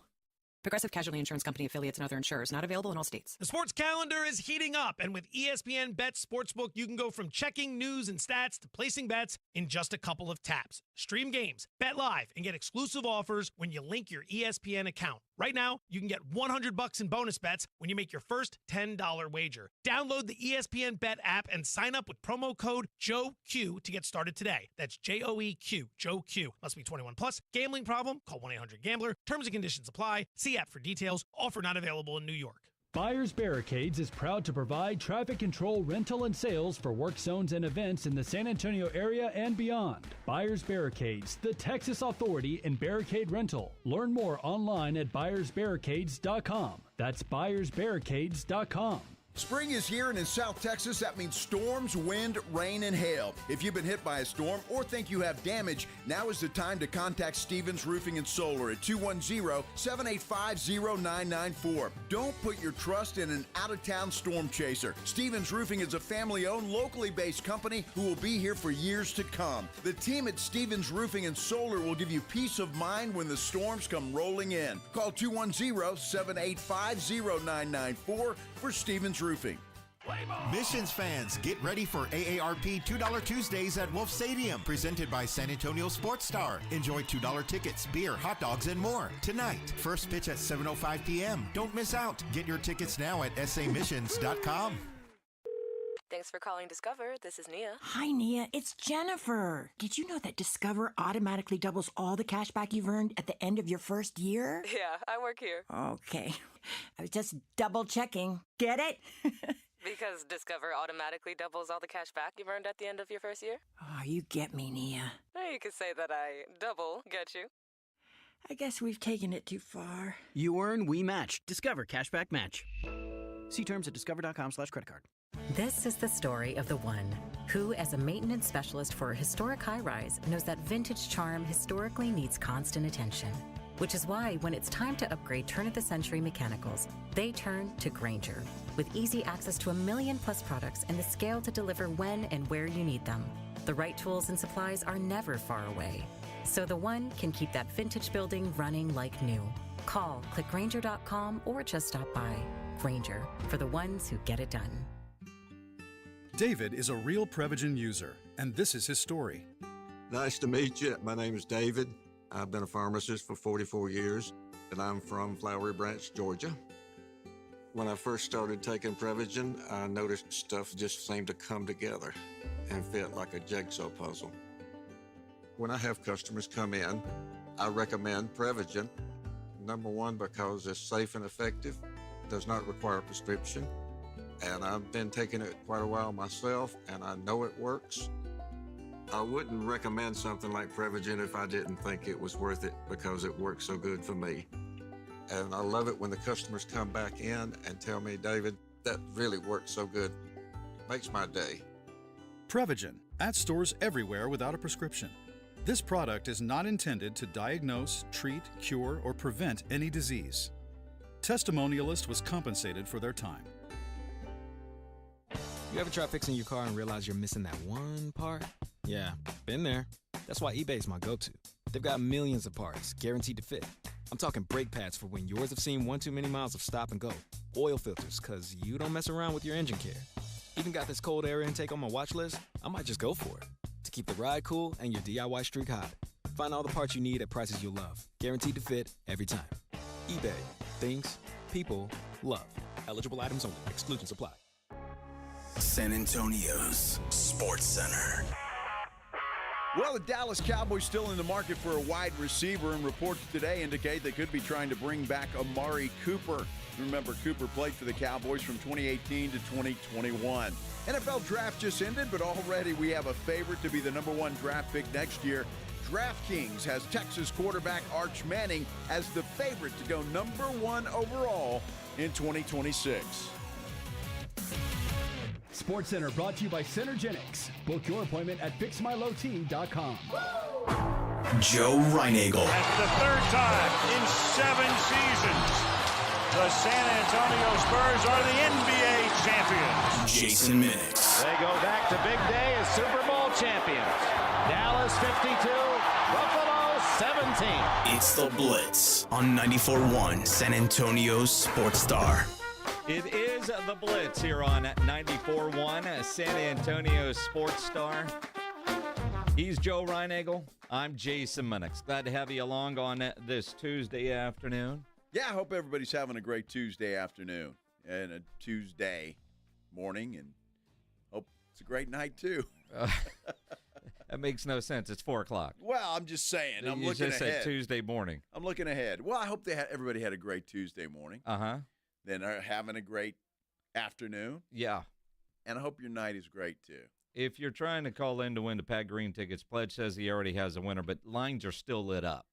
Progressive Casualty Insurance Company affiliates and other insurers. Not available in all states. The sports calendar is heating up, and with ESPN Bet Sportsbook, you can go from checking news and stats to placing bets in just a couple of taps. Stream games, bet live, and get exclusive offers when you link your ESPN account. Right now, you can get $100 in bonus bets when you make your first $10 wager. Download the ESPN Bet app and sign up with promo code JOEQ to get started today. That's JOEQ, Joe Q. Must be 21 plus. Gambling problem? Call 1-800-GAMBLER. Terms and conditions apply. See app for details. Offer not available in New York. Buyers Barricades is proud to provide traffic control, rental, and sales for work zones and events in the San Antonio area and beyond. Buyers Barricades, the Texas authority in barricade rental. Learn more online at buyersbarricades.com. That's buyersbarricades.com. Spring is here, and in South Texas, that means storms, wind, rain, and hail. If you've been hit by a storm or think you have damage, now is the time to contact Stevens Roofing and Solar at 210-785-0994. Don't put your trust in an out-of-town storm chaser. Stevens Roofing is a family-owned, locally based company who will be here for years to come. The team at Stevens Roofing and Solar will give you peace of mind when the storms come rolling in. Call 210-785-0994 for Stevens Roofing. Missions fans, get ready for AARP $2 Tuesdays at Wolf Stadium, presented by San Antonio Sports Star. Enjoy $2 tickets, beer, hot dogs, and more. Tonight, first pitch at 7:05 p.m. Don't miss out. Get your tickets now at samissions.com. Thanks for calling Discover. This is Nia. Hi, Nia. It's Jennifer. Did you know that Discover automatically doubles all the cash back you've earned at the end of your first year? Yeah, I work here. Okay. I was just double checking. Get it? Because Discover automatically doubles all the cash back you've earned at the end of your first year? Oh, you get me, Nia. You could say that I double get you. I guess we've taken it too far. You earn, we match. Discover Cashback Match. See terms at discover.com/creditcard. This is the story of the one who, as a maintenance specialist for a historic high-rise, knows that vintage charm historically needs constant attention. Which is why, when it's time to upgrade turn-of-the-century mechanicals, they turn to Grainger. With easy access to 1 million-plus products and the scale to deliver when and where you need them. The right tools and supplies are never far away. So the one can keep that vintage building running like new. Call, click Grainger.com, or just stop by. Grainger, for the ones who get it done. David is a real Prevagen user, and this is his story. Nice to meet you. My name is David. I've been a pharmacist for 44 years, and I'm from Flowery Branch, Georgia. When I first started taking Prevagen, I noticed stuff just seemed to come together and fit like a jigsaw puzzle. When I have customers come in, I recommend Prevagen. Number one, because it's safe and effective, does not require a prescription, and I've been taking it quite a while myself, and I know it works. I wouldn't recommend something like Prevagen if I didn't think it was worth it, because it works so good for me. And I love it when the customers come back in and tell me, David, that really works so good. Makes my day. Prevagen, at stores everywhere without a prescription. This product is not intended to diagnose, treat, cure, or prevent any disease. Testimonialist was compensated for their time. You ever try fixing your car and realize you're missing that one part? Yeah, been there. That's why eBay's my go-to. They've got millions of parts, guaranteed to fit. I'm talking brake pads for when yours have seen one too many miles of stop and go. Oil filters, because you don't mess around with your engine care. Even got this cold air intake on my watch list. I might just go for it. To keep the ride cool and your DIY streak hot. Find all the parts you need at prices you'll love. Guaranteed to fit every time. eBay. Things people love. Eligible items only. Exclusions apply. San Antonio's Sports Center. Well, the Dallas Cowboys still in the market for a wide receiver, and reports today indicate they could be trying to bring back Amari Cooper. Remember, Cooper played for the Cowboys from 2018 to 2021. NFL draft just ended, but already we have a favorite to be the #1 draft pick next year. DraftKings has Texas quarterback Arch Manning as the favorite to go #1 overall in 2026. SportsCenter brought to you by Centergenics. Book your appointment at fixmylowt.com. Joe Reinagel. And the third time in 7 seasons, the San Antonio Spurs are the NBA champions. Jason Minix. They go back to big day as Super Bowl champions. Dallas 52, Buffalo 17. It's the Blitz on 94.1 San Antonio's Sports Star. It is the Blitz here on 94.1 San Antonio Sports Star. He's Joe Reinagel. I'm Jason Minix. Glad to have you along on this Tuesday afternoon. Yeah, I hope everybody's having a great Tuesday afternoon and a Tuesday morning, and hope it's a great night, too. That makes no sense. It's 4 o'clock. Well, I'm just saying. I'm you looking just ahead. said Tuesday morning. I'm looking ahead. Well, I hope everybody had a great Tuesday morning. Uh-huh. Then are having a great afternoon. Yeah. And I hope your night is great, too. If you're trying to call in to win the Pat Green tickets, Pledge says he already has a winner, but lines are still lit up.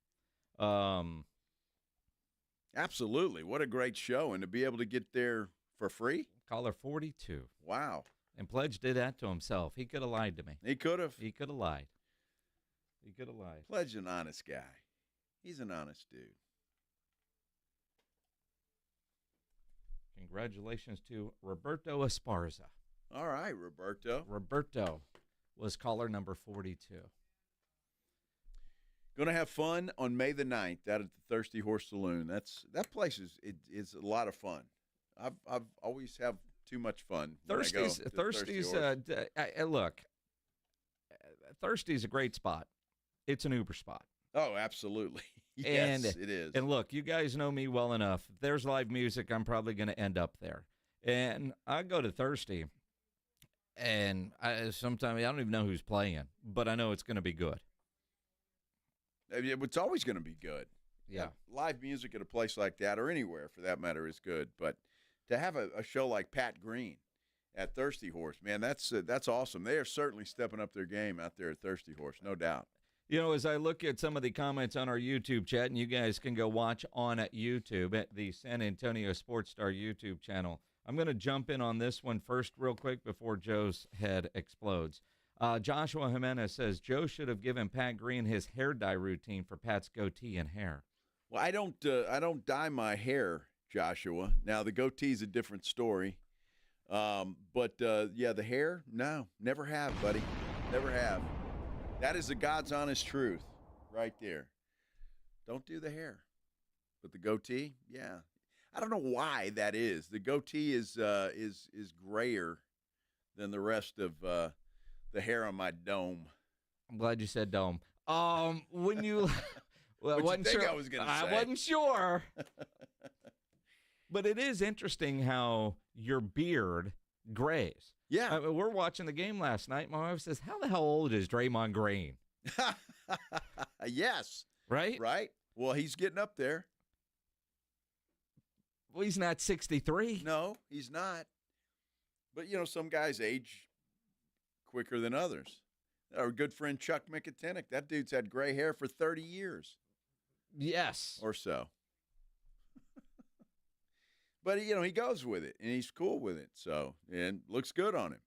Absolutely. What a great show. And to be able to get there for free? Caller 42. Wow. And Pledge did that to himself. He could have lied to me. He could have. He could have lied. He could have lied. Pledge an honest guy. He's an honest dude. Congratulations to Roberto Esparza. All right, Roberto. Roberto was caller number 42. Going to have fun on May the 9th out at the Thirsty Horse Saloon. That place is a lot of fun. I've always have too much fun. Thirsty's look. Thirsty's a great spot. It's an Uber spot. Oh, absolutely. Yes, it is. And look, you guys know me well enough. If there's live music, I'm probably going to end up there. And I go to Thirsty, and sometimes I don't even know who's playing, but I know it's going to be good. It's always going to be good. Yeah. Live music at a place like that, or anywhere for that matter, is good. But to have a show like Pat Green at Thirsty Horse, man, that's awesome. They are certainly stepping up their game out there at Thirsty Horse, no doubt. You know, as I look at some of the comments on our YouTube chat, and you guys can go watch on YouTube at the San Antonio Sports Star YouTube channel, I'm going to jump in on this one first real quick before Joe's head explodes. Joshua Jimenez says, Joe should have given Pat Green his hair dye routine for Pat's goatee and hair. Well, I don't dye my hair, Joshua. Now, the goatee is a different story. But the hair, no, never have, buddy. Never have. That is the God's honest truth right there. Don't do the hair. But the goatee, yeah. I don't know why that is. The goatee is grayer than the rest of the hair on my dome. I'm glad you said dome. When you well, wasn't you think sure. I was going to say? I wasn't sure. But it is interesting how your beard grays. Yeah. I mean, we're watching the game last night. My wife says, how the hell old is Draymond Green? Yes. Right? Right. Well, he's getting up there. Well, he's not 63. No, he's not. But, some guys age quicker than others. Our good friend Chuck Mickatinick, that dude's had gray hair for 30 years. Yes. Or so. But, he goes with it, and he's cool with it. So, and looks good on him.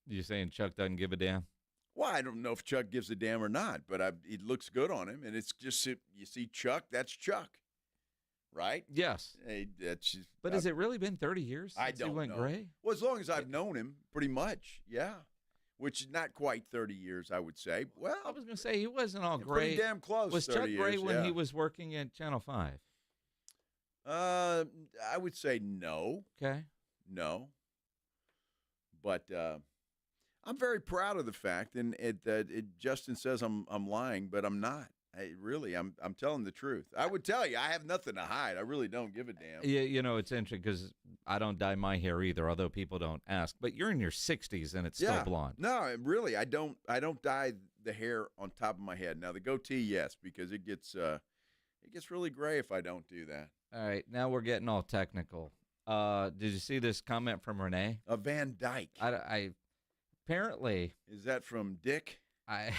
You saying Chuck doesn't give a damn? Well, I don't know if Chuck gives a damn or not, but it looks good on him. And it's just, you see Chuck, that's Chuck. Right? Yes. Hey, but has it really been 30 years since I don't he went know. gray? Well, as long as I've known him, pretty much, yeah. which is not quite 30 years, I would say. Well, I was going to say he wasn't all pretty great. damn close. Was 30 Chuck years, great when yeah. he was working at Channel 5? I would say no. Okay. No. But I'm very proud of the fact, and Justin says I'm lying, but I'm not. I'm telling the truth. I would tell you, I have nothing to hide. I really don't give a damn. Yeah, it's interesting because I don't dye my hair either, although people don't ask. But you're in your 60s and it's still blonde. No, really, I don't dye the hair on top of my head. Now the goatee, yes, because it gets really gray if I don't do that. All right, now we're getting all technical. Did you see this comment from Renee? Van Dyke. I apparently. Is that from Dick? I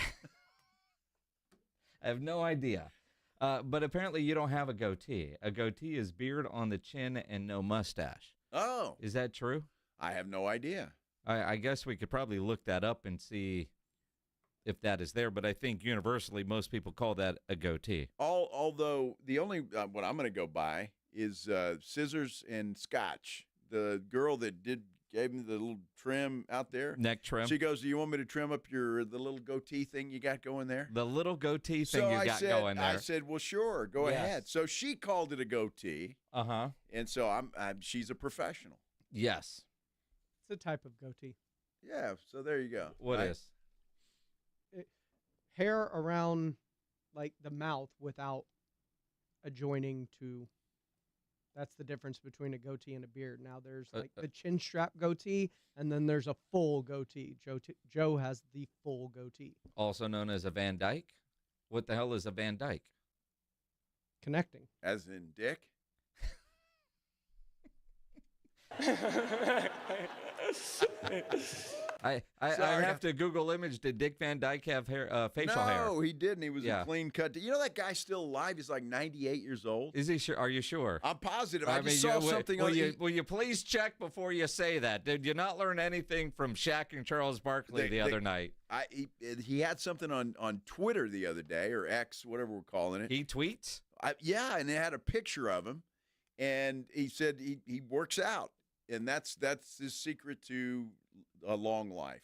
have no idea. But apparently you don't have a goatee. A goatee is beard on the chin and no mustache. Oh. Is that true? I have no idea. I guess we could probably look that up and see if that is there, but I think universally most people call that a goatee. Although the only what I'm going to go by is scissors and scotch. The girl that gave me the little trim out there. Neck trim. She goes, do you want me to trim up the little goatee thing you got going there? The little goatee thing going there. I said, well, sure, go ahead. So she called it a goatee. Uh-huh. And so she's a professional. Yes. It's a type of goatee. Yeah, so there you go. What is? Hair around, like, the mouth without adjoining to... That's the difference between a goatee and a beard. Now there's like the chin strap goatee, and then there's a full goatee. Joe has the full goatee. Also known as a Van Dyke? What the hell is a Van Dyke? Connecting. As in Dick? I have to Google image. Did Dick Van Dyke have facial hair? No, he didn't. He was a clean cut. You know that guy's still alive? He's like 98 years old. Is he sure? Are you sure? I'm positive. I just saw something on Will you please check before you say that? Did you not learn anything from Shaq and Charles Barkley the other night? He had something on Twitter the other day, or X, whatever we're calling it. He tweets? Yeah, and it had a picture of him, and he said he works out, and that's his secret to a long life.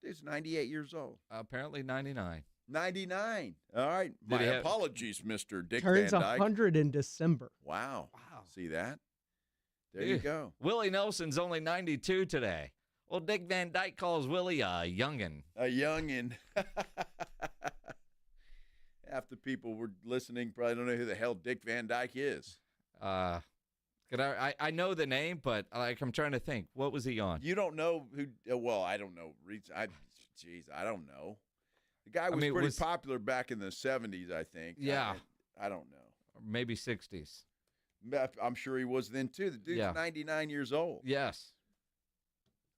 He's 98 years old. Apparently 99. 99. All right. My apologies, Mr. Dick Van Turns Dyke. 100 in December. Wow. See that? There you go. Willie Nelson's only 92 today. Well, Dick Van Dyke calls Willie a youngin. A youngin. Half the people were listening probably don't know who the hell Dick Van Dyke is. I know the name, but I'm trying to think. What was he on? You don't know who? Well, I don't know. I don't know. The guy was pretty popular back in the 70s, I think. Yeah. I don't know. Maybe 60s. I'm sure he was then, too. The dude's 99 years old. Yes.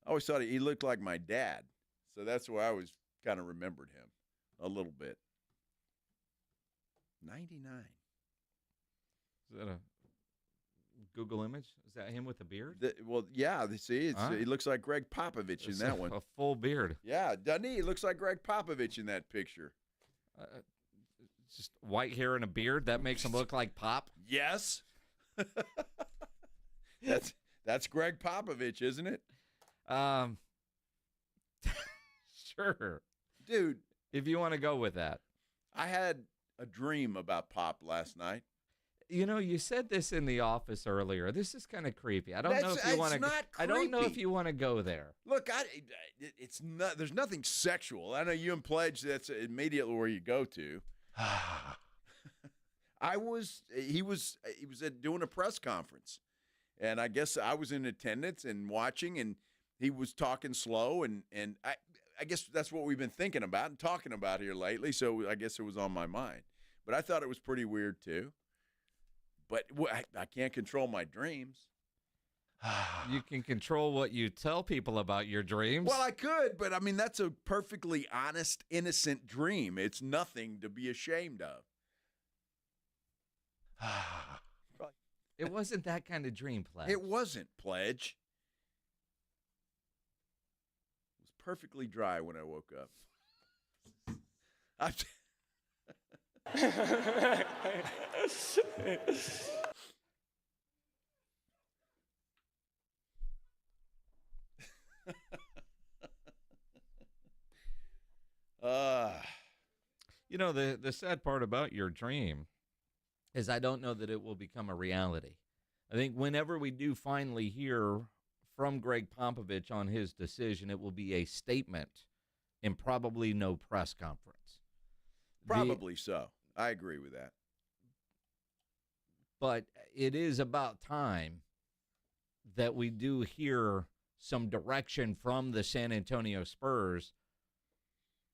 I always thought he looked like my dad, so that's why I always kind of remembered him a little bit. 99. Is that a Google image? Is that him with a beard? See, he looks like Greg Popovich in that one. A full beard. Yeah, doesn't he? He looks like Greg Popovich in that picture. Just white hair and a beard. That makes him look like Pop. Yes. That's Greg Popovich, isn't it? Sure. Dude. If you want to go with that. I had a dream about Pop last night. You know, you said this in the office earlier. This is kind of creepy. I don't know if you want to. I don't know if you want to go there. Look, it's not. There's nothing sexual. I know you and Pledge. That's immediately where you go to. He was doing a press conference, and I guess I was in attendance and watching, and he was talking slow, and I guess that's what we've been thinking about and talking about here lately. So I guess it was on my mind, but I thought it was pretty weird too. But I can't control my dreams. You can control what you tell people about your dreams. Well, I could, but I mean, that's a perfectly honest, innocent dream. It's nothing to be ashamed of. It wasn't that kind of dream, Pledge. It wasn't, Pledge. It was perfectly dry when I woke up. You know, the sad part about your dream is I don't know that it will become a reality. I think whenever we do finally hear from Greg Popovich on his decision, it will be a statement and probably no press conference. Probably so. I agree with that. But it is about time that we do hear some direction from the San Antonio Spurs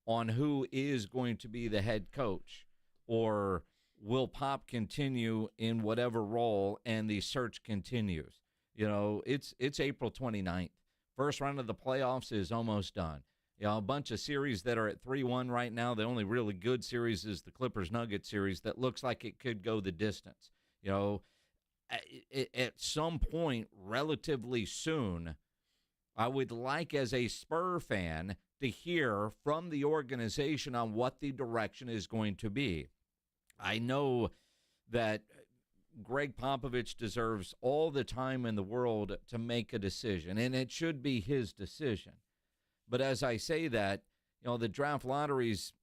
on who is going to be the head coach, or will Pop continue in whatever role and the search continues. You know, it's April 29th. First round of the playoffs is almost done. You know, a bunch of series that are at 3-1 right now. The only really good series is the Clippers-Nuggets series that looks like it could go the distance. You know, at some point relatively soon, I would like as a Spur fan to hear from the organization on what the direction is going to be. I know that Greg Popovich deserves all the time in the world to make a decision, and it should be his decision. But as I say that, you know, the draft lottery's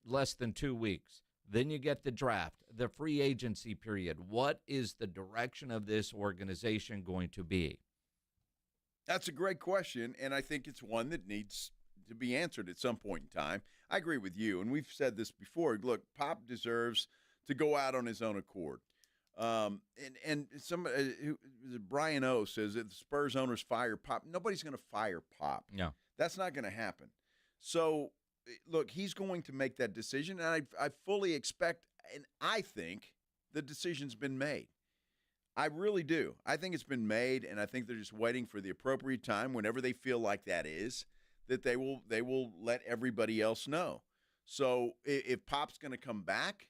less than 2 weeks. Then you get the draft, the free agency period. What is the direction of this organization going to be? That's a great question, and I think it's one that needs to be answered at some point in time. I agree with you, and we've said this before. Look, Pop deserves to go out on his own accord. And somebody, Brian O says that the Spurs owners fire Pop. Nobody's going to fire Pop. No. That's not going to happen. So, look, he's going to make that decision, and I fully expect, and I think the decision's been made. I really do. I think it's been made, and I think they're just waiting for the appropriate time, whenever they feel like that is, that they will let everybody else know. So if Pop's going to come back,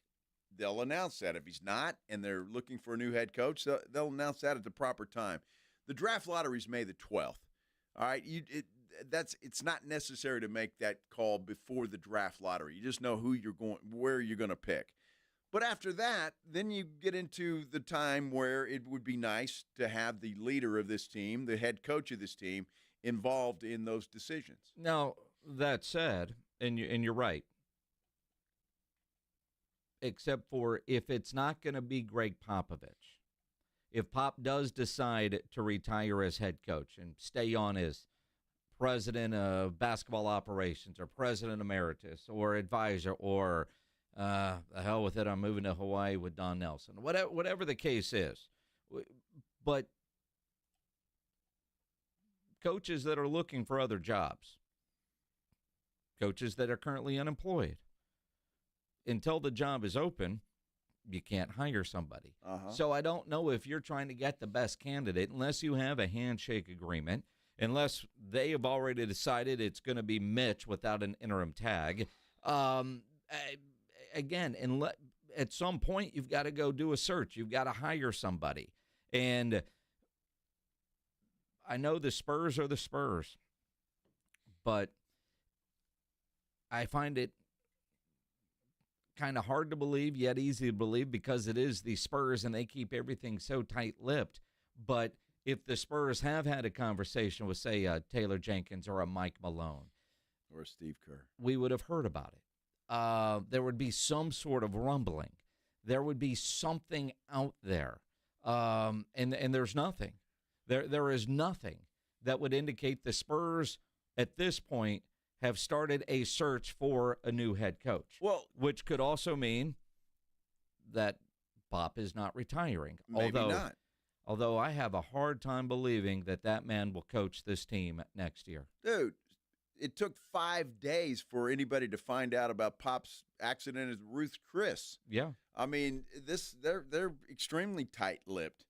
they'll announce that. If he's not, and they're looking for a new head coach, they'll announce that at the proper time. The draft lottery is May the 12th. All right, it's not necessary to make that call before the draft lottery. You just know where you're going to pick. But after that, then you get into the time where it would be nice to have the leader of this team, the head coach of this team, involved in those decisions. Now, that said, and you're right, except for if it's not going to be Greg Popovich, if Pop does decide to retire as head coach and stay on as president of basketball operations or president emeritus or advisor or the hell with it, I'm moving to Hawaii with Don Nelson, whatever the case is. But coaches that are looking for other jobs, coaches that are currently unemployed, until the job is open, you can't hire somebody. So I don't know if you're trying to get the best candidate unless you have a handshake agreement, unless they have already decided it's going to be Mitch without an interim tag. Again, at some point, you've got to go do a search. You've got to hire somebody. And I know the Spurs are the Spurs, but I find it kind of hard to believe, yet easy to believe, because it is the Spurs and they keep everything so tight-lipped. But if the Spurs have had a conversation with, say, Taylor Jenkins or a Mike Malone or Steve Kerr, we would have heard about it. There would be some sort of rumbling. There would be something out there, and there's nothing. There is nothing that would indicate the Spurs at this point have started a search for a new head coach. Well, which could also mean that Pop is not retiring. Maybe not. Although I have a hard time believing that man will coach this team next year. Dude, it took 5 days for anybody to find out about Pop's accident with Ruth Chris. Yeah. I mean, they're extremely tight-lipped.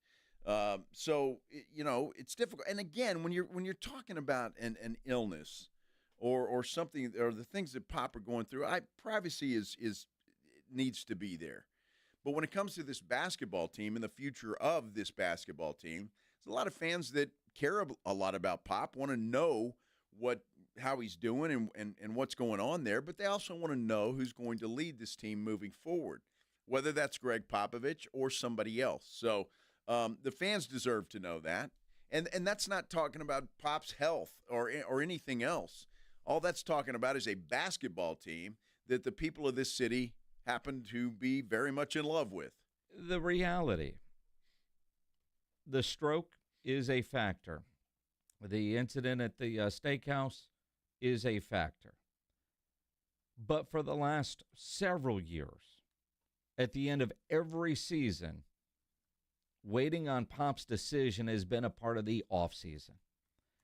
So, it's difficult. And again, when you're talking about an illness or something, or the things that Pop are going through, privacy needs to be there. But when it comes to this basketball team and the future of this basketball team, there's a lot of fans that care a lot about Pop, want to know how he's doing and what's going on there, but they also want to know who's going to lead this team moving forward, whether that's Greg Popovich or somebody else. So the fans deserve to know that. And that's not talking about Pop's health or anything else. All that's talking about is a basketball team that the people of this city happen to be very much in love with. The reality, the stroke is a factor. The incident at the steakhouse is a factor. But for the last several years, at the end of every season, waiting on Pop's decision has been a part of the offseason.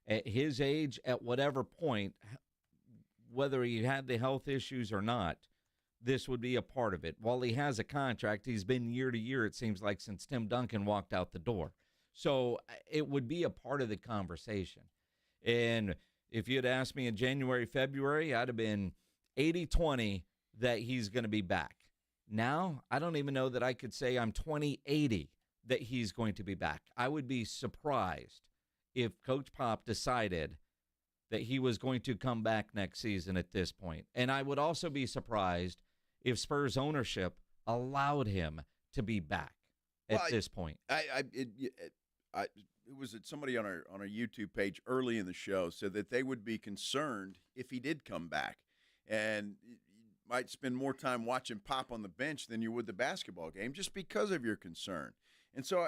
At his age, at whatever point, whether he had the health issues or not, this would be a part of it. While he has a contract, he's been year to year, it seems like, since Tim Duncan walked out the door. So it would be a part of the conversation. And if you'd asked me in January, February, I'd have been 80-20 that he's going to be back. Now, I don't even know that I could say I'm 20-80 that he's going to be back. I would be surprised if Coach Pop decided that he was going to come back next season at this point. And I would also be surprised if Spurs ownership allowed him to be back at this point. It was somebody on our YouTube page early in the show said that they would be concerned if he did come back, and you might spend more time watching Pop on the bench than you would the basketball game just because of your concern. And so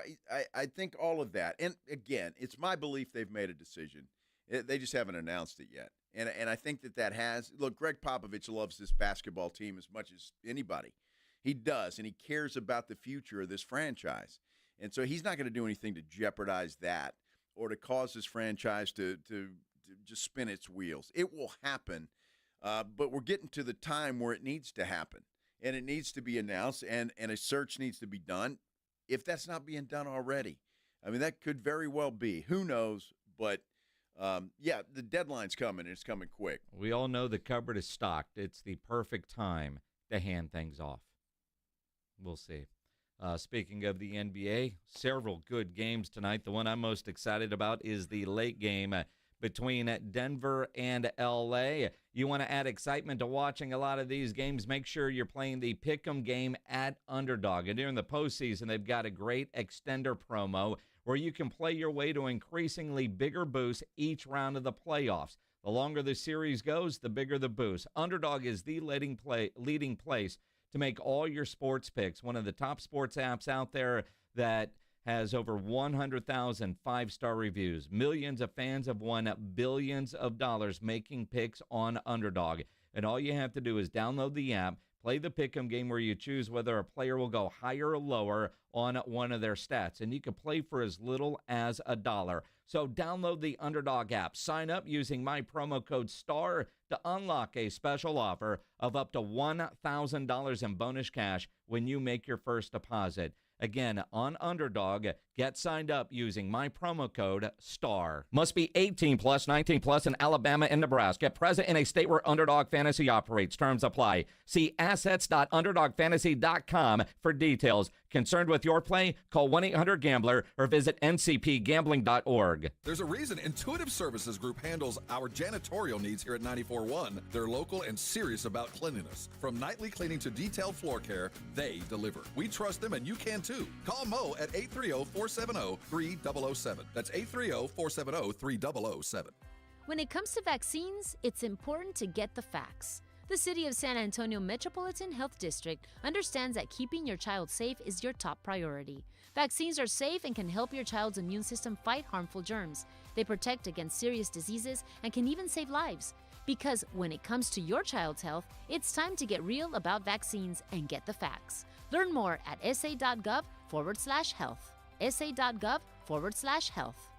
I think all of that. And again, it's my belief they've made a decision. They just haven't announced it yet. And I think that has – look, Greg Popovich loves this basketball team as much as anybody. He does, and he cares about the future of this franchise. And so he's not going to do anything to jeopardize that or to cause this franchise to just spin its wheels. It will happen, but we're getting to the time where it needs to happen, and it needs to be announced, and a search needs to be done if that's not being done already. I mean, that could very well be. Who knows? But, the deadline's coming, and it's coming quick. We all know the cupboard is stocked. It's the perfect time to hand things off. We'll see. Speaking of the NBA, several good games tonight. The one I'm most excited about is the late game between Denver and L.A. You want to add excitement to watching a lot of these games, make sure you're playing the Pick'em game at Underdog. And during the postseason, they've got a great extender promo where you can play your way to increasingly bigger boosts each round of the playoffs. The longer the series goes, the bigger the boost. Underdog is the leading place to make all your sports picks. One of the top sports apps out there that has over 100,000 five-star reviews. Millions of fans have won billions of dollars making picks on Underdog. And all you have to do is download the app, play the Pick'em game where you choose whether a player will go higher or lower on one of their stats. And you can play for as little as $1. So download the Underdog app. Sign up using my promo code STAR to unlock a special offer of up to $1,000 in bonus cash when you make your first deposit. Again, on Underdog, get signed up using my promo code STAR. Must be 18 plus, 19 plus in Alabama and Nebraska. Present in a state where Underdog Fantasy operates. Terms apply. See assets.underdogfantasy.com for details. Concerned with your play? Call 1-800-GAMBLER or visit ncpgambling.org. There's a reason Intuitive Services Group handles our janitorial needs here at 94.1. They're local and serious about cleanliness. From nightly cleaning to detailed floor care, they deliver. We trust them, and you can too. Call Mo at 830-470-3007. That's 830-470-3007. When it comes to vaccines, it's important to get the facts. The City of San Antonio Metropolitan Health District understands that keeping your child safe is your top priority. Vaccines are safe and can help your child's immune system fight harmful germs. They protect against serious diseases and can even save lives. Because when it comes to your child's health, it's time to get real about vaccines and get the facts. Learn more at sa.gov/health. sa.gov/health.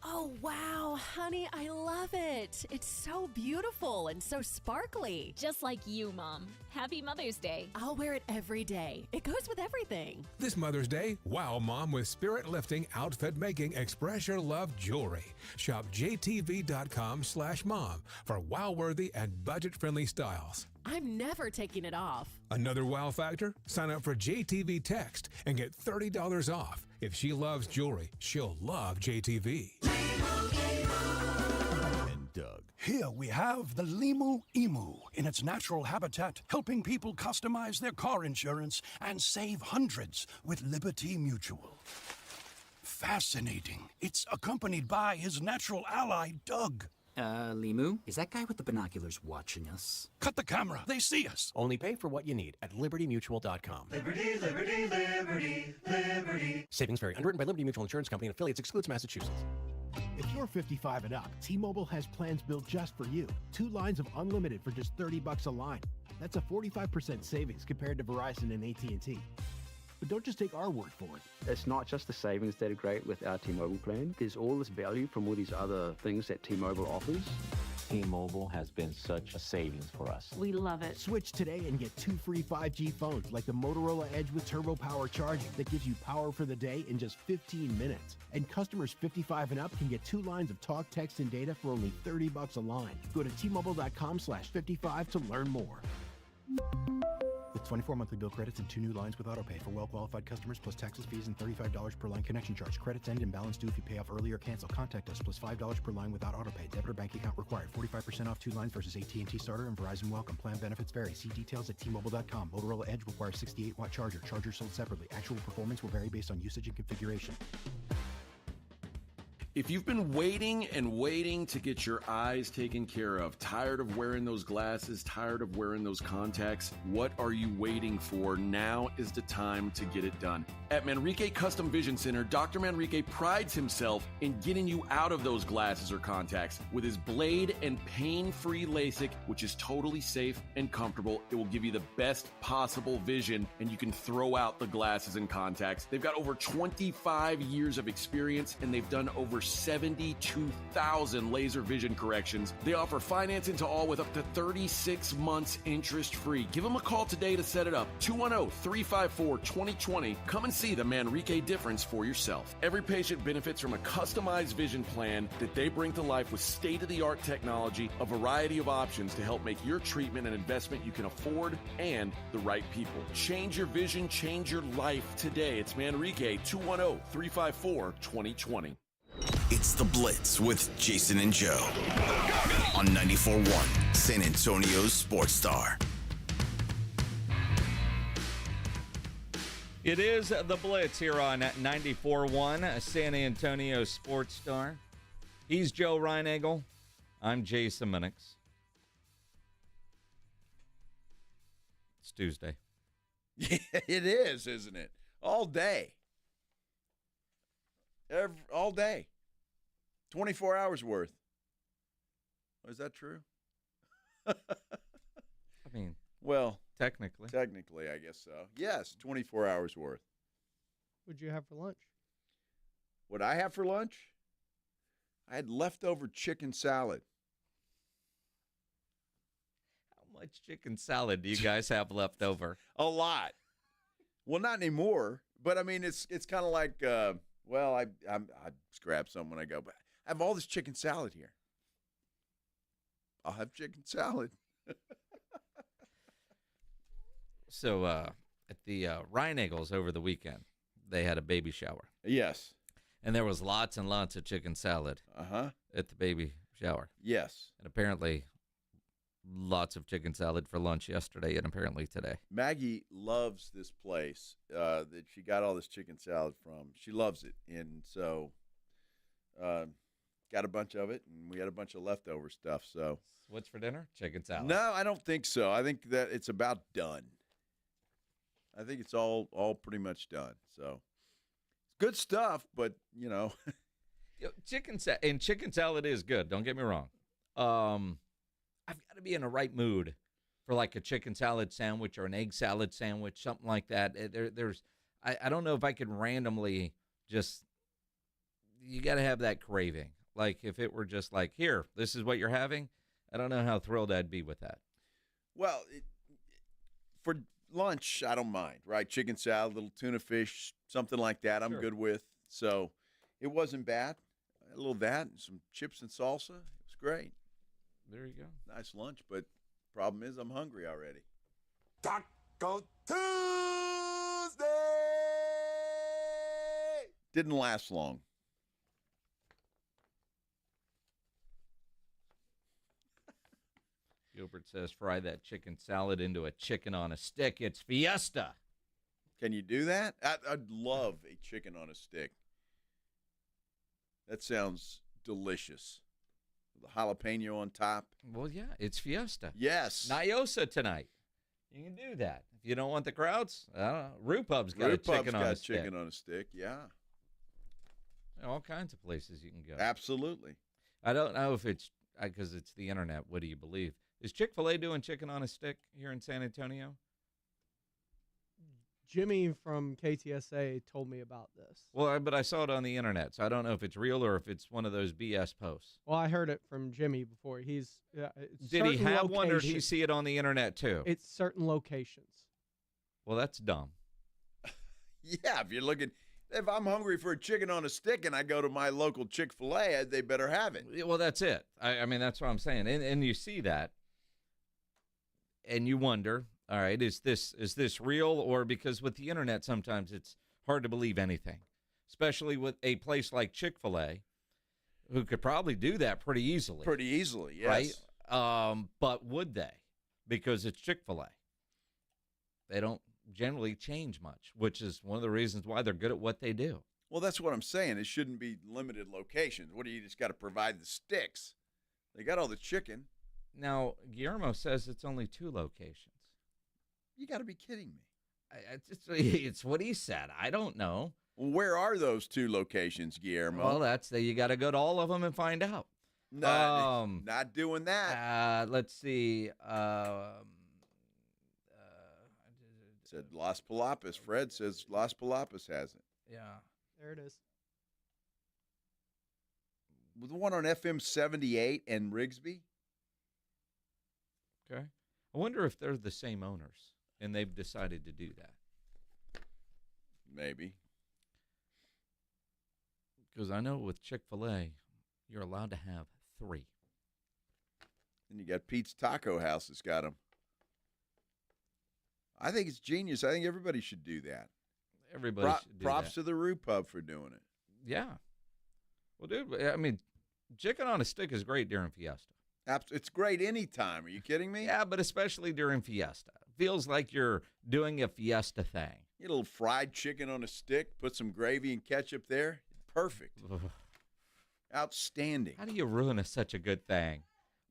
Oh, wow, honey, I love it. It's so beautiful and so sparkly. Just like you, Mom. Happy Mother's Day. I'll wear it every day. It goes with everything. This Mother's Day, wow Mom with spirit-lifting, outfit-making, express your love jewelry. Shop jtv.com/mom for wow-worthy and budget-friendly styles. I'm never taking it off. Another wow factor? Sign up for JTV Text and get $30 off. If she loves jewelry, she'll love JTV. And Doug. Here we have the Limu Emu in its natural habitat, helping people customize their car insurance and save hundreds with Liberty Mutual. Fascinating. It's accompanied by his natural ally, Doug. Limu, is that guy with the binoculars watching us? Cut the camera. They see us. Only pay for what you need at libertymutual.com. Liberty, liberty, liberty, liberty. Savings vary. Underwritten by Liberty Mutual Insurance Company and affiliates. Excludes Massachusetts. If you're 55 and up, T-Mobile has plans built just for you. 2 lines of unlimited for just $30 a line. That's a 45% savings compared to Verizon and AT&T. But don't just take our word for it. It's not just the savings that are great with our T-Mobile plan. There's all this value from all these other things that T-Mobile offers. T-Mobile has been such a savings for us. We love it. Switch today and get 2 free 5G phones like the Motorola Edge with Turbo Power charging that gives you power for the day in just 15 minutes. And customers 55 and up can get 2 lines of talk, text, and data for only $30 a line. Go to T-Mobile.com/55 to learn more. With 24 monthly bill credits and 2 new lines with autopay for well-qualified customers plus taxes, fees, and $35 per line connection charge. Credits end and balance due if you pay off early or cancel. Contact us plus $5 per line without autopay. Debit or bank account required. 45% off 2 lines versus AT&T Starter and Verizon Welcome. Plan benefits vary. See details at T-Mobile.com. Motorola Edge requires 68-watt charger. Charger sold separately. Actual performance will vary based on usage and configuration. If you've been waiting and waiting to get your eyes taken care of, tired of wearing those glasses, tired of wearing those contacts, what are you waiting for? Now is the time to get it done. At Manrique Custom Vision Center, Dr. Manrique prides himself in getting you out of those glasses or contacts with his blade and pain-free LASIK, which is totally safe and comfortable. It will give you the best possible vision, and you can throw out the glasses and contacts. They've got over 25 years of experience, and they've done over 72,000 laser vision corrections. They offer financing to all with up to 36 months interest-free. Give them a call today to set it up. 210-354-2020. Come and see the Manrique difference for yourself. Every patient benefits from a customized vision plan that they bring to life with state-of-the-art technology, a variety of options to help make your treatment an investment you can afford and the right people. Change your vision, change your life today. It's Manrique, 210-354-2020. It's The Blitz with Jason and Joe on 94.1 San Antonio's Sports Star. It is The Blitz here on 94.1 San Antonio Sports Star. He's Joe Reinagel. I'm Jason Minix. It's Tuesday. Yeah, it is, isn't it? All day. All day. 24 hours worth. Is that true? I mean, well, technically, I guess so. Yes, 24 hours worth. What'd you have for lunch? What I have for lunch? I had leftover chicken salad. How much chicken salad do you guys have left over? A lot. Well, not anymore. But I mean, it's kind of like, I grab some when I go. But I have all this chicken salad here. I'll have chicken salad. So at the Reinagels over the weekend, they had a baby shower. Yes. And there was lots and lots of chicken salad at the baby shower. Yes. And apparently lots of chicken salad for lunch yesterday and apparently today. Maggie loves this place that she got all this chicken salad from. She loves it. And so got a bunch of it, and we had a bunch of leftover stuff. So what's for dinner? Chicken salad. No, I don't think so. I think that it's about done. I think it's all pretty much done. So good stuff, but, you know. Chicken salad is good. Don't get me wrong. I've got to be in the right mood for like a chicken salad sandwich or an egg salad sandwich, something like that. I don't know if I could randomly just, you got to have that craving. Like if it were just like, here, this is what you're having, I don't know how thrilled I'd be with that. Well, for lunch, I don't mind, right? Chicken salad, little tuna fish, something like that I'm good with. So it wasn't bad. A little of that and some chips and salsa. It was great. There you go. Nice lunch, but problem is I'm hungry already. Taco Tuesday! Didn't last long. Gilbert says, fry that chicken salad into a chicken on a stick. It's Fiesta. Can you do that? I'd love a chicken on a stick. That sounds delicious. jalapeno on top. Well, yeah, it's Fiesta. Yes. Nyosa tonight. You can do that. If you don't want the crowds, Rupub's got chicken on a stick. Chicken on a stick, yeah. All kinds of places you can go. Absolutely. I don't know if it's because it's the internet. What do you believe? Is Chick-fil-A doing chicken on a stick here in San Antonio? Jimmy from KTSA told me about this. Well, but I saw it on the internet, so I don't know if it's real or if it's one of those BS posts. Well, I heard it from Jimmy before. Did he have one, or did he see it on the internet too? It's certain locations. Well, that's dumb. Yeah, if I'm hungry for a chicken on a stick and I go to my local Chick-fil-A, they better have it. Well, that's it. I mean, that's what I'm saying. And you see that, and you wonder, all right, is this real? Or because with the internet, sometimes it's hard to believe anything, especially with a place like Chick-fil-A, who could probably do that pretty easily. Pretty easily, yes. Right? But would they? Because it's Chick-fil-A. They don't generally change much, which is one of the reasons why they're good at what they do. Well, that's what I'm saying. It shouldn't be limited locations. What do you just got to provide the sticks? They got all the chicken. Now, Guillermo says it's only 2 locations. You got to be kidding me. It's what he said. I don't know. Well, where are those 2 locations, Guillermo? Well, you got to go to all of them and find out. Not doing that. Let's see. Said Las Palapas. Fred says Las Palapas has it. Yeah. There it is. With the one on FM 78 and Rigsby. Okay. I wonder if they're the same owners and they've decided to do that. Maybe. Because I know with Chick-fil-A, you're allowed to have 3. And you got Pete's Taco House that's got them. I think it's genius. I think everybody should do that. Everybody should do props that. to the Roo Pub for doing it. Yeah. Well, dude, I mean, chicken on a stick is great during Fiesta. It's great anytime. Are you kidding me? Yeah, but especially during Fiesta. Feels like you're doing a Fiesta thing. Get a little fried chicken on a stick, put some gravy and ketchup there. Perfect. Outstanding. How do you ruin such a good thing?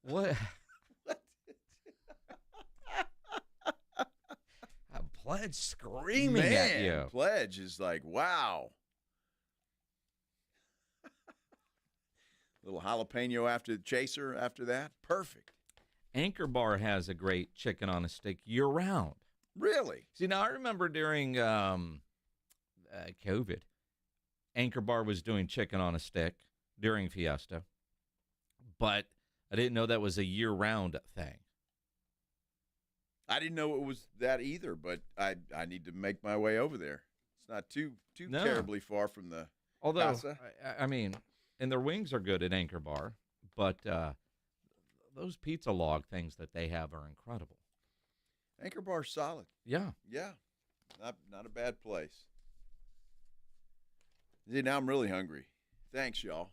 What? Pledge screaming at you. Pledge is like, wow. Little jalapeno after the chaser after that. Perfect. Anchor Bar has a great chicken on a stick year-round. Really? See, now I remember during COVID, Anchor Bar was doing chicken on a stick during Fiesta, but I didn't know that was a year-round thing. I didn't know it was that either, but I need to make my way over there. It's not too terribly far from the casa. I mean, and their wings are good at Anchor Bar, but those pizza log things that they have are incredible. Anchor Bar's solid. Yeah. Yeah. Not a bad place. See, now I'm really hungry. Thanks, y'all.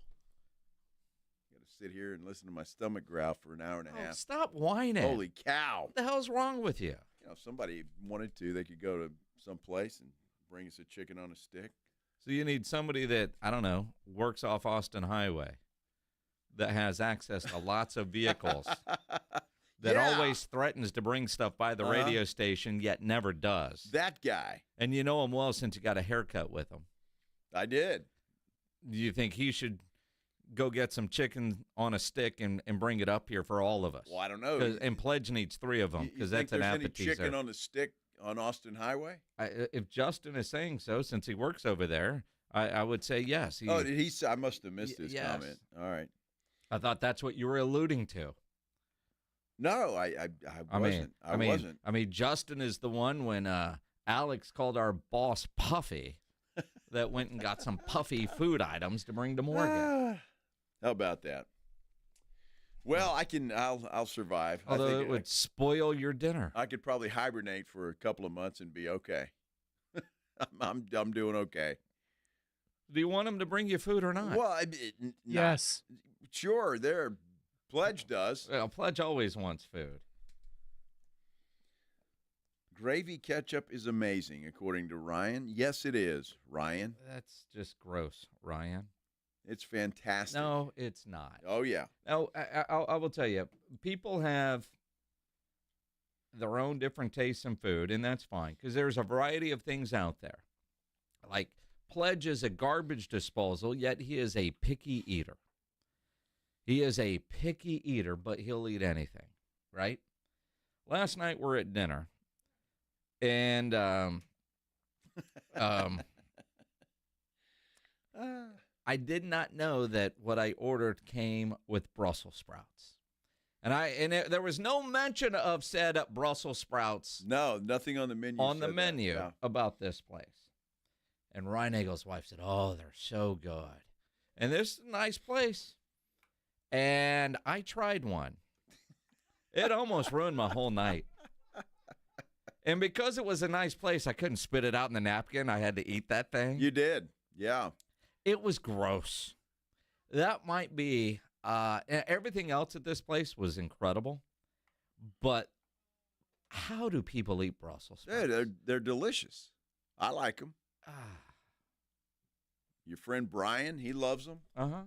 Sit here and listen to my stomach growl for an hour and a half. Stop whining. Holy cow. What the hell's wrong with you? You know, if somebody wanted to, they could go to some place and bring us a chicken on a stick. So you need somebody that, I don't know, works off Austin Highway, that has access to lots of vehicles, that always threatens to bring stuff by the radio station, yet never does. That guy. And you know him well since you got a haircut with him. I did. Do you think he should go get some chicken on a stick and bring it up here for all of us? Well, I don't know. And Pledge needs 3 of them because that's an appetizer. Any chicken on a stick on Austin Highway? If Justin is saying so, since he works over there, I would say yes. Did he? I must have missed his comment. All right. I thought that's what you were alluding to. No, I wasn't. I wasn't. I mean, Justin is the one when Alex called our boss Puffy that went and got some puffy food items to bring to Morgan. How about that? Well, I'll survive. Although it would spoil your dinner. I could probably hibernate for a couple of months and be okay. I'm doing okay. Do you want him to bring you food or not? Well, yes. Sure, Pledge does. Well, Pledge always wants food. Gravy ketchup is amazing, according to Ryan. Yes, it is, Ryan. That's just gross, Ryan. It's fantastic. No, it's not. Oh, yeah. No, I will tell you, people have their own different tastes in food, and that's fine because there's a variety of things out there. Like Pledge is a garbage disposal, yet he is a picky eater. He is a picky eater, but he'll eat anything, right? Last night we're at dinner, and I did not know that what I ordered came with Brussels sprouts. There was no mention of said Brussels sprouts. No, nothing on the menu. About this place. And Ryan Eagle's wife said, "Oh, they're so good." And this is a nice place. And I tried one. It almost ruined my whole night. And because it was a nice place, I couldn't spit it out in the napkin. I had to eat that thing. You did, yeah. It was gross. That might be. Everything else at this place was incredible, but how do people eat Brussels sprouts? Yeah, they're delicious. I like them. Your friend Brian, he loves them. Uh-huh.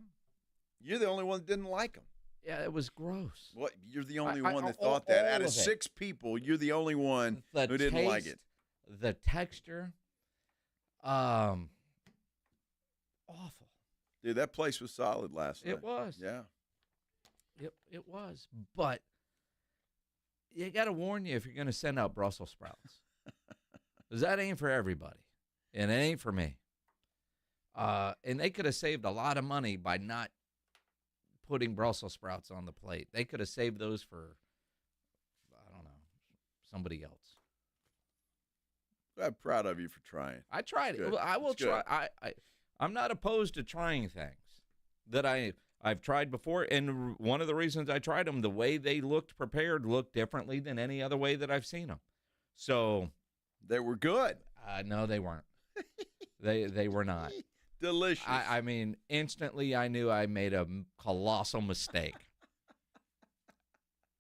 You're the only one that didn't like them. Yeah, it was gross. What? You're the only one that thought that. Out of 6 people, you're the only one who didn't like it. The texture, awful. Dude, that place was solid last night. It was. Yeah. It was. But you got to warn you if you're going to send out Brussels sprouts. Because that ain't for everybody. And it ain't for me. And they could have saved a lot of money by not putting Brussels sprouts on the plate. They could have saved those for, I don't know, somebody else. I'm proud of you for trying. I tried it. I will try. I'm not opposed to trying things that I've tried before. And one of the reasons I tried them, the way they looked prepared looked differently than any other way that I've seen them. So they were good. No, they weren't. They were not. Delicious. I mean, instantly I knew I made a colossal mistake.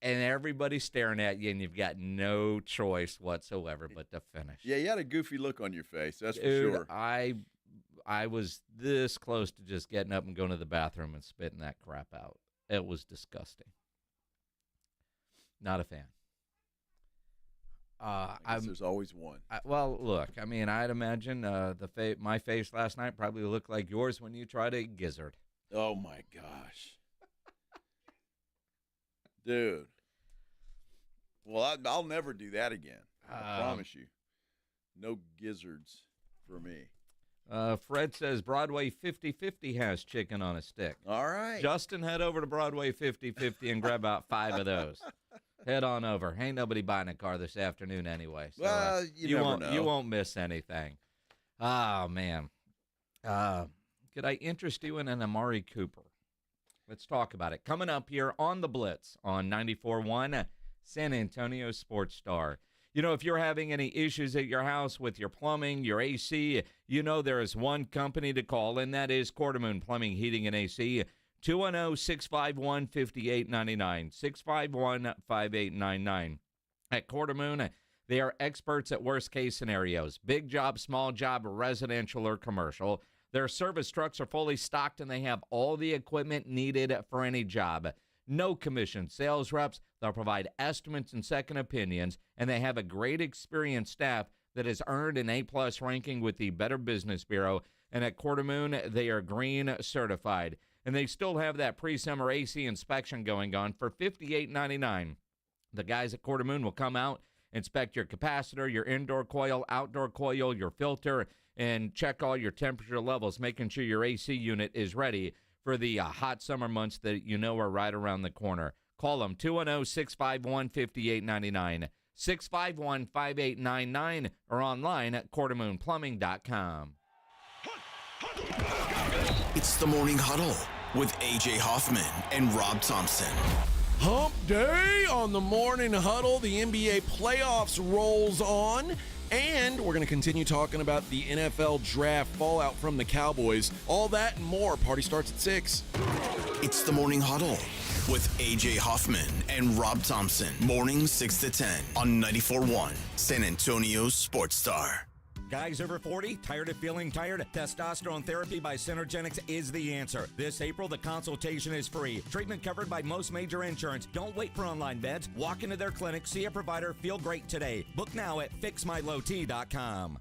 And everybody's staring at you, and you've got no choice whatsoever but to finish. Yeah, you had a goofy look on your face, that's Dude, for sure. I was this close to just getting up and going to the bathroom and spitting that crap out. It was disgusting. Not a fan. I guess there's always one. Well, look, I mean, I'd imagine my face last night probably looked like yours when you tried a gizzard. Oh, my gosh. Dude. Well, I'll never do that again. I promise you. No gizzards for me. Fred says Broadway 50/50 has chicken on a stick. All right. Justin, head over to Broadway 50/50 and grab about 5 of those. Head on over. Ain't nobody buying a car this afternoon anyway. So, well, you never know. You won't miss anything. Oh, man. Could I interest you in an Amari Cooper? Let's talk about it. Coming up here on the Blitz on 94.1 San Antonio Sports Star. You know, if you're having any issues at your house with your plumbing, your AC, you know there is one company to call, and that is Quartermoon Plumbing, Heating, and AC. 210-651-5899, 651-5899. At Quartermoon, they are experts at worst-case scenarios, big job, small job, residential or commercial. Their service trucks are fully stocked, and they have all the equipment needed for any job. No commission sales reps. They'll provide estimates and second opinions, and they have a great experienced staff that has earned an A-plus ranking with the Better Business Bureau. And at Quartermoon, they are green certified. And they still have that pre-summer AC inspection going on for $58.99. The guys at Quartermoon will come out, inspect your capacitor, your indoor coil, outdoor coil, your filter, and check all your temperature levels, making sure your AC unit is ready for the hot summer months that you know are right around the corner. Call them 210-651-5899, 651-5899, or online at quartermoonplumbing.com. It's the Morning Huddle with A.J. Hoffman and Rob Thompson. Hump day on the Morning Huddle. The NBA playoffs rolls on. And we're going to continue talking about the NFL draft, fallout from the Cowboys. All that and more. Party starts at 6. It's the Morning Huddle with A.J. Hoffman and Rob Thompson. Morning 6 to 10 on 94.1 San Antonio Sports Star. Guys over 40, tired of feeling tired? Testosterone therapy by Synergenics is the answer. This April, the consultation is free. Treatment covered by most major insurance. Don't wait for online meds. Walk into their clinic, see a provider, feel great today. Book now at fixmylowt.com.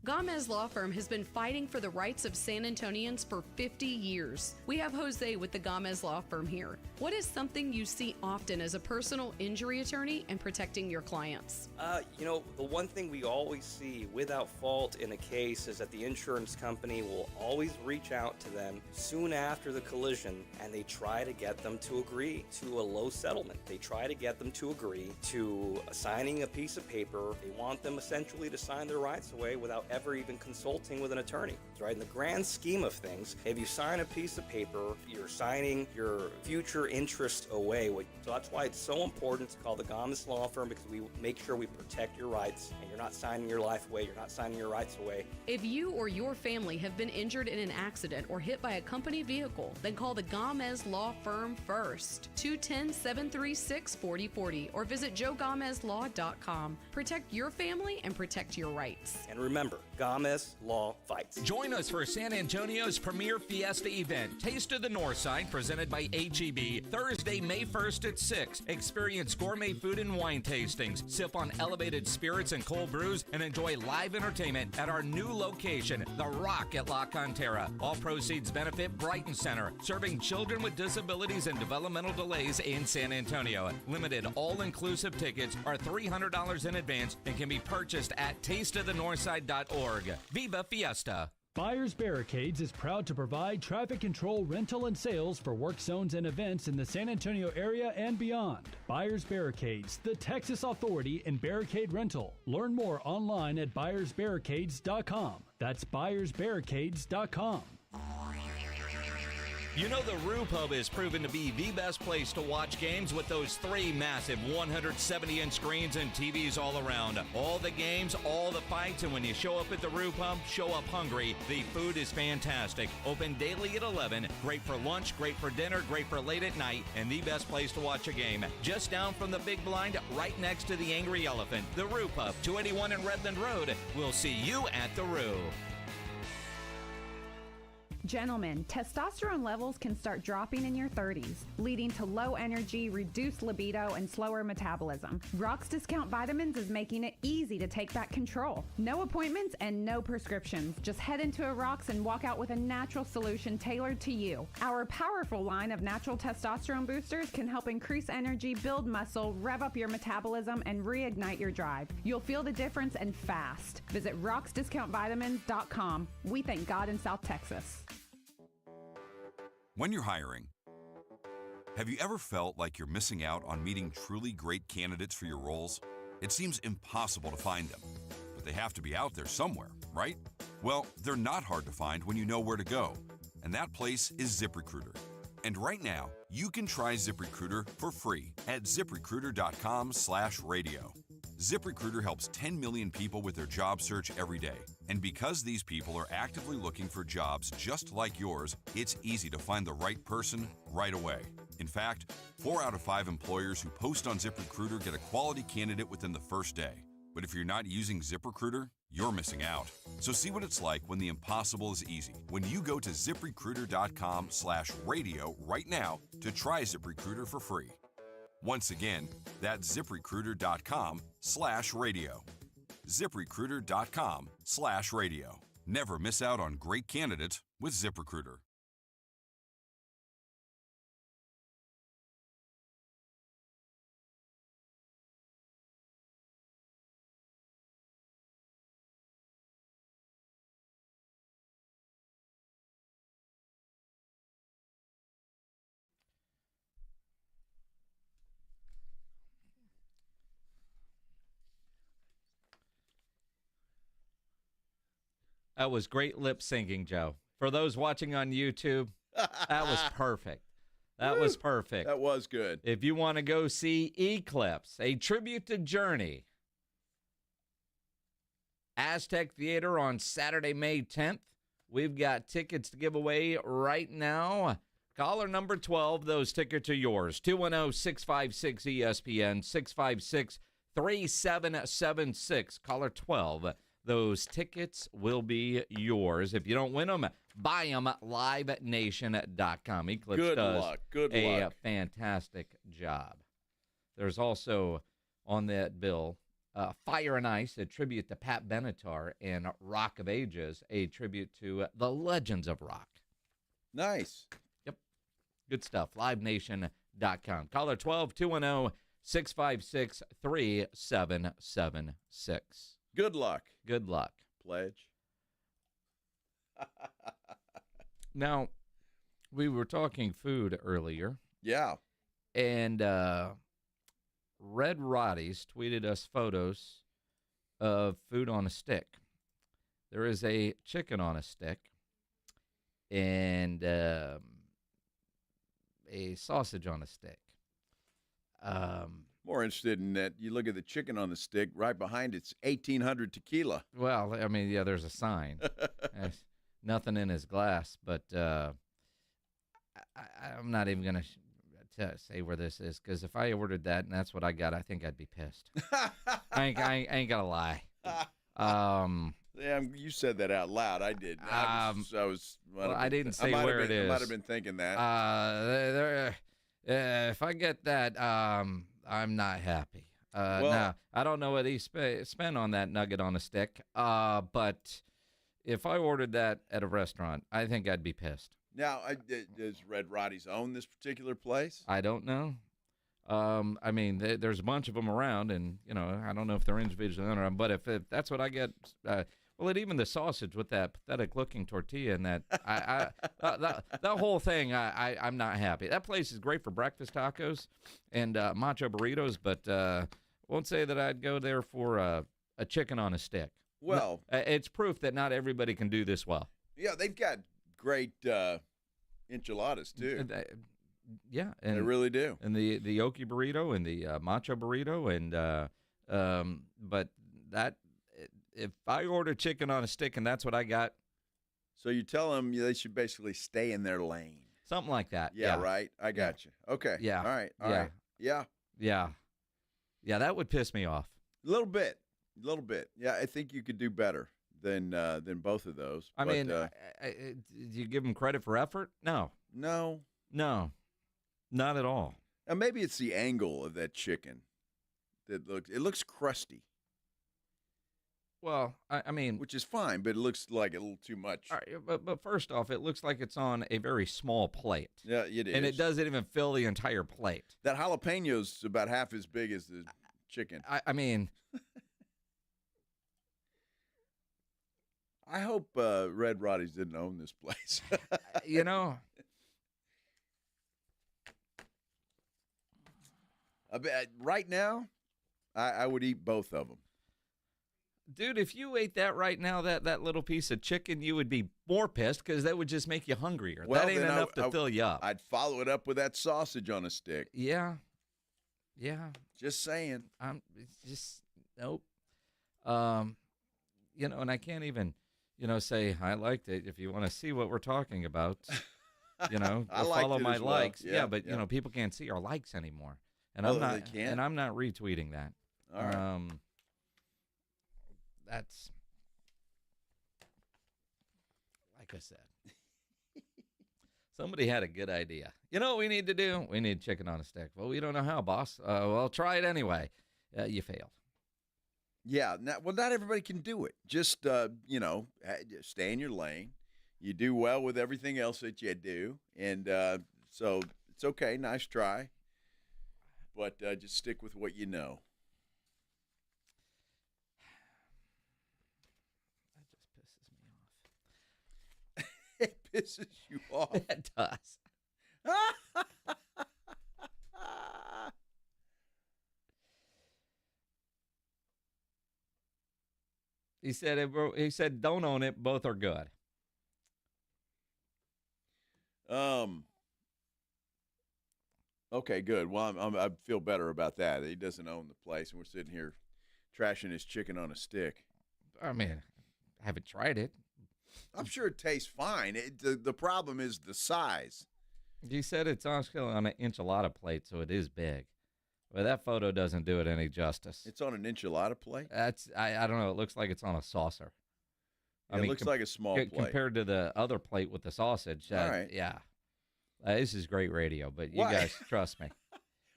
Gomez Law Firm has been fighting for the rights of San Antonians for 50 years. We have Jose with the Gomez Law Firm here. What is something you see often as a personal injury attorney and protecting your clients? The one thing we always see without fault in a case is that the insurance company will always reach out to them soon after the collision, and they try to get them to agree to a low settlement. They try to get them to agree to signing a piece of paper. They want them essentially to sign their rights away without ever even consulting with an attorney. Right? In the grand scheme of things, if you sign a piece of paper, you're signing your future interest away. So that's why it's so important to call the Gomez Law Firm, because we make sure we protect your rights, and you're not signing your life away, you're not signing your rights away. If you or your family have been injured in an accident or hit by a company vehicle, then call the Gomez Law Firm first. 210-736-4040 or visit joegomezlaw.com. Protect your family and protect your rights. And remember, Gomez Law fights. Join us for San Antonio's premier Fiesta event, Taste of the Northside, presented by HEB, Thursday, May 1st at 6. Experience gourmet food and wine tastings, sip on elevated spirits and cold brews, and enjoy live entertainment at our new location, The Rock at La Cantera. All proceeds benefit Brighton Center, serving children with disabilities and developmental delays in San Antonio. Limited all-inclusive tickets are $300 in advance and can be purchased at tasteofthenorthside.org. Viva Fiesta! Buyers Barricades is proud to provide traffic control, rental, and sales for work zones and events in the San Antonio area and beyond. Buyers Barricades, the Texas authority in barricade rental. Learn more online at buyersbarricades.com. That's buyersbarricades.com. You know the Roo Pub is proven to be the best place to watch games with those 3 massive 170-inch screens and TVs all around. All the games, all the fights, and when you show up at the Roo Pub, show up hungry. The food is fantastic. Open daily at 11. Great for lunch, great for dinner, great for late at night, and the best place to watch a game. Just down from the big blind, right next to the Angry Elephant. The Roo Pub, 281 in Redland Road. We'll see you at the Roo. Gentlemen, testosterone levels can start dropping in your 30s, leading to low energy, reduced libido, and slower metabolism. Rock's Discount Vitamins is making it easy to take back control. No appointments and no prescriptions. Just head into a Rock's and walk out with a natural solution tailored to you. Our powerful line of natural testosterone boosters can help increase energy, build muscle, rev up your metabolism, and reignite your drive. You'll feel the difference and fast. Visit rocksdiscountvitamins.com. We thank God in South Texas. When you're hiring, have you ever felt like you're missing out on meeting truly great candidates for your roles? It seems impossible to find them, but they have to be out there somewhere, right? Well, they're not hard to find when you know where to go, and that place is ZipRecruiter. And right now, you can try ZipRecruiter for free at ZipRecruiter.com/radio. ZipRecruiter helps 10 million people with their job search every day. And because these people are actively looking for jobs just like yours, it's easy to find the right person right away. In fact, 4 out of 5 employers who post on ZipRecruiter get a quality candidate within the first day. But if you're not using ZipRecruiter, you're missing out. So see what it's like when the impossible is easy. When you go to ZipRecruiter.com/radio right now to try ZipRecruiter for free. Once again, that's ZipRecruiter.com/radio. ZipRecruiter.com/radio. Never miss out on great candidates with ZipRecruiter. That was great lip syncing, Joe. For those watching on YouTube, that was perfect. That was perfect. That was good. If you want to go see Eclipse, a tribute to Journey, Aztec Theater on Saturday, May 10th. We've got tickets to give away right now. Caller number 12, those tickets are yours. 210-656-ESPN, 656-3776. Caller 12. those tickets will be yours. If you don't win them, buy them at livenation.com. Eclipse does a fantastic job. There's also on that bill Fire and Ice, a tribute to Pat Benatar, and Rock of Ages, a tribute to the legends of rock. Nice. Yep. Good stuff. LiveNation.com. Caller 12-210-656-3776. Good luck. Good luck. Pledge. Now, we were talking food earlier. Yeah. And Red Roddy's tweeted us photos of food on a stick. There is a chicken on a stick and a sausage on a stick. More interested in that. You look at the chicken on the stick. Right behind it's 1800 tequila. Well, I mean, yeah, there's a sign. There's nothing in his glass, but I'm not even going to say where this is, because if I ordered that and that's what I got, I think I'd be pissed. I ain't gonna lie. Yeah, you said that out loud. I did. I didn't say where it is. I might have been thinking that. If I get that, I'm not happy. Now, I don't know what he spent on that nugget on a stick, but if I ordered that at a restaurant, I think I'd be pissed. Now, does Red Roddy's own this particular place? I don't know. I mean, there's a bunch of them around, and, you know, I don't know if they're individually owned, but if that's what I get, even the sausage with that pathetic-looking tortilla and that, that whole thing, I'm not happy. That place is great for breakfast tacos and macho burritos, but won't say that I'd go there for a chicken on a stick. Well, it's proof that not everybody can do this well. Yeah, they've got great enchiladas too. Yeah, and they really do. And the Yoki burrito and the macho burrito, and but that, if I order chicken on a stick and that's what I got, so you tell them they should basically stay in their lane, something like that. Yeah. Right. I got you. Okay. Yeah. All right. Yeah. That would piss me off a little bit. Yeah, I think you could do better than both of those. I mean, do you give them credit for effort? No, not at all. Now, maybe it's the angle of that chicken that looks crusty. Well, I mean, which is fine, but it looks like a little too much. All right, but first off, it looks like it's on a very small plate. Yeah, it is, and it doesn't even fill the entire plate. That jalapeno's about half as big as the chicken. I mean. I hope Red Roddy's didn't own this place. You know, right now, I would eat both of them. Dude, if you ate that right now, that little piece of chicken, you would be more pissed because that would just make you hungrier. Well, that ain't enough to fill you up. I'd follow it up with that sausage on a stick. Yeah. Just saying. Nope. You know, and I can't even, say I liked it. If you want to see what we're talking about, follow my likes. Yeah, but people can't see our likes anymore, and they can't? And I'm not retweeting that. All right. That's like I said. Somebody had a good idea. You know what we need to do? We need chicken on a stick. Well, we don't know how, boss. Well, try it anyway. You failed. Yeah. Not everybody can do it. Just, stay in your lane. You do well with everything else that you do. And so it's okay. Nice try. But just stick with what you know. It pisses you off. It does. He said, don't own it. Both are good. Okay, good. Well, I feel better about that. He doesn't own the place, and we're sitting here trashing his chicken on a stick. I mean, I haven't tried it. I'm sure it tastes fine. The problem is the size. You said it's on an enchilada plate, so it is big. Well, that photo doesn't do it any justice. It's on an enchilada plate? I don't know. It looks like it's on a saucer. Yeah, it looks like a small plate. Compared to the other plate with the sausage. All right. Yeah. This is great radio, but you guys, trust me.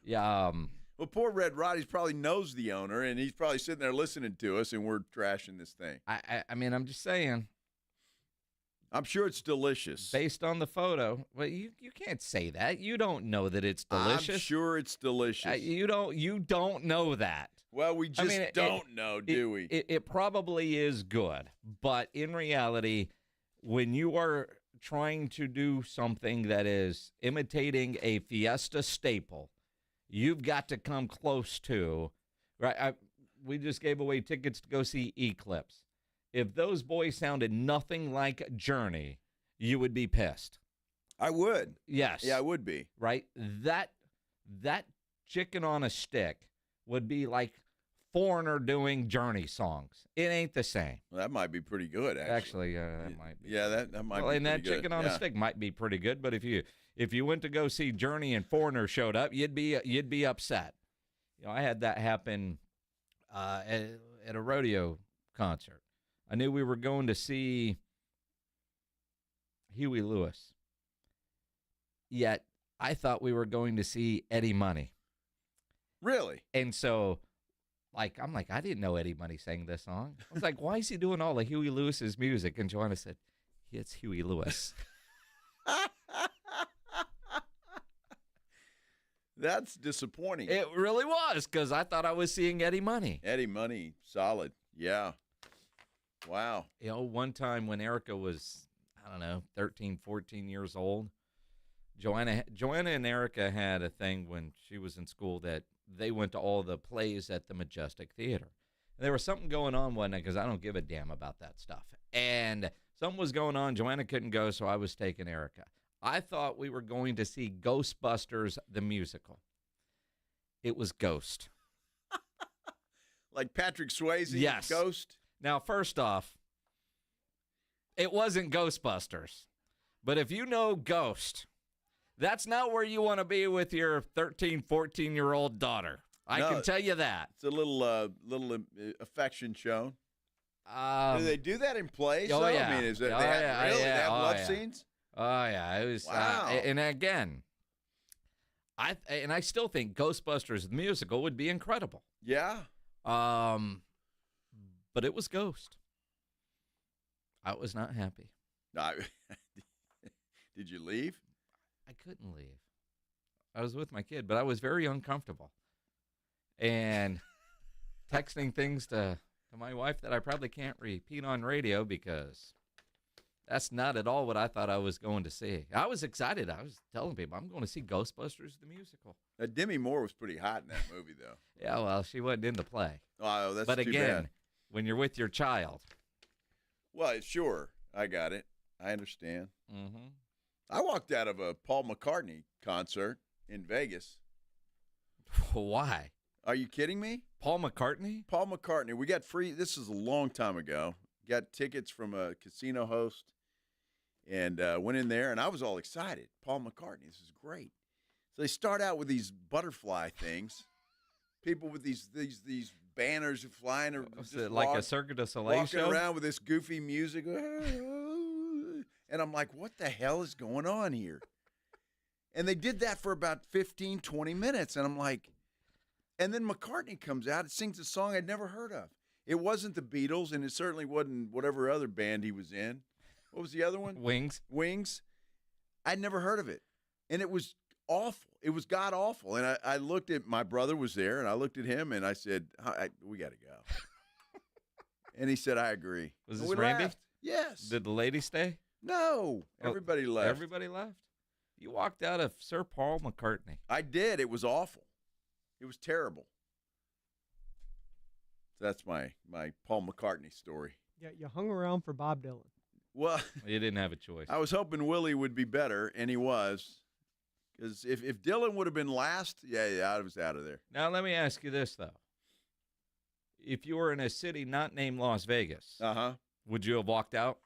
Yeah. Well, poor Red Roddy's probably knows the owner, and he's probably sitting there listening to us, and we're trashing this thing. I mean, I'm just saying. I'm sure it's delicious. Based on the photo. Well, you can't say that. You don't know that it's delicious. I'm sure it's delicious. You don't know that. Well, we just don't know, do we? It probably is good, but in reality, when you are trying to do something that is imitating a Fiesta staple, you've got to come close to, right? We just gave away tickets to go see Eclipse. If those boys sounded nothing like Journey, you would be pissed. I would. Yes. Yeah, I would be. Right? That chicken on a stick would be like Foreigner doing Journey songs. It ain't the same. Well, that might be pretty good, actually. That might be. Yeah, that might be and that pretty chicken good. on a stick might be pretty good, but if you went to go see Journey and Foreigner showed up, you'd be upset. You know, I had that happen at a rodeo concert. I knew we were going to see Huey Lewis, yet I thought we were going to see Eddie Money. Really? And so, I'm like, I didn't know Eddie Money sang this song. I was like, why is he doing all of Huey Lewis's music? And Joanna said, it's Huey Lewis. That's disappointing. It really was, because I thought I was seeing Eddie Money. Eddie Money, solid. Yeah. Wow. You know, one time when Erica was, 13, 14 years old, Joanna and Erica had a thing when she was in school that they went to all the plays at the Majestic Theater. And there was something going on one night, because I don't give a damn about that stuff. And something was going on. Joanna couldn't go, so I was taking Erica. I thought we were going to see Ghostbusters, the musical. It was Ghost. Like Patrick Swayze? Yes. Ghost? Now, first off, it wasn't Ghostbusters. But if you know Ghost, that's not where you want to be with your 13, 14-year-old daughter. I can tell you that. It's a little affection shown. Do they do that in plays? Oh, yeah. I mean, is that really? They have love scenes? Oh, yeah. It was. Wow. And again, I still think Ghostbusters, the musical, would be incredible. Yeah. But it was Ghost. I was not happy. Did you leave? I couldn't leave. I was with my kid, but I was very uncomfortable. And texting things to my wife that I probably can't repeat on radio, because that's not at all what I thought I was going to see. I was excited. I was telling people, I'm going to see Ghostbusters, the musical. Demi Moore was pretty hot in that movie, though. Yeah, well, she wasn't in the play. Oh, that's but too again, bad. When you're with your child. Well, sure. I got it. I understand. Mm-hmm. I walked out of a Paul McCartney concert in Vegas. Why? Are you kidding me? Paul McCartney? Paul McCartney. We got free. This is a long time ago. Got tickets from a casino host and went in there, and I was all excited. Paul McCartney, this is great. So they start out with these butterfly things. People with these banners flying, or was it like a Cirque du Soleil walking show? around with this goofy music. And I'm like, what the hell is going on here? And they did that for about 15, 20 minutes. And I'm like, and then McCartney comes out and sings a song I'd never heard of. It wasn't the Beatles, and it certainly wasn't whatever other band he was in. What was the other one? Wings. I'd never heard of it. And it was awful. It was god-awful. And I looked at, my brother was there, and I looked at him, and I said, we got to go. And he said, I agree. Was And this we Randy? laughed. Yes. Did the lady stay? No. Everybody left. Everybody left? You walked out of Sir Paul McCartney. I did. It was awful. It was terrible. So that's my Paul McCartney story. Yeah, you hung around for Bob Dylan. Well, you didn't have a choice. I was hoping Willie would be better, and he was. Because if Dylan would have been last, I was out of there. Now, let me ask you this, though. If you were in a city not named Las Vegas, would you have walked out?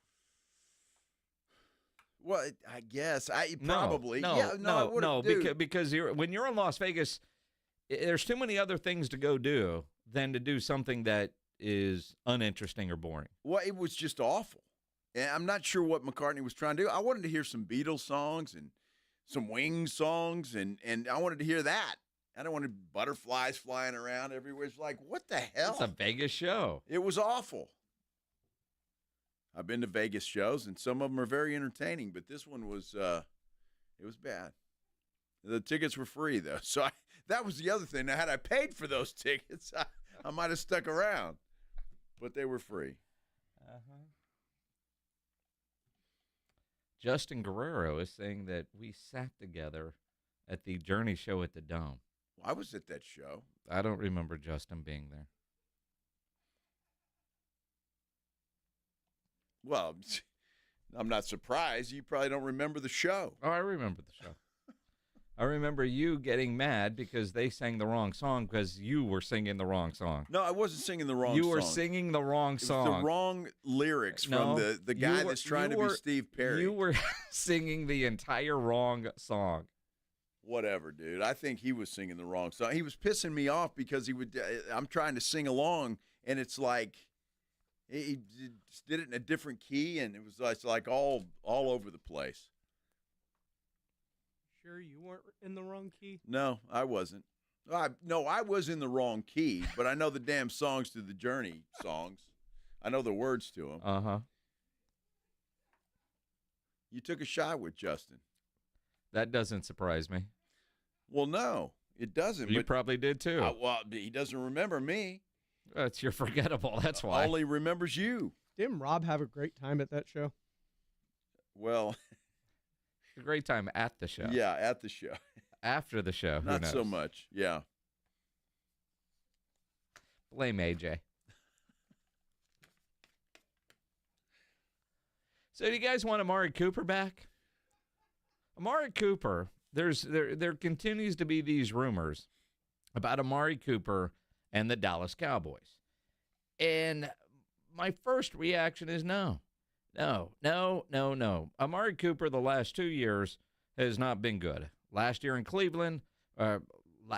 Well, I guess. Probably. No, I would've, because when you're in Las Vegas, there's too many other things to go do than to do something that is uninteresting or boring. Well, it was just awful. And I'm not sure what McCartney was trying to do. I wanted to hear some Beatles songs and some Wings songs, and I wanted to hear that. I don't want butterflies flying around everywhere. It's like, what the hell? It's a Vegas show. It was awful. I've been to Vegas shows, and some of them are very entertaining, but this one was it was bad. The tickets were free, though, so that was the other thing. Now, had I paid for those tickets, I might have stuck around, but they were free. Justin Guerrero is saying that we sat together at the Journey show at the Dome. Well, I was at that show. I don't remember Justin being there. Well, I'm not surprised. You probably don't remember the show. Oh, I remember the show. I remember you getting mad because they sang the wrong song because you were singing the wrong song. No, I wasn't singing the wrong song. You were singing the wrong song. It was the wrong lyrics from the guy that's trying to be Steve Perry. You were singing the entire wrong song. Whatever, dude. I think he was singing the wrong song. He was pissing me off because I'm trying to sing along, and it's like he did it in a different key, and it's like all over the place. Sure you weren't in the wrong key? No, I wasn't. I was in the wrong key, but I know the damn songs to the Journey songs. I know the words to them. Uh-huh. You took a shot with Justin. That doesn't surprise me. Well, no, it doesn't. You probably did too. Well, he doesn't remember me. That's you're forgettable. That's why. All he remembers you. Didn't Rob have a great time at that show? Well, a great time at the show. Yeah, at the show. After the show, who not knows? so much. Yeah. Blame AJ. So, do you guys want Amari Cooper back? Amari Cooper, there continues to be these rumors about Amari Cooper and the Dallas Cowboys. And my first reaction is no. Amari Cooper, the last 2 years, has not been good. Last year in Cleveland,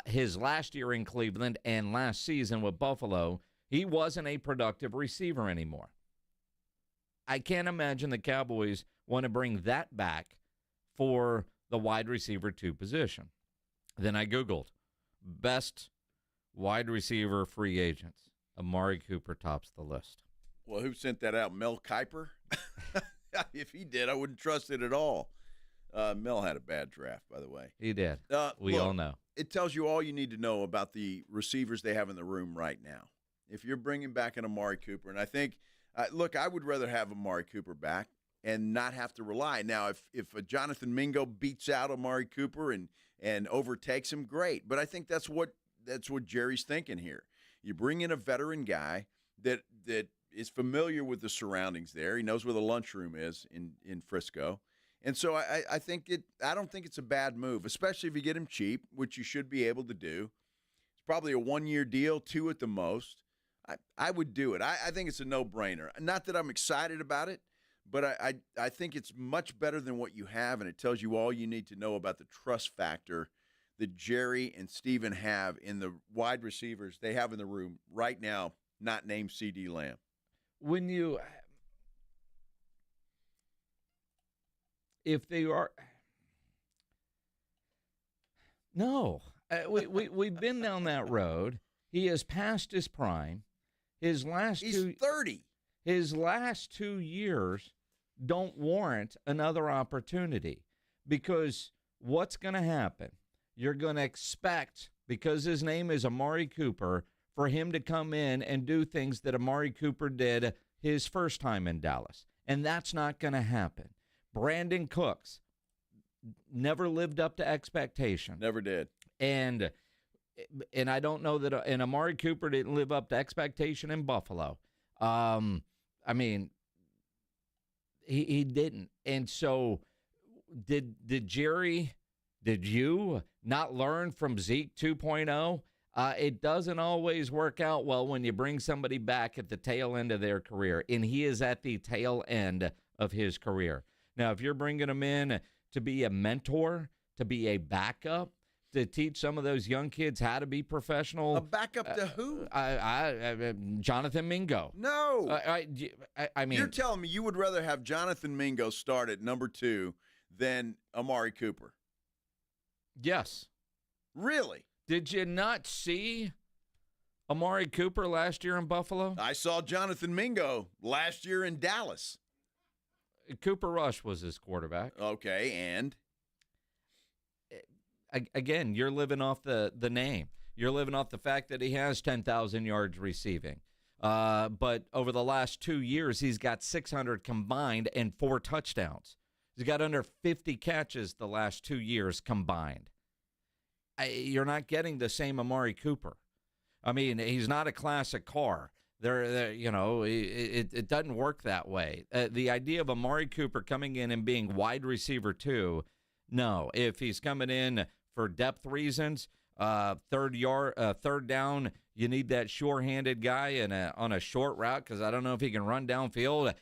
his last year in Cleveland and last season with Buffalo, he wasn't a productive receiver anymore. I can't imagine the Cowboys want to bring that back for the wide receiver 2 position. Then I Googled best wide receiver free agents. Amari Cooper tops the list. Well, who sent that out? Mel Kiper? If he did, I wouldn't trust it at all. Mel had a bad draft, by the way. He did. We all know. It tells you all you need to know about the receivers they have in the room right now. If you're bringing back an Amari Cooper, and I think, I would rather have Amari Cooper back and not have to rely. Now, if a Jonathan Mingo beats out Amari Cooper and overtakes him, great. But I think that's what Jerry's thinking here. You bring in a veteran guy that is familiar with the surroundings there. He knows where the lunchroom is in Frisco. And so I don't think it's a bad move, especially if you get him cheap, which you should be able to do. It's probably a 1-year deal, 2 at the most. I would do it. I think it's a no-brainer. Not that I'm excited about it, but I think it's much better than what you have, and it tells you all you need to know about the trust factor that Jerry and Steven have in the wide receivers they have in the room right now, not named C.D. Lamb. If they are, no, we've been down that road. He has passed his prime. He's 30. His last 2 years don't warrant another opportunity, because what's going to happen? You're going to expect, because his name is Amari Cooper, for him to come in and do things that Amari Cooper did his first time in Dallas. And that's not going to happen. Brandon Cooks never lived up to expectation. Never did. And I don't know that and Amari Cooper didn't live up to expectation in Buffalo. I mean, he didn't. And so did Jerry, did you not learn from Zeke 2.0? It doesn't always work out well when you bring somebody back at the tail end of their career, and he is at the tail end of his career. Now, if you're bringing him in to be a mentor, to be a backup, to teach some of those young kids how to be professional. A backup to who? Jonathan Mingo. No. I mean, you're telling me you would rather have Jonathan Mingo start at number 2 than Amari Cooper? Yes. Really? Did you not see Amari Cooper last year in Buffalo? I saw Jonathan Mingo last year in Dallas. Cooper Rush was his quarterback. Okay, and? Again, you're living off the name. You're living off the fact that he has 10,000 yards receiving. But over the last 2 years, he's got 600 combined and 4 touchdowns. He's got under 50 catches the last 2 years combined. You're not getting the same Amari Cooper. I mean, he's not a classic car. It doesn't work that way. The idea of Amari Cooper coming in and being wide receiver 2, no. If he's coming in for depth reasons, third down, you need that sure-handed guy on a short route because I don't know if he can run downfield.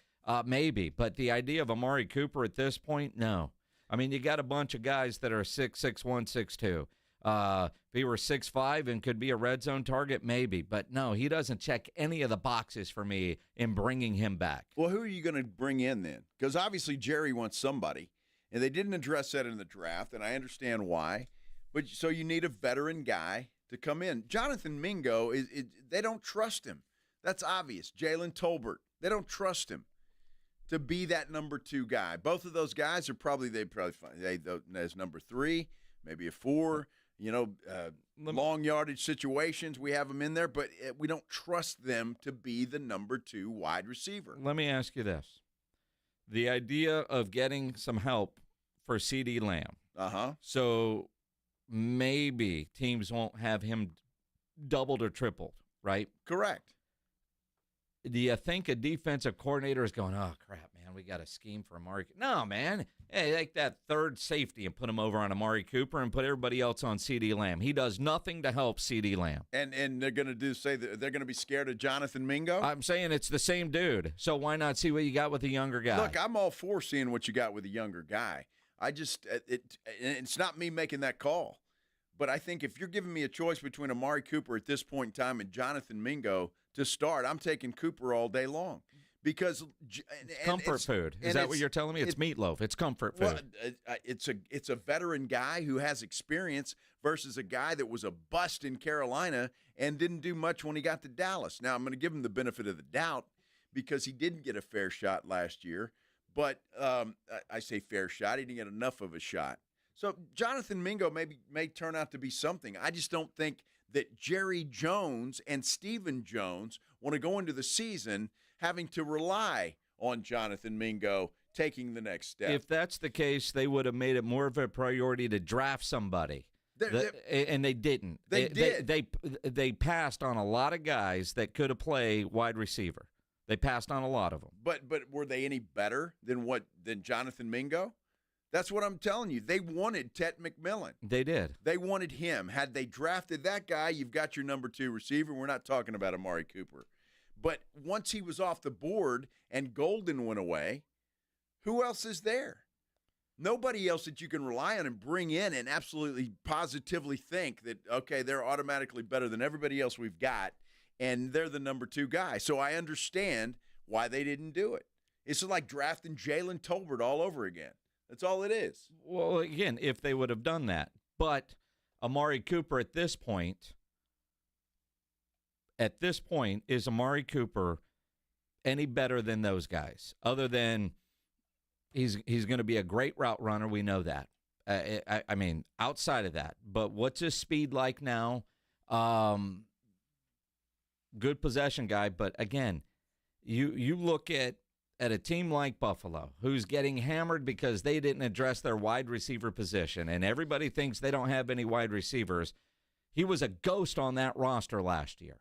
Maybe. But the idea of Amari Cooper at this point, no. I mean, you got a bunch of guys that are 6'1", 6'2". If he were 6'5" and could be a red zone target, maybe. But no, he doesn't check any of the boxes for me in bringing him back. Well, who are you going to bring in then? Because obviously Jerry wants somebody, and they didn't address that in the draft, and I understand why. But so you need a veteran guy to come in. Jonathan Mingo, they don't trust him. That's obvious. Jalen Tolbert, they don't trust him to be that number 2 guy. Both of those guys they'd probably find as number 3, maybe a 4. Long yardage situations, we have them in there, but we don't trust them to be the number 2 wide receiver. Let me ask you this. The idea of getting some help for CeeDee Lamb. Uh-huh. So maybe teams won't have him doubled or tripled, right? Correct. Do you think a defensive coordinator is going, oh, crap, man, we got a scheme for Amari? No, man. Hey, take that third safety and put him over on Amari Cooper and put everybody else on CeeDee Lamb. He does nothing to help CeeDee Lamb. And they're going to say that they're going to be scared of Jonathan Mingo? I'm saying it's the same dude. So why not see what you got with a younger guy? Look, I'm all for seeing what you got with a younger guy. I just it's not me making that call. But I think if you're giving me a choice between Amari Cooper at this point in time and Jonathan Mingo to start, I'm taking Cooper all day long because comfort food. Is that what you're telling me? It's meatloaf. It's comfort food. Well, it's a veteran guy who has experience versus a guy that was a bust in Carolina and didn't do much when he got to Dallas. Now I'm going to give him the benefit of the doubt because he didn't get a fair shot last year. But I say fair shot. He didn't get enough of a shot. So Jonathan Mingo may turn out to be something. I just don't think that Jerry Jones and Stephen Jones want to go into the season having to rely on Jonathan Mingo taking the next step. If that's the case, they would have made it more of a priority to draft somebody. And they didn't. They passed on a lot of guys that could have played wide receiver. They passed on a lot of them. But were they any better than Jonathan Mingo? That's what I'm telling you. They wanted Tet McMillan. They did. They wanted him. Had they drafted that guy, you've got your number 2 receiver. We're not talking about Amari Cooper. But once he was off the board and Golden went away, who else is there? Nobody else that you can rely on and bring in and absolutely positively think that, okay, they're automatically better than everybody else we've got, and they're the number 2 guy. So I understand why they didn't do it. It's like drafting Jalen Tolbert all over again. That's all it is. Well, again, if they would have done that. But Amari Cooper at this point, is Amari Cooper any better than those guys? Other than he's going to be a great route runner. We know that. I mean, outside of that. But what's his speed like now? Good possession guy. But, again, you look at a team like Buffalo, who's getting hammered because they didn't address their wide receiver position, and everybody thinks they don't have any wide receivers. He was a ghost on that roster last year.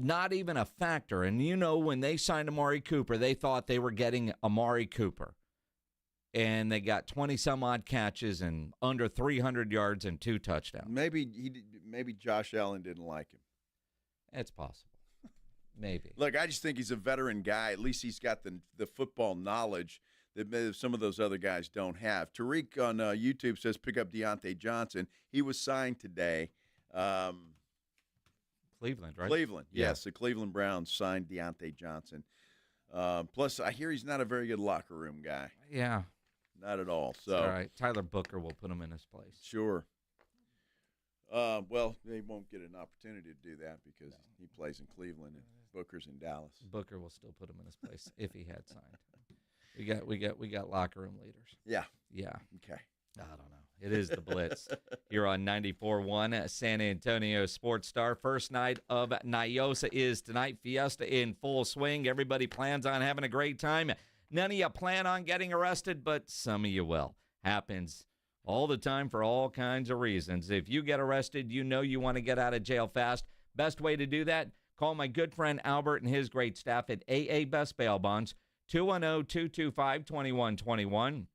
Not even a factor. And when they signed Amari Cooper, they thought they were getting Amari Cooper. And they got 20-some-odd catches and under 300 yards and 2 touchdowns. Maybe Josh Allen didn't like him. It's possible. Maybe. Look, I just think he's a veteran guy. At least he's got the football knowledge that some of those other guys don't have. Tariq on YouTube says pick up Deontay Johnson. He was signed today. Cleveland, right? Cleveland, yes. The Cleveland Browns signed Deontay Johnson. Plus, I hear he's not a very good locker room guy. Yeah. Not at all. So, all right. Tyler Booker will put him in his place. Sure. Well, they won't get an opportunity to do that because he plays in Cleveland and Booker's in Dallas. Booker will still put him in his place if he had signed. We got locker room leaders. Yeah. Yeah. Okay. I don't know. It is the Blitz. You're on 94.1 San Antonio Sports Star. First night of Nyosa is tonight. Fiesta in full swing. Everybody plans on having a great time. None of you plan on getting arrested, but some of you will. Happens all the time for all kinds of reasons. If you get arrested, you know you want to get out of jail fast. Best way to do that, call my good friend Albert and his great staff at AA Best Bail Bonds, 210-225-2121.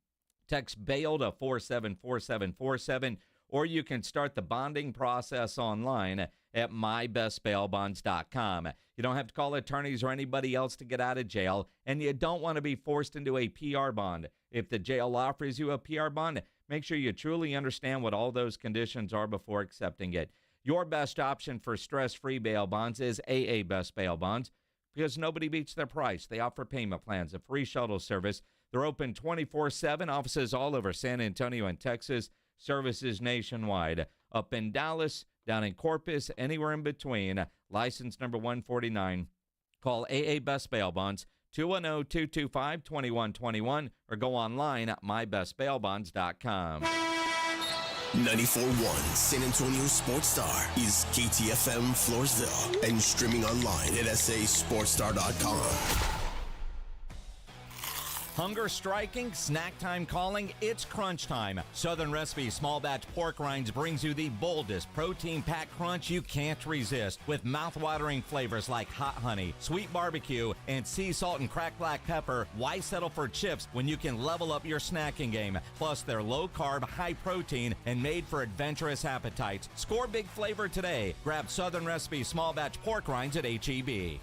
Text bail to 474747, or you can start the bonding process online at mybestbailbonds.com. You don't have to call attorneys or anybody else to get out of jail, and you don't want to be forced into a PR bond. If the jail offers you a PR bond, make sure you truly understand what all those conditions are before accepting it. Your best option for stress-free bail bonds is AA Best Bail Bonds because nobody beats their price. They offer payment plans, a free shuttle service. They're open 24/7, offices all over San Antonio and Texas, services nationwide. Up in Dallas, down in Corpus, anywhere in between. License number 149. Call AA Best Bail Bonds, 210-225-2121, or go online at mybestbailbonds.com. 94.1 San Antonio Sports Star is KTFM Floresville and streaming online at sasportstar.com. Hunger striking, snack time calling, it's crunch time. Southern Recipe Small Batch Pork Rinds brings you the boldest protein-packed crunch you can't resist with mouth-watering flavors like hot honey, sweet barbecue, and sea salt and cracked black pepper. Why settle for chips when you can level up your snacking game? Plus, they're low-carb, high-protein, and made for adventurous appetites. Score big flavor today. Grab Southern Recipe Small Batch Pork Rinds at H-E-B.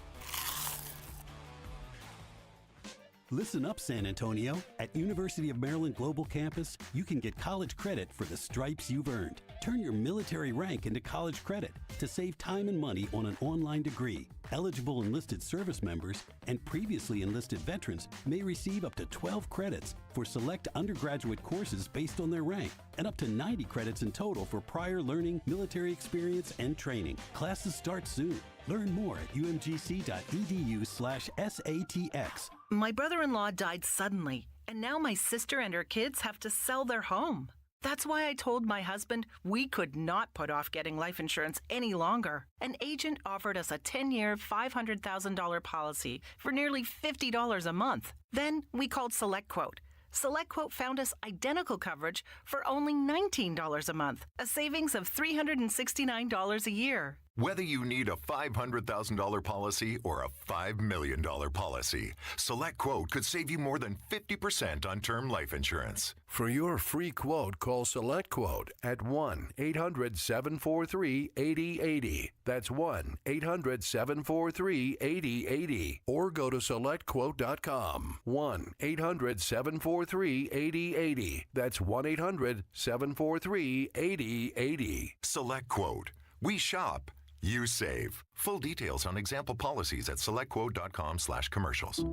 Listen up, San Antonio. At University of Maryland Global Campus, you can get college credit for the stripes you've earned. Turn your military rank into college credit to save time and money on an online degree. Eligible enlisted service members and previously enlisted veterans may receive up to 12 credits for select undergraduate courses based on their rank, and up to 90 credits in total for prior learning, military experience, and training. Classes start soon. Learn more at umgc.edu/SATX. My brother-in-law died suddenly, and now my sister and her kids have to sell their home. That's why I told my husband we could not put off getting life insurance any longer. An agent offered us a 10-year, $500,000 policy for nearly $50 a month. Then we called SelectQuote. SelectQuote found us identical coverage for only $19 a month, a savings of $369 a year. Whether you need a $500,000 policy or a $5 million policy, SelectQuote could save you more than 50% on term life insurance. For your free quote, call SelectQuote at 1-800-743-8080. That's 1-800-743-8080. Or go to SelectQuote.com. 1-800-743-8080. That's 1-800-743-8080. SelectQuote. We shop. You save. Full details on example policies at selectquote.com/commercials.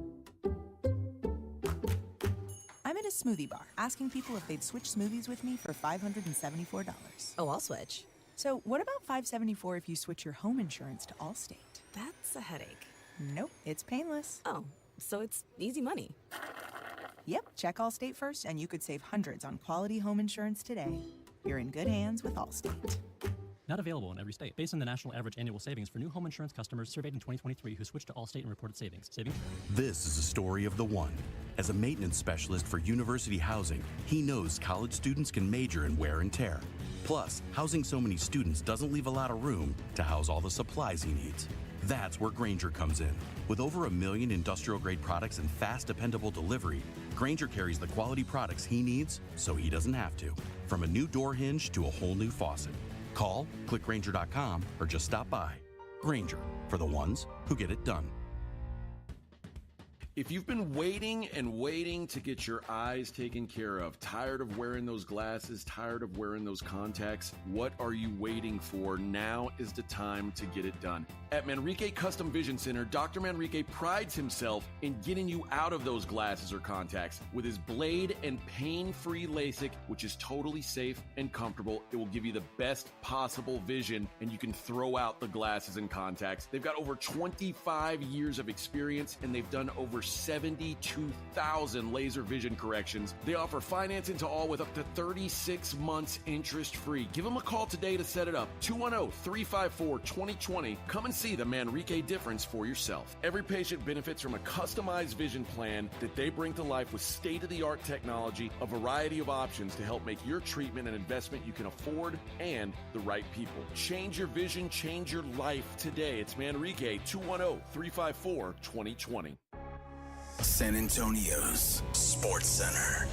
I'm at a smoothie bar asking people if they'd switch smoothies with me for $574. Oh, I'll switch. So what about $574 if you switch your home insurance to Allstate? That's a headache. Nope, it's painless. Oh, so it's easy money. Yep, check Allstate first and you could save hundreds on quality home insurance today. You're in good hands with Allstate. Not available in every state. Based on the national average annual savings for new home insurance customers surveyed in 2023 who switched to Allstate and reported savings. This is the story of the one. As a maintenance specialist for university housing, he knows college students can major in wear and tear. Plus, housing so many students doesn't leave a lot of room to house all the supplies he needs. That's where Grainger comes in. With over 1 million industrial-grade products and fast, dependable delivery, Grainger carries the quality products he needs so he doesn't have to. From a new door hinge to a whole new faucet. Call, click Grainger.com, or just stop by. Grainger, for the ones who get it done. If you've been waiting and waiting to get your eyes taken care of, tired of wearing those glasses, tired of wearing those contacts, what are you waiting for? Now is the time to get it done. At Manrique Custom Vision Center, Dr. Manrique prides himself in getting you out of those glasses or contacts with his blade and pain-free LASIK, which is totally safe and comfortable. It will give you the best possible vision, and you can throw out the glasses and contacts. They've got over 25 years of experience, and they've done over 72,000 laser vision corrections. They offer financing to all with up to 36 months interest-free. Give them a call today to set it up. 210-354-2020. Come and see the Manrique difference for yourself. Every patient benefits from a customized vision plan that they bring to life with state-of-the-art technology, a variety of options to help make your treatment an investment you can afford and the right people. Change your vision, change your life today. It's Manrique, 210-354-2020. San Antonio's Sports Center.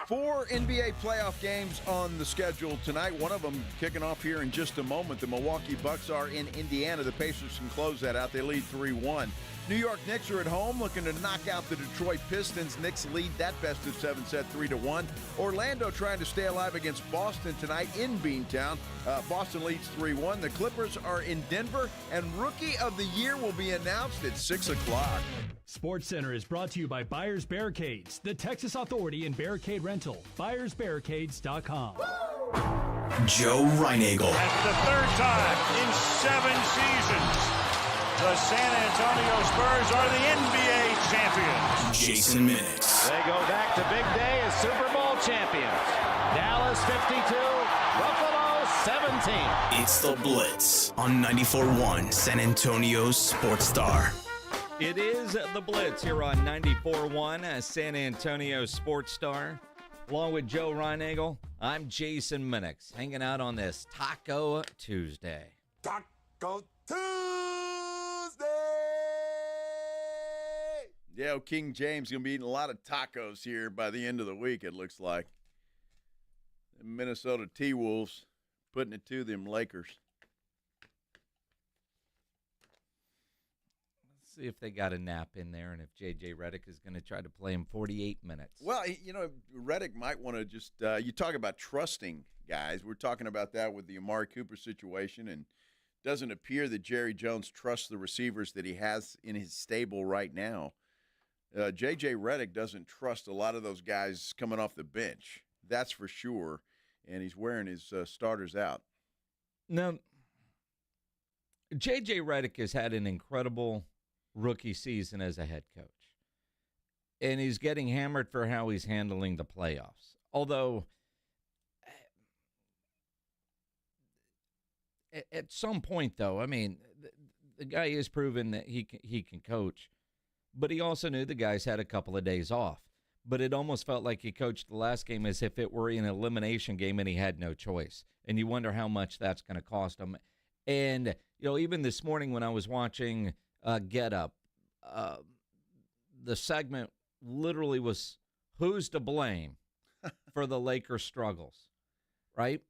4 NBA playoff games on the schedule tonight. One of them kicking off here in just a moment. The Milwaukee Bucks are in Indiana. The Pacers can close that out. They lead 3-1. New York Knicks are at home looking to knock out the Detroit Pistons. Knicks lead that best-of-7 set 3-1. Orlando trying to stay alive against Boston tonight in Beantown. Boston leads 3-1. The Clippers are in Denver, and Rookie of the Year will be announced at 6 o'clock. Sports Center is brought to you by Buyers Barricades, the Texas Authority in Barricade Rental. BuyersBarricades.com. Joe Reinagel. And the third time in 7 seasons, the San Antonio Spurs are the NBA champions. Jason Minix. They go back to big day as Super Bowl champions. Dallas 52, Buffalo 17. It's the Blitz on 94.1 San Antonio Sports Star. It is the Blitz here on 94.1 San Antonio Sports Star. Along with Joe Reinagel, I'm Jason Minix, hanging out on this Taco Tuesday. Taco Tuesday! Yeah, King James going to be eating a lot of tacos here by the end of the week, it looks like. The Minnesota T-Wolves putting it to them Lakers. See if they got a nap in there and if J.J. Redick is going to try to play him 48 minutes. Well, you know, Redick might want to just you talk about trusting guys. We're talking about that with the Amari Cooper situation, and doesn't appear that Jerry Jones trusts the receivers that he has in his stable right now. J.J. Redick doesn't trust a lot of those guys coming off the bench. That's for sure, and he's wearing his starters out. Now, J.J. Redick has had an incredible rookie season as a head coach, and he's getting hammered for how he's handling the playoffs. Although at some point, though, I mean, the guy is proven that he can coach, but he also knew the guys had a couple of days off. But it almost felt like he coached the last game as if it were an elimination game and he had no choice. And you wonder how much that's going to cost him. And, you know, even this morning when I was watching Get Up, the segment literally was, who's to blame for the Lakers' struggles, right?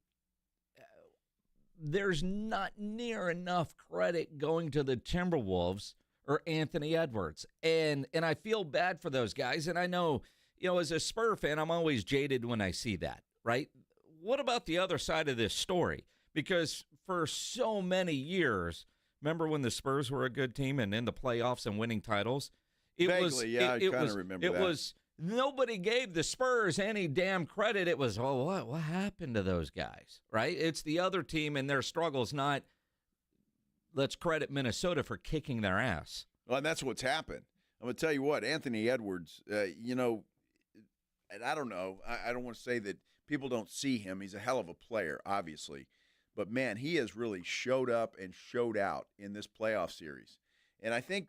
There's not near enough credit going to the Timberwolves or Anthony Edwards. And I feel bad for those guys. And I know, you know, as a Spur fan, I'm always jaded when I see that, right? What about the other side of this story? Because for so many years, remember when the Spurs were a good team and in the playoffs and winning titles? I kind of remember that. It was nobody gave the Spurs any damn credit. It was, oh, what happened to those guys, right? It's the other team and their struggles, not let's credit Minnesota for kicking their ass. Well, and that's what's happened. I'm going to tell you what, Anthony Edwards, you know, and I don't know. I don't want to say that people don't see him. He's a hell of a player, obviously. But, man, he has really showed up and showed out in this playoff series. And I think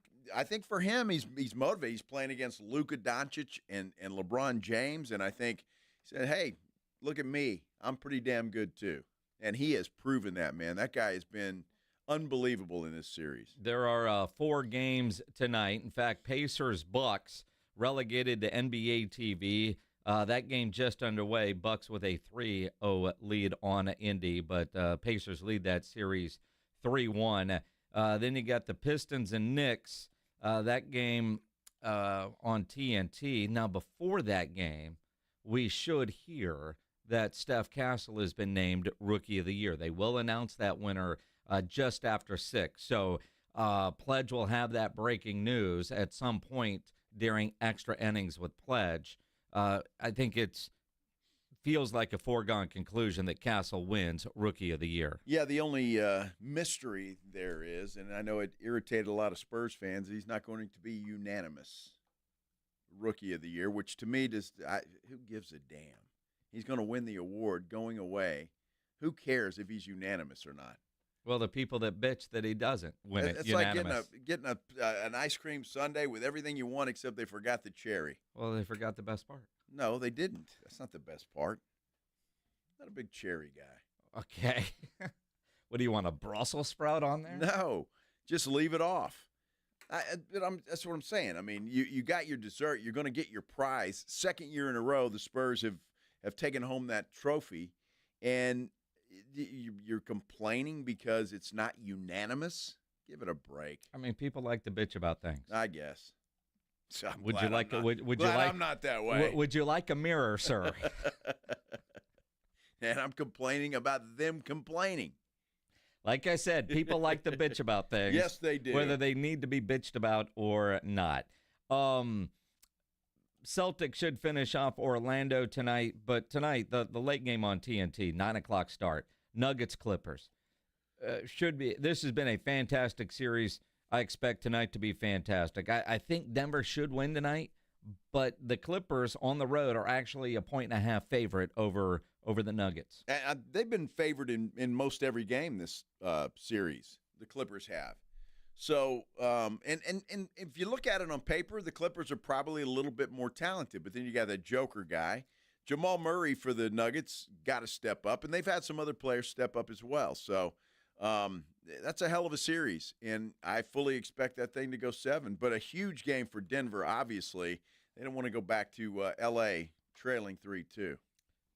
for him, he's motivated. He's playing against Luka Doncic and LeBron James. And I think he said, hey, look at me. I'm pretty damn good too. And he has proven that, man. That guy has been unbelievable in this series. There are 4 games tonight. In fact, Pacers-Bucks relegated to NBA TV. That game just underway. Bucks with a 3-0 lead on Indy, but Pacers lead that series 3-1. Then you got the Pistons and Knicks. That game on TNT. Now, before that game, we should hear that Steph Castle has been named Rookie of the Year. They will announce that winner just after 6. So Pledge will have that breaking news at some point during extra innings with Pledge. I think feels like a foregone conclusion that Castle wins Rookie of the Year. Yeah, the only mystery there is, and I know it irritated a lot of Spurs fans, he's not going to be unanimous Rookie of the Year, which to me, who gives a damn? He's going to win the award going away. Who cares if he's unanimous or not? Well, the people that bitch that he doesn't win it unanimous. It's like getting an ice cream sundae with everything you want except they forgot the cherry. Well, they forgot the best part. No, they didn't. That's not the best part. Not a big cherry guy. Okay. What do you want, a Brussels sprout on there? No, just leave it off. That's what I'm saying. I mean, you got your dessert. You're going to get your prize. Second year in a row, the Spurs have taken home that trophy, and you're complaining because it's not unanimous? Give it a break. I mean, people like to bitch about things. I guess. So would you like I'm not that way. Would you like a mirror, sir? And I'm complaining about them complaining. Like I said, people like to bitch about things. Yes, they do. Whether they need to be bitched about or not. Celtics should finish off Orlando tonight, but tonight, the late game on TNT, 9 o'clock start, Nuggets-Clippers. This has been a fantastic series. I expect tonight to be fantastic. I think Denver should win tonight, but the Clippers on the road are actually a 1.5 favorite over the Nuggets. And they've been favored in most every game this series. The Clippers have. So, and if you look at it on paper, the Clippers are probably a little bit more talented. But then you got that Joker guy. Jamal Murray for the Nuggets got to step up, and they've had some other players step up as well. So that's a hell of a series, and I fully expect that thing to go 7. But a huge game for Denver, obviously. They don't want to go back to L.A. trailing 3-2.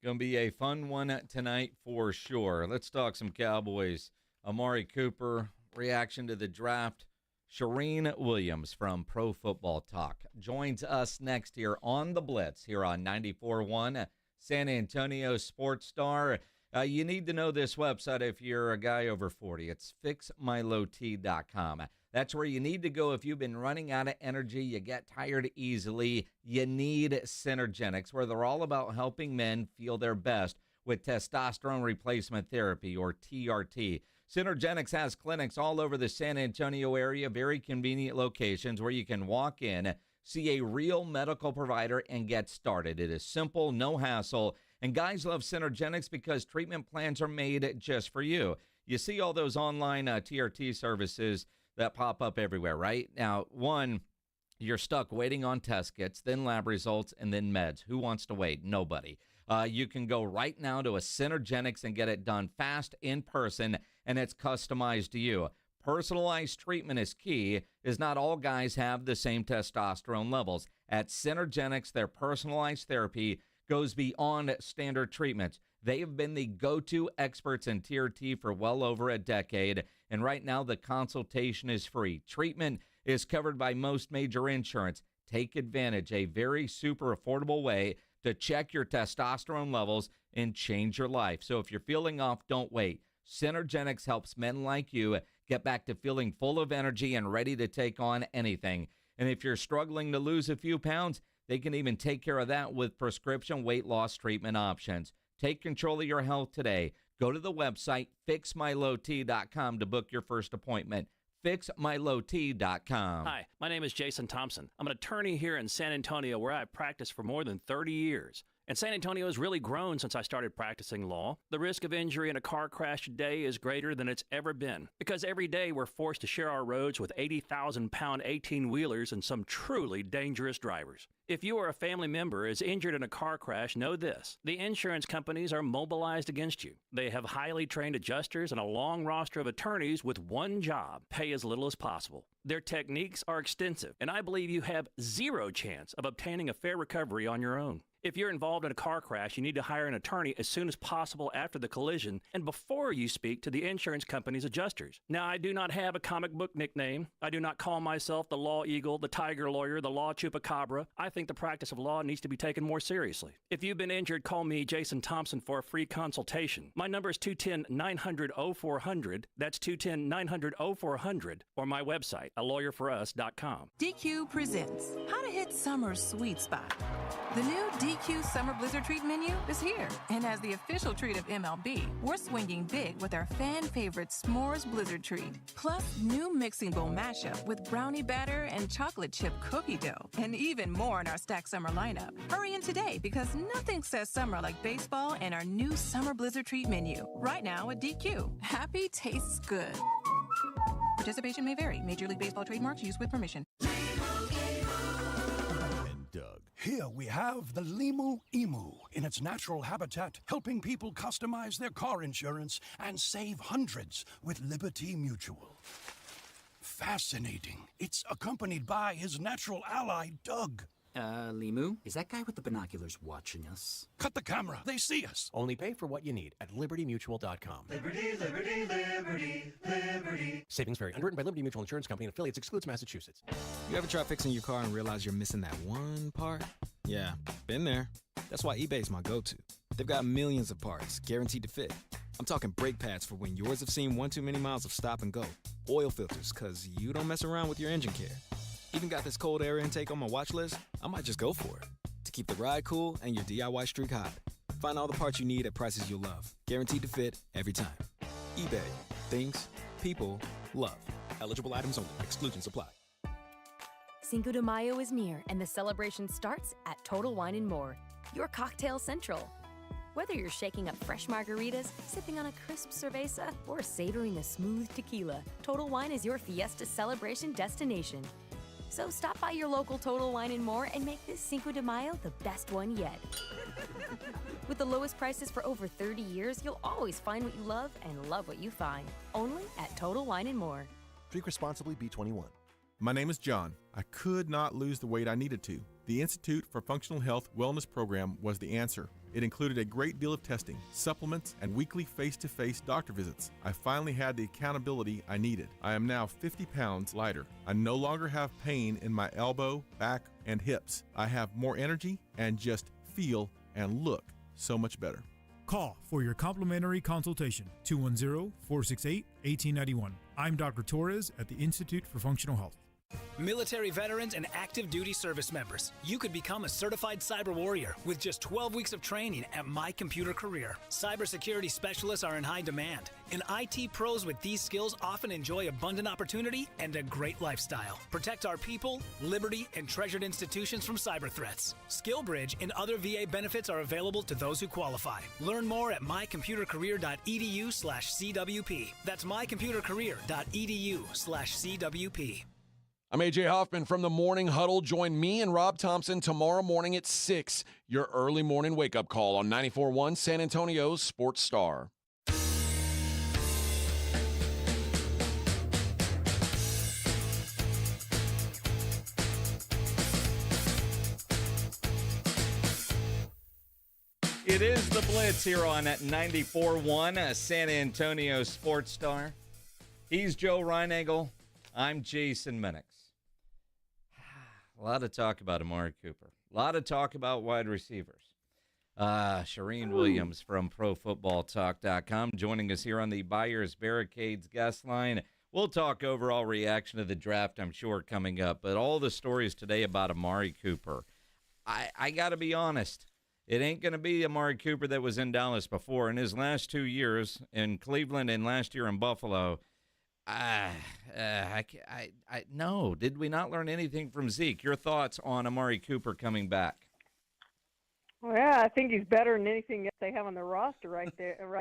Going to be a fun one tonight for sure. Let's talk some Cowboys. Amari Cooper, reaction to the draft. Charean Williams from Pro Football Talk joins us next here on the Blitz here on 94.1 San Antonio Sports Star. You need to know this website if you're a guy over 40. It's fixmylowt.com. That's where you need to go if you've been running out of energy, you get tired easily. You need Synergenics, where they're all about helping men feel their best with testosterone replacement therapy, or TRT. Synergenics has clinics all over the San Antonio area, very convenient locations where you can walk in, see a real medical provider, and get started. It is simple, no hassle. And guys love Synergenics because treatment plans are made just for you. You see all those online TRT services that pop up everywhere, right? Now, one, you're stuck waiting on test kits, then lab results, and then meds. Who wants to wait? Nobody. You can go right now to a Synergenics and get it done fast in person, and it's customized to you. Personalized treatment is key, as not all guys have the same testosterone levels. At Synergenics, their personalized therapy goes beyond standard treatments. They have been the go-to experts in TRT for well over a decade, and right now the consultation is free. Treatment is covered by most major insurance. Take advantage, a very super affordable way to check your testosterone levels and change your life. So if you're feeling off, don't wait. Synergenics helps men like you get back to feeling full of energy and ready to take on anything. And if you're struggling to lose a few pounds, they can even take care of that with prescription weight loss treatment options. Take control of your health today. Go to the website, fixmylowt.com, to book your first appointment. fixmylowt.com. Hi, my name is Jason Thompson. I'm an attorney here in San Antonio where I've practiced for more than 30 years. And San Antonio has really grown since I started practicing law. The risk of injury in a car crash today is greater than it's ever been, because every day we're forced to share our roads with 80,000-pound 18-wheelers and some truly dangerous drivers. If you or a family member is injured in a car crash, know this: the insurance companies are mobilized against you. They have highly trained adjusters and a long roster of attorneys with one job: pay as little as possible. Their techniques are extensive, and I believe you have zero chance of obtaining a fair recovery on your own. If you're involved in a car crash, you need to hire an attorney as soon as possible after the collision and before you speak to the insurance company's adjusters. Now, I do not have a comic book nickname. I do not call myself the Law Eagle, the Tiger Lawyer, the Law Chupacabra. I think the practice of law needs to be taken more seriously. If you've been injured, call me, Jason Thompson, for a free consultation. My number is 210-900-0400. That's 210-900-0400. Or my website, alawyerforus.com. DQ presents How to Hit Summer's Sweet Spot. The new DQ Summer Blizzard Treat menu is here. And as the official treat of MLB, we're swinging big with our fan favorite S'mores Blizzard Treat. Plus, new mixing bowl mashup with brownie batter and chocolate chip cookie dough. And even more in our Stack Summer lineup. Hurry in today because nothing says summer like baseball and our new Summer Blizzard Treat menu. Right now at DQ. Happy tastes good. Participation may vary. Major League Baseball trademarks used with permission. Doug. Here we have the Limu Emu in its natural habitat, helping people customize their car insurance and save hundreds with Liberty Mutual. Fascinating. It's accompanied by his natural ally, Doug. Limu, is that guy with the binoculars watching us? Cut the camera. They see us. Only pay for what you need at libertymutual.com. Liberty, liberty, liberty, liberty. Savings vary. Underwritten by Liberty Mutual Insurance Company and affiliates. Excludes Massachusetts. You ever try fixing your car and realize you're missing that one part? Yeah, been there. That's why eBay's my go-to. They've got millions of parts, guaranteed to fit. I'm talking brake pads for when yours have seen one too many miles of stop and go. Oil filters, because you don't mess around with your engine care. Even got this cold air intake on my watch list. I might just go for it. To keep the ride cool and your DIY streak hot. Find all the parts you need at prices you'll love. Guaranteed to fit every time. eBay. Things people love. Eligible items only. Exclusions apply. Cinco de Mayo is near, and the celebration starts at Total Wine & More, your cocktail central. Whether you're shaking up fresh margaritas, sipping on a crisp cerveza, or savoring a smooth tequila, Total Wine is your Fiesta celebration destination. So stop by your local Total Wine & More and make this Cinco de Mayo the best one yet. With the lowest prices for over 30 years, you'll always find what you love and love what you find. Only at Total Wine & More. Drink responsibly, B21. My name is John. I could not lose the weight I needed to. The Institute for Functional Health Wellness Program was the answer. It included a great deal of testing, supplements, and weekly face-to-face doctor visits. I finally had the accountability I needed. I am now 50 pounds lighter. I no longer have pain in my elbow, back, and hips. I have more energy and just feel and look so much better. Call for your complimentary consultation, 210-468-1891. I'm Dr. Torres at the Institute for Functional Health. Military veterans and active duty service members, you could become a certified cyber warrior with just 12 weeks of training at My Computer Career. Cybersecurity specialists are in high demand, and IT pros with these skills often enjoy abundant opportunity and a great lifestyle. Protect our people, liberty, and treasured institutions from cyber threats. SkillBridge and other VA benefits are available to those who qualify. Learn more at mycomputercareer.edu/CWP. That's mycomputercareer.edu/CWP. I'm AJ Hoffman from the Morning Huddle. Join me and Rob Thompson tomorrow morning at 6. Your early morning wake-up call on 94.1 San Antonio's Sports Star. It is the Blitz here on 94.1 San Antonio Sports Star. He's Joe Reinagel. I'm Jason Minix. A lot of talk about Amari Cooper. A lot of talk about wide receivers. Charean Williams from ProFootballTalk.com joining us here on the Buyers Barricades guest line. We'll talk overall reaction to the draft, I'm sure, coming up. But all the stories today about Amari Cooper. I got to be honest. It ain't going to be Amari Cooper that was in Dallas before. In his last 2 years in Cleveland and last year in Buffalo, no. Did we not learn anything from Zeke? Your thoughts on Amari Cooper coming back? Well, I think he's better than anything that they have on their roster right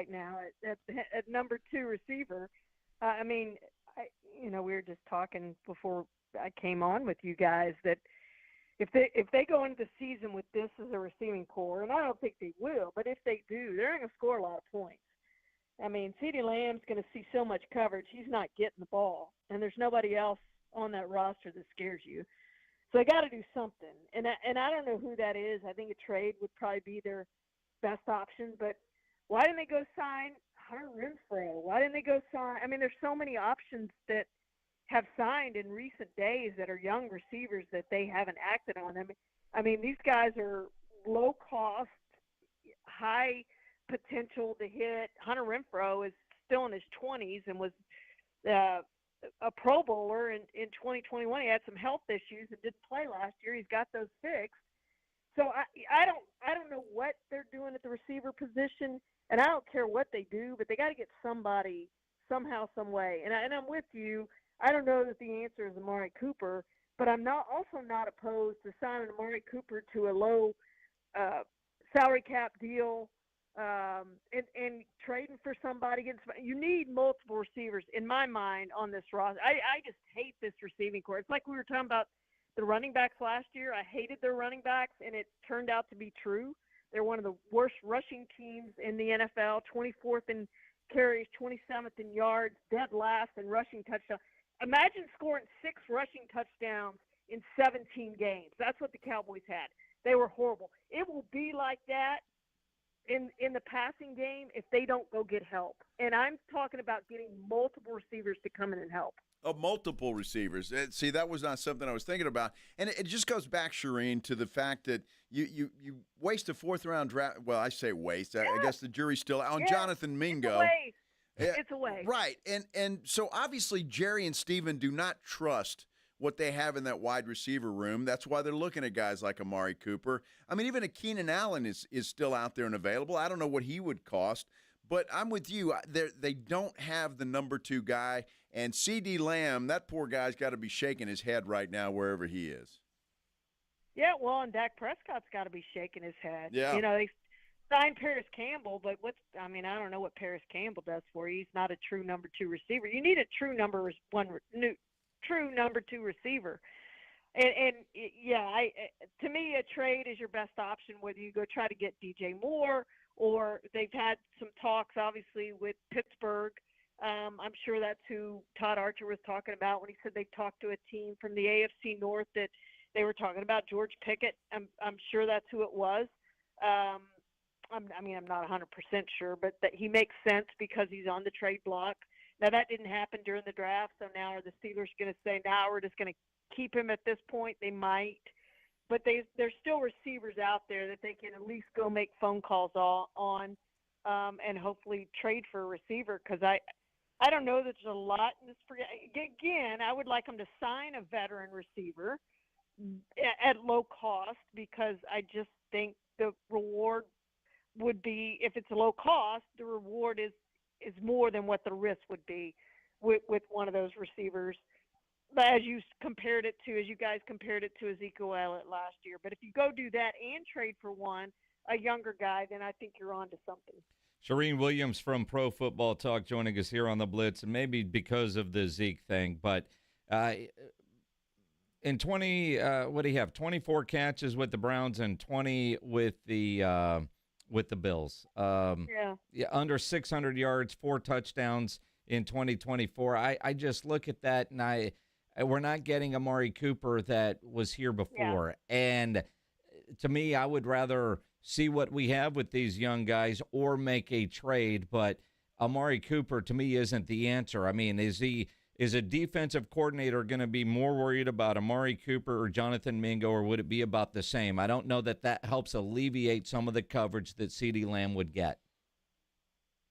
now at number 2 receiver. We were just talking before I came on with you guys that if they go into the season with this as a receiving core, and I don't think they will, but if they do, they're going to score a lot of points. I mean, CeeDee Lamb's going to see so much coverage, he's not getting the ball, and there's nobody else on that roster that scares you. So they got to do something. And I don't know who that is. I think a trade would probably be their best option. But why didn't they go sign Hunter Renfrow? Why didn't they go sign? I mean, there's so many options that have signed in recent days that are young receivers that they haven't acted on. I mean, these guys are low cost, high potential to hit. Hunter Renfrow is still in his 20s and was a Pro Bowler in 2021. He had some health issues and didn't play last year. He's got those fixed. So I don't know what they're doing at the receiver position, and I don't care what they do, but they got to get somebody somehow, some way. And I'm with you. I don't know that the answer is Amari Cooper, but I'm also not opposed to signing Amari Cooper to a low salary cap deal and trading for somebody. You need multiple receivers, in my mind, on this roster. I just hate this receiving corps. It's like we were talking about the running backs last year. I hated their running backs, and it turned out to be true. They're one of the worst rushing teams in the NFL, 24th in carries, 27th in yards, dead last in rushing touchdowns. Imagine scoring 6 rushing touchdowns in 17 games. That's what the Cowboys had. They were horrible. It will be like that in the passing game if they don't go get help. And I'm talking about getting multiple receivers to come in and help. Multiple receivers. See, that was not something I was thinking about. And it just goes back, Charean, to the fact that you waste a 4th-round draft. Well, I say waste. I guess the jury's still out on Jonathan Mingo. It's a waste. Right. And so obviously Jerry and Steven do not trust what they have in that wide receiver room. That's why they're looking at guys like Amari Cooper. I mean, even a Keenan Allen is still out there and available. I don't know what he would cost. But I'm with you. They don't have the number 2 guy. And C.D. Lamb, that poor guy's got to be shaking his head right now wherever he is. Yeah, well, and Dak Prescott's got to be shaking his head. Yeah. You know, they signed Paris Campbell, but I don't know what Paris Campbell does for you. He's not a true number 2 receiver. You need a true number 2 receiver. And to me, a trade is your best option, whether you go try to get DJ Moore or they've had some talks, obviously, with Pittsburgh. I'm sure that's who Todd Archer was talking about when he said they talked to a team from the AFC North that they were talking about George Pickett. I'm sure that's who it was. I'm not 100% sure, but that he makes sense because he's on the trade block. Now, that didn't happen during the draft, so now are the Steelers going to say, now we're just going to keep him at this point? They might. But there's still receivers out there that they can at least go make phone calls on and hopefully trade for a receiver, because I don't know that there's a lot in this free. Again, I would like them to sign a veteran receiver at low cost, because I just think the reward would be, if it's a low cost, the reward is more than what the risk would be with one of those receivers. But as you guys compared it to Ezekiel Elliott last year. But if you go do that and trade for a younger guy, then I think you're on to something. Charean Williams from Pro Football Talk joining us here on the Blitz, and maybe because of the Zeke thing, but in what do you have? 24 catches with the Browns and 20 with the Bills. Under 600 yards, 4 touchdowns in 2024. I just look at that, and we're not getting Amari Cooper that was here before. Yeah. And to me, I would rather see what we have with these young guys or make a trade. But Amari Cooper, to me, isn't the answer. I mean, is a defensive coordinator going to be more worried about Amari Cooper or Jonathan Mingo, or would it be about the same? I don't know that helps alleviate some of the coverage that CeeDee Lamb would get.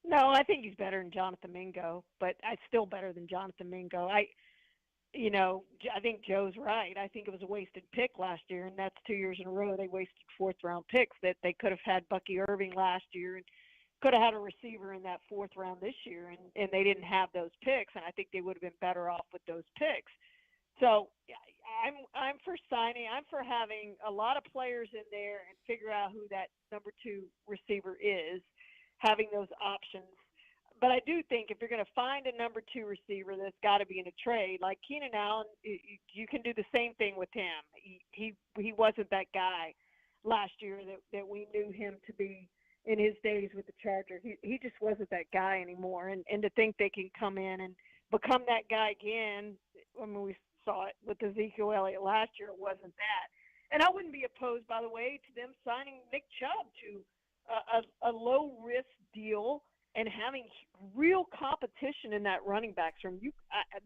No, I think he's better than Jonathan Mingo, but still better than Jonathan Mingo. I think Joe's right. I think it was a wasted pick last year, and that's 2 years in a row they wasted 4th-round picks that they could have had Bucky Irving last year and could have had a receiver in that 4th round this year, and they didn't have those picks, and I think they would have been better off with those picks. So I'm for signing. I'm for having a lot of players in there and figure out who that number 2 receiver is, having those options. But I do think if you're going to find a number 2 receiver, that's got to be in a trade. Like Keenan Allen, you can do the same thing with him. He wasn't that guy last year that we knew him to be in his days with the Chargers. He just wasn't that guy anymore. And to think they can come in and become that guy again, I mean, we saw it with Ezekiel Elliott last year. It wasn't that. And I wouldn't be opposed, by the way, to them signing Nick Chubb to a low-risk deal and having real competition in that running backs room.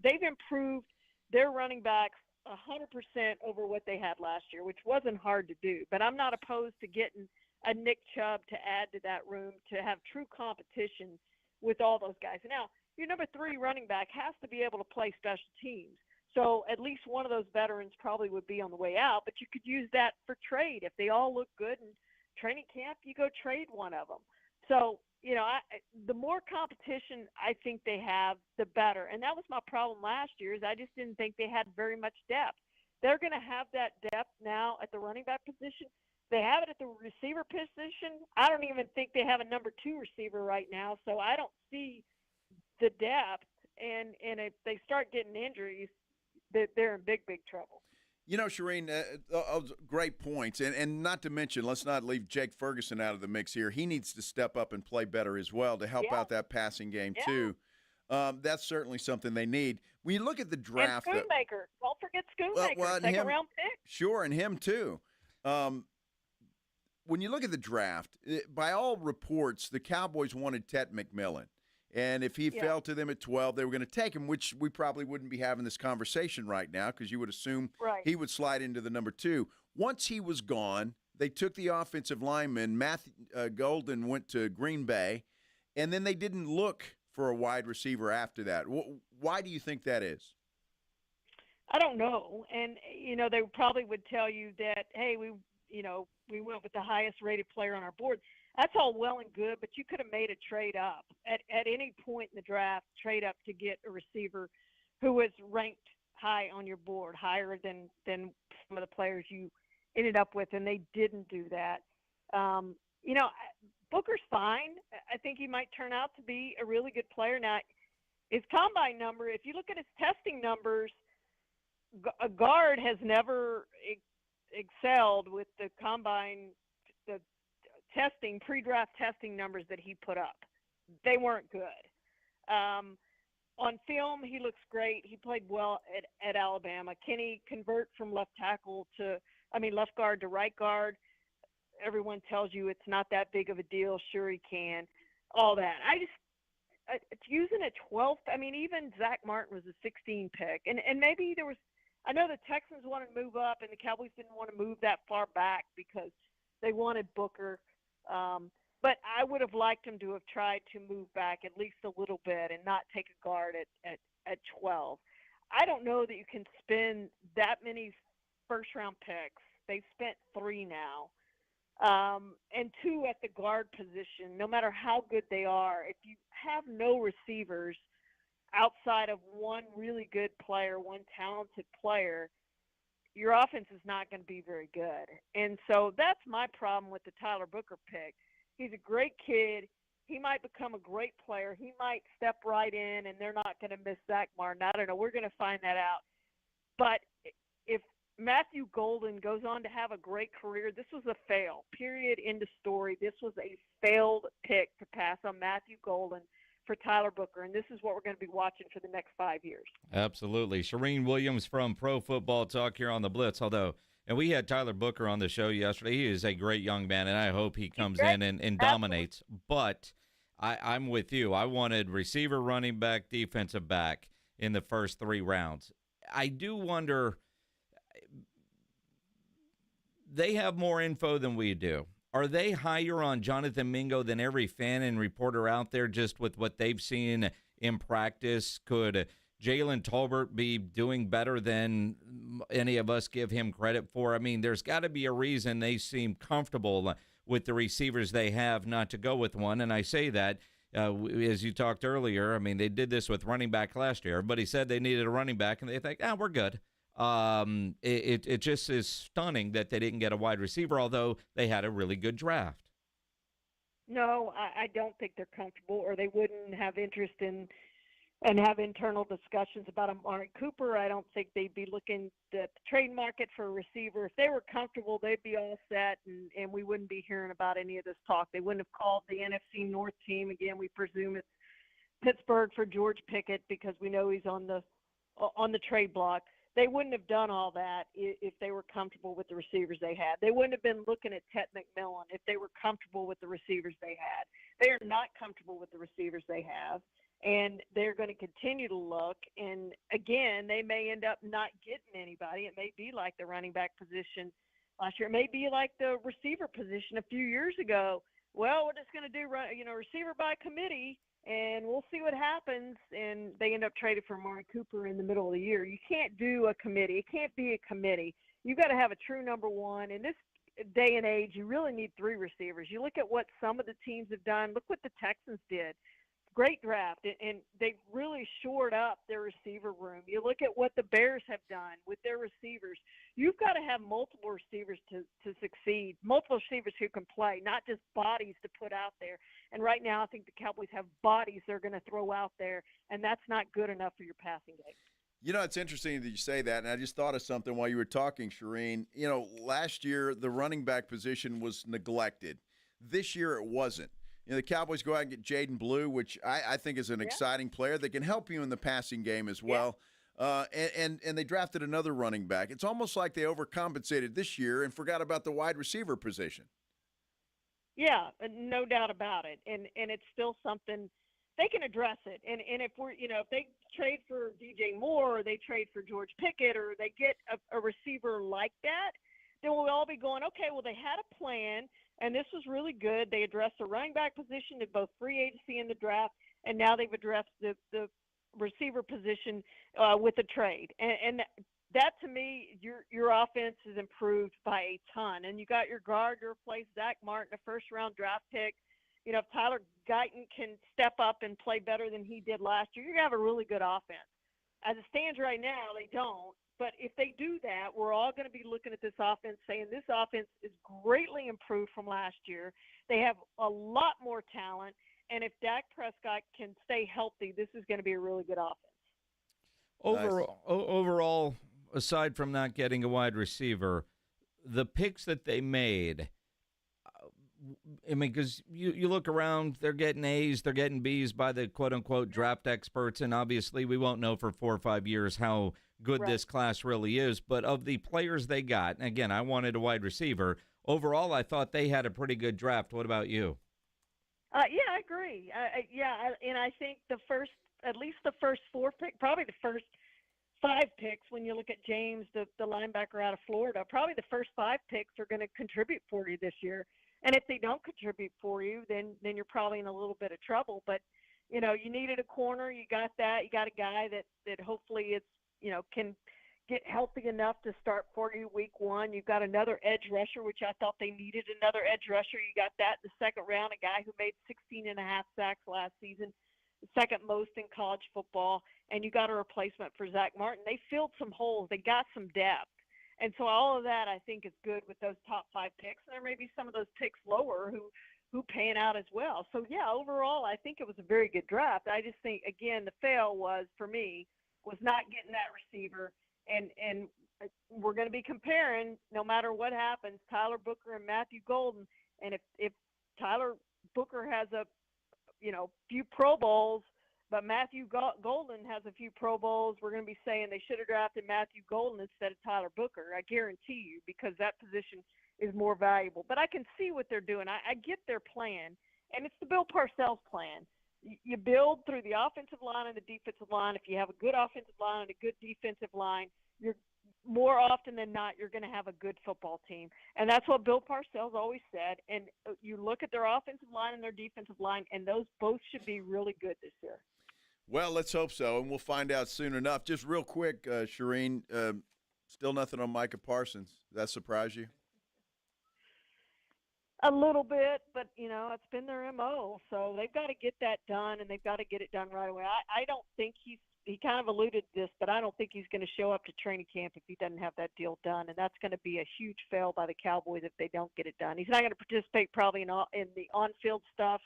They've improved their running backs 100% over what they had last year, which wasn't hard to do. But I'm not opposed to getting a Nick Chubb to add to that room to have true competition with all those guys. Now, your number 3 running back has to be able to play special teams. So at least one of those veterans probably would be on the way out, but you could use that for trade. If they all look good in training camp, you go trade one of them. So, the more competition I think they have, the better. And that was my problem last year is I just didn't think they had very much depth. They're going to have that depth now at the running back position. They have it at the receiver position. I don't even think they have a number 2 receiver right now, so I don't see the depth. And if they start getting injuries, they're in big, big trouble. Charean, great points. And not to mention, let's not leave Jake Ferguson out of the mix here. He needs to step up and play better as well to help out that passing game, too. That's certainly something they need. When you look at the draft. And Schoonmaker. Don't forget Schoonmaker, second-round pick. Sure, and him, too. When you look at the draft, by all reports, the Cowboys wanted Ted McMillan. And if he fell to them at 12, they were going to take him, which we probably wouldn't be having this conversation right now because you would assume he would slide into the number 2. Once he was gone, they took the offensive lineman. Matthew Golden went to Green Bay, and then they didn't look for a wide receiver after that. Why do you think that is? I don't know. And, they probably would tell you that, hey, we went with the highest-rated player on our board. That's all well and good, but you could have made a trade up at any point in the draft, trade up to get a receiver who was ranked high on your board, higher than some of the players you ended up with, and they didn't do that. Booker's fine. I think he might turn out to be a really good player. Now, his combine number, if you look at his testing numbers, a guard has never excelled with the combine, the testing, pre-draft testing numbers that he put up. They weren't good. On film, he looks great. He played well at Alabama. Can he convert from left guard to right guard? Everyone tells you it's not that big of a deal. Sure, he can. All that. Using a 12th, even Zach Martin was a 16 pick. And maybe there was, I know the Texans wanted to move up and the Cowboys didn't want to move that far back because they wanted Booker. But I would have liked him to have tried to move back at least a little bit and not take a guard at 12. I don't know that you can spend that many first-round picks. They've spent 3 now. And 2 at the guard position, no matter how good they are. If you have no receivers outside of one really good player, one talented player, your offense is not going to be very good. And so that's my problem with the Tyler Booker pick. He's a great kid. He might become a great player. He might step right in, and they're not going to miss Zach Martin. I don't know. We're going to find that out. But if Matthew Golden goes on to have a great career, this was a fail. Period. End of story. This was a failed pick to pass on Matthew Golden for Tyler Booker, and this is what we're going to be watching for the next 5 years. Absolutely. Charean Williams from Pro Football Talk here on the Blitz, and we had Tyler Booker on the show yesterday. He is a great young man, and I hope he comes in and dominates. But I'm with you. I wanted receiver, running back, defensive back in the first 3 rounds. I do wonder, they have more info than we do. Are they higher on Jonathan Mingo than every fan and reporter out there just with what they've seen in practice? Could Jalen Tolbert be doing better than any of us give him credit for? There's got to be a reason they seem comfortable with the receivers they have not to go with one. And I say that, as you talked earlier, they did this with running back last year. Everybody said they needed a running back, and they think, we're good. It just is stunning that they didn't get a wide receiver, although they had a really good draft. No, I don't think they're comfortable, or they wouldn't have interest in and have internal discussions about Amari Cooper. I don't think they'd be looking at the trade market for a receiver. If they were comfortable, they'd be all set, and we wouldn't be hearing about any of this talk. They wouldn't have called the NFC North team. Again, we presume it's Pittsburgh for George Pickett because we know he's on the trade block. they wouldn't have done all that if they were comfortable with the receivers they had. They wouldn't have been looking at Ted McMillan if they were comfortable with the receivers they had. They are not comfortable with the receivers they have, and they're going to continue to look. And, again, they may end up not getting anybody. It may be like the running back position last year. It may be like the receiver position a few years ago. Well, we're just going to do, receiver by committee, and we'll see what happens. And they end up trading for Amari Cooper in the middle of the year. You can't do a committee. It can't be a committee. You've got to have a true number one. In this day and age, you really need 3 receivers. You look at what some of the teams have done. Look what the Texans did. Great draft, and they really shored up their receiver room. You look at what the Bears have done with their receivers. You've got to have multiple receivers to succeed, multiple receivers who can play, not just bodies to put out there. And right now I think the Cowboys have bodies they're going to throw out there, and that's not good enough for your passing game. You know, it's interesting that you say that, and I just thought of something while you were talking, Charean. You know, last year the running back position was neglected. This year it wasn't. You know, the Cowboys go out and get Jaden Blue, which I think is an exciting player that can help you in the passing game as well. And they drafted another running back. It's almost like they overcompensated this year and forgot about the wide receiver position. Yeah, no doubt about it. And it's still something they can address it. And if if they trade for DJ Moore or they trade for George Pickett or they get a receiver like that, then we'll all be going, okay, well, they had a plan. And this was really good. They addressed the running back position at both free agency and the draft, and now they've addressed the receiver position with a trade. And that, to me, your offense is improved by a ton. And you got your guard to replace Zach Martin, a first-round draft pick. You know, if Tyler Guyton can step up and play better than he did last year, you're going to have a really good offense. As it stands right now, they don't. But if they do that, we're all going to be looking at this offense saying this offense is greatly improved from last year. They have a lot more talent. And if Dak Prescott can stay healthy, this is going to be a really good offense. Overall, aside from not getting a wide receiver, the picks that they made, I mean, because you look around, they're getting A's, they're getting B's by the quote-unquote draft experts, and obviously we won't know for 4 or 5 years how good this class really is. But of the players they got, and again, I wanted a wide receiver, overall I thought they had a pretty good draft. What about you? Yeah, I agree. And I think at least the first 4 picks, probably the first 5 picks, when you look at James, the linebacker out of Florida, probably the first 5 picks are going to contribute for you this year. And if they don't contribute for you, then you're probably in a little bit of trouble. But, you know, you needed a corner. You got that. You got a guy that hopefully can get healthy enough to start for you week 1. You've got another edge rusher, which I thought they needed another edge rusher. You got that in the second round, a guy who made 16.5 sacks last season, the second most in college football. And you got a replacement for Zach Martin. They filled some holes. They got some depth. And so all of that, I think, is good with those top 5 picks. And there may be some of those picks lower who pan out as well. So, yeah, overall, I think it was a very good draft. I just think, again, the fail was, for me, was not getting that receiver. And we're going to be comparing, no matter what happens, Tyler Booker and Matthew Golden. And if Tyler Booker has a few Pro Bowls, but Matthew Golden has a few Pro Bowls, we're going to be saying they should have drafted Matthew Golden instead of Tyler Booker. I guarantee you, because that position is more valuable. But I can see what they're doing. I get their plan, and it's the Bill Parcells plan. You build through the offensive line and the defensive line. If you have a good offensive line and a good defensive line, you're more often than not, you're going to have a good football team. And that's what Bill Parcells always said. And you look at their offensive line and their defensive line, and those both should be really good this year. Well, let's hope so, and we'll find out soon enough. Just real quick, Charean, still nothing on Micah Parsons. Does that surprise you? A little bit, but, it's been their MO. So they've got to get that done, and they've got to get it done right away. I don't think he kind of alluded to this, but I don't think he's going to show up to training camp if he doesn't have that deal done, and that's going to be a huge fail by the Cowboys if they don't get it done. He's not going to participate probably in the on-field stuff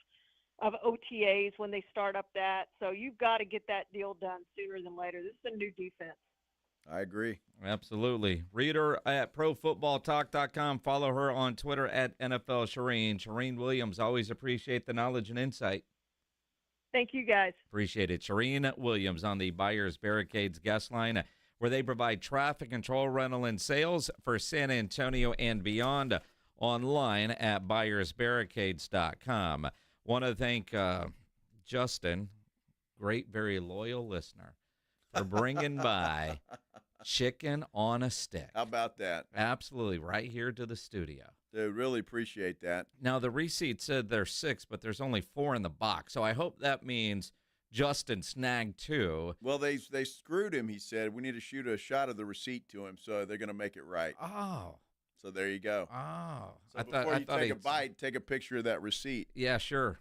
of OTAs when they start up that. So you've got to get that deal done sooner than later. This is a new defense. I agree. Absolutely. Read her at ProFootballTalk.com. Follow her on Twitter at NFL Charean. Charean Williams, always appreciate the knowledge and insight. Thank you, guys. Appreciate it. Charean Williams on the Buyers Barricades guest line. where they provide traffic control, rental, and sales for San Antonio and beyond. Online at buyersbarricades.com. Want to thank Justin, great, very loyal listener, for bringing by chicken on a stick. How about that? Absolutely, right here to the studio. Dude, really appreciate that. Now, the receipt said there's 6, but there's only 4 in the box, so I hope that means Justin snagged 2. Well, they screwed him, he said. We need to shoot a shot of the receipt to him, so they're going to make it right. Oh. So there you go. Oh. So before you take a bite, take a picture of that receipt. Yeah, sure.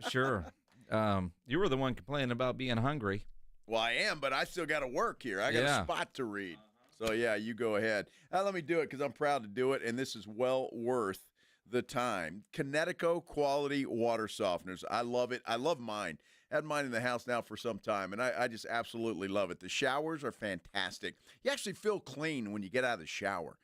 Sure. You were the one complaining about being hungry. Well, I am, but I still got to work here. I got a spot to read. So, yeah, you go ahead. Let me do it because I'm proud to do it, and this is well worth the time. Kinetico Quality Water Softeners. I love it. I love mine. Had mine in the house now for some time, and I just absolutely love it. The showers are fantastic. You actually feel clean when you get out of the shower.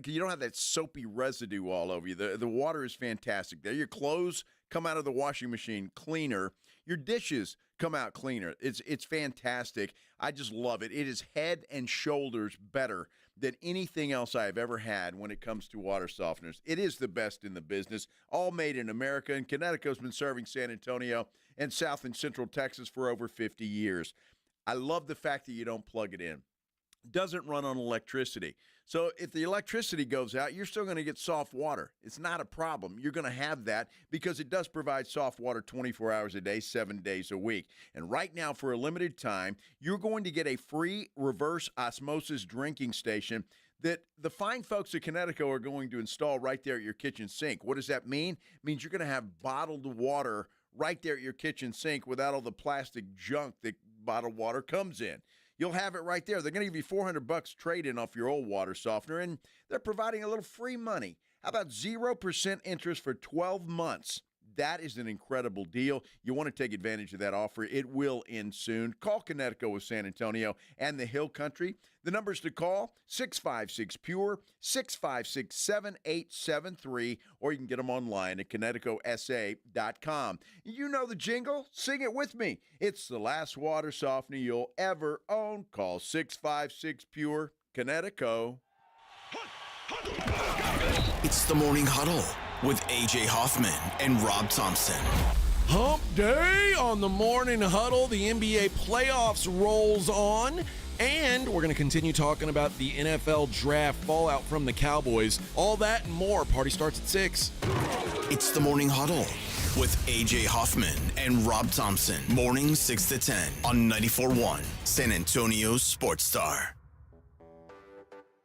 You don't have that soapy residue all over you. The water is fantastic there. Your clothes come out of the washing machine cleaner. Your dishes come out cleaner. It's fantastic. I just love it. It is head and shoulders better than anything else I've ever had when it comes to water softeners. It is the best in the business, all made in America, and Kinetico's been serving San Antonio and South and Central Texas for over 50 years. I love the fact that you don't plug it in. Doesn't run on electricity. So if the electricity goes out, you're still going to get soft water. It's not a problem. You're going to have that because it does provide soft water 24 hours a day, 7 days a week. And right now, for a limited time, you're going to get a free reverse osmosis drinking station that the fine folks at Kinetico are going to install right there at your kitchen sink. What does that mean? It means you're going to have bottled water right there at your kitchen sink without all the plastic junk that bottled water comes in. You'll have it right there. They're going to give you $400 trade-in off your old water softener, and they're providing a little free money. How about 0% interest for 12 months? That is an incredible deal. You want to take advantage of that offer. It will end soon. Call Kinetico with San Antonio and the Hill Country. The numbers to call, 656-PURE, 656-7873, or you can get them online at KineticoSA.com. You know the jingle. Sing it with me. It's the last water softener you'll ever own. Call 656-PURE, Kinetico. It's the Morning Huddle with A.J. Hoffman and Rob Thompson. Hump day on the Morning Huddle. The NBA playoffs rolls on. And we're going to continue talking about the NFL draft fallout from the Cowboys. All that and more. Party starts at 6. It's the Morning Huddle with A.J. Hoffman and Rob Thompson. Mornings 6 to 10 on 94.1 San Antonio Sports Star.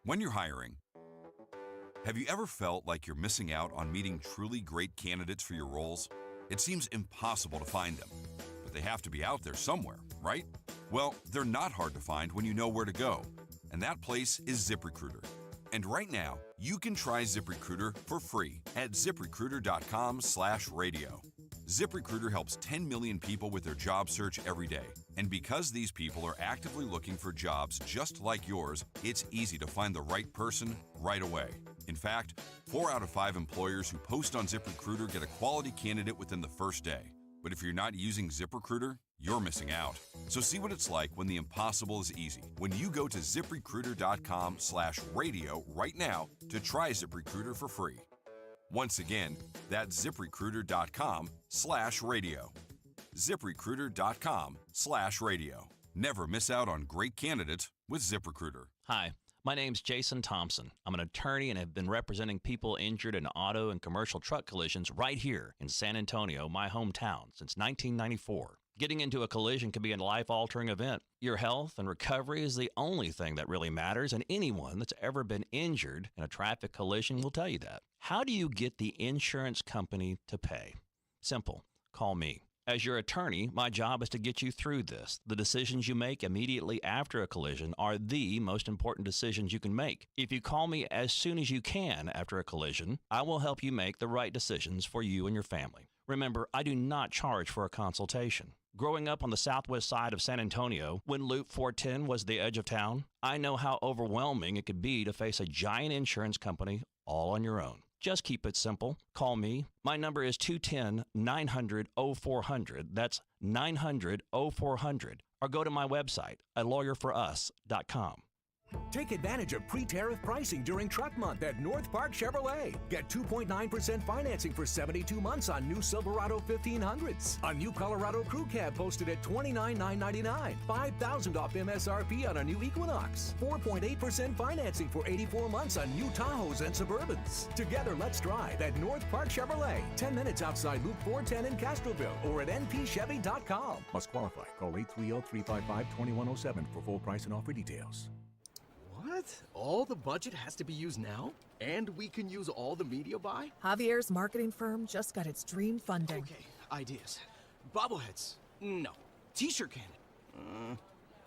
When you're hiring, have you ever felt like you're missing out on meeting truly great candidates for your roles? It seems impossible to find them, but they have to be out there somewhere, right? Well, they're not hard to find when you know where to go, and that place is ZipRecruiter. And right now, you can try ZipRecruiter for free at ZipRecruiter.com/radio. ZipRecruiter helps 10 million people with their job search every day. And because these people are actively looking for jobs just like yours, it's easy to find the right person right away. In fact, 4 out of 5 employers who post on ZipRecruiter get a quality candidate within the first day. But if you're not using ZipRecruiter, you're missing out. So see what it's like when the impossible is easy. When you go to ZipRecruiter.com/radio right now to try ZipRecruiter for free. Once again, that's ZipRecruiter.com/radio. ZipRecruiter.com/radio. Never miss out on great candidates with ZipRecruiter. Hi, my name's Jason Thompson. I'm an attorney and have been representing people injured in auto and commercial truck collisions right here in San Antonio, my hometown, since 1994. Getting into a collision can be a life-altering event. Your health and recovery is the only thing that really matters, and anyone that's ever been injured in a traffic collision will tell you that. How do you get the insurance company to pay? Simple. Call me. As your attorney, my job is to get you through this. The decisions you make immediately after a collision are the most important decisions you can make. If you call me as soon as you can after a collision, I will help you make the right decisions for you and your family. Remember, I do not charge for a consultation. Growing up on the southwest side of San Antonio, when Loop 410 was the edge of town, I know how overwhelming it could be to face a giant insurance company all on your own. Just keep it simple. Call me. My number is 210-900-0400. That's 900-0400. or go to my website, alawyerforus.com. Take advantage of pre-tariff pricing during Truck Month at North Park Chevrolet. Get 2.9% financing for 72 months on new Silverado 1500s. A new Colorado Crew Cab posted at $29,999. $5,000 off MSRP on a new Equinox. 4.8% financing for 84 months on new Tahoes and Suburbans. Together, let's drive at North Park Chevrolet. 10 minutes outside Loop 410 in Castroville or at npchevy.com. Must qualify. Call 830-355-2107 for full price and offer details. What? All the budget has to be used now? And we can use all the media buy? Javier's marketing firm just got its dream funding. Okay, ideas. Bobbleheads? No. T-shirt cannon?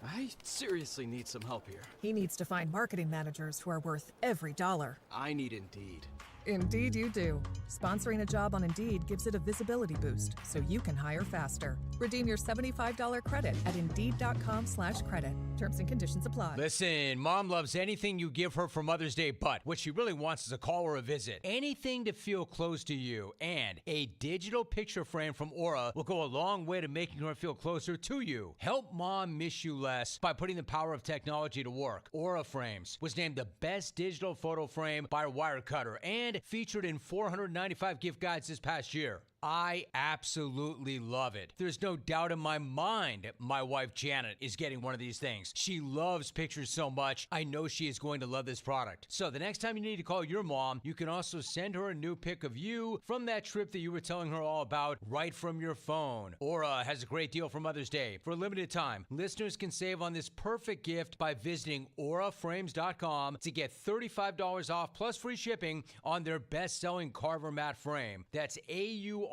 I seriously need some help here. He needs to find marketing managers who are worth every dollar. I need Indeed. Indeed you do. Sponsoring a job on Indeed gives it a visibility boost, so you can hire faster. Redeem your $75 credit at Indeed.com/credit. Terms and conditions apply. Listen, Mom loves anything you give her for Mother's Day, but what she really wants is a call or a visit. Anything to feel close to you, and a digital picture frame from Aura will go a long way to making her feel closer to you. Help Mom miss you less by putting the power of technology to work. Aura Frames was named the best digital photo frame by Wirecutter and featured in 495 gift guides this past year. I absolutely love it. There's no doubt in my mind my wife Janet is getting one of these things. She loves pictures so much, I know she is going to love this product. So the next time you need to call your mom, you can also send her a new pic of you from that trip that you were telling her all about right from your phone. Aura has a great deal for Mother's Day. For a limited time, listeners can save on this perfect gift by visiting auraframes.com to get $35 off plus free shipping on their best-selling Carver mat frame. That's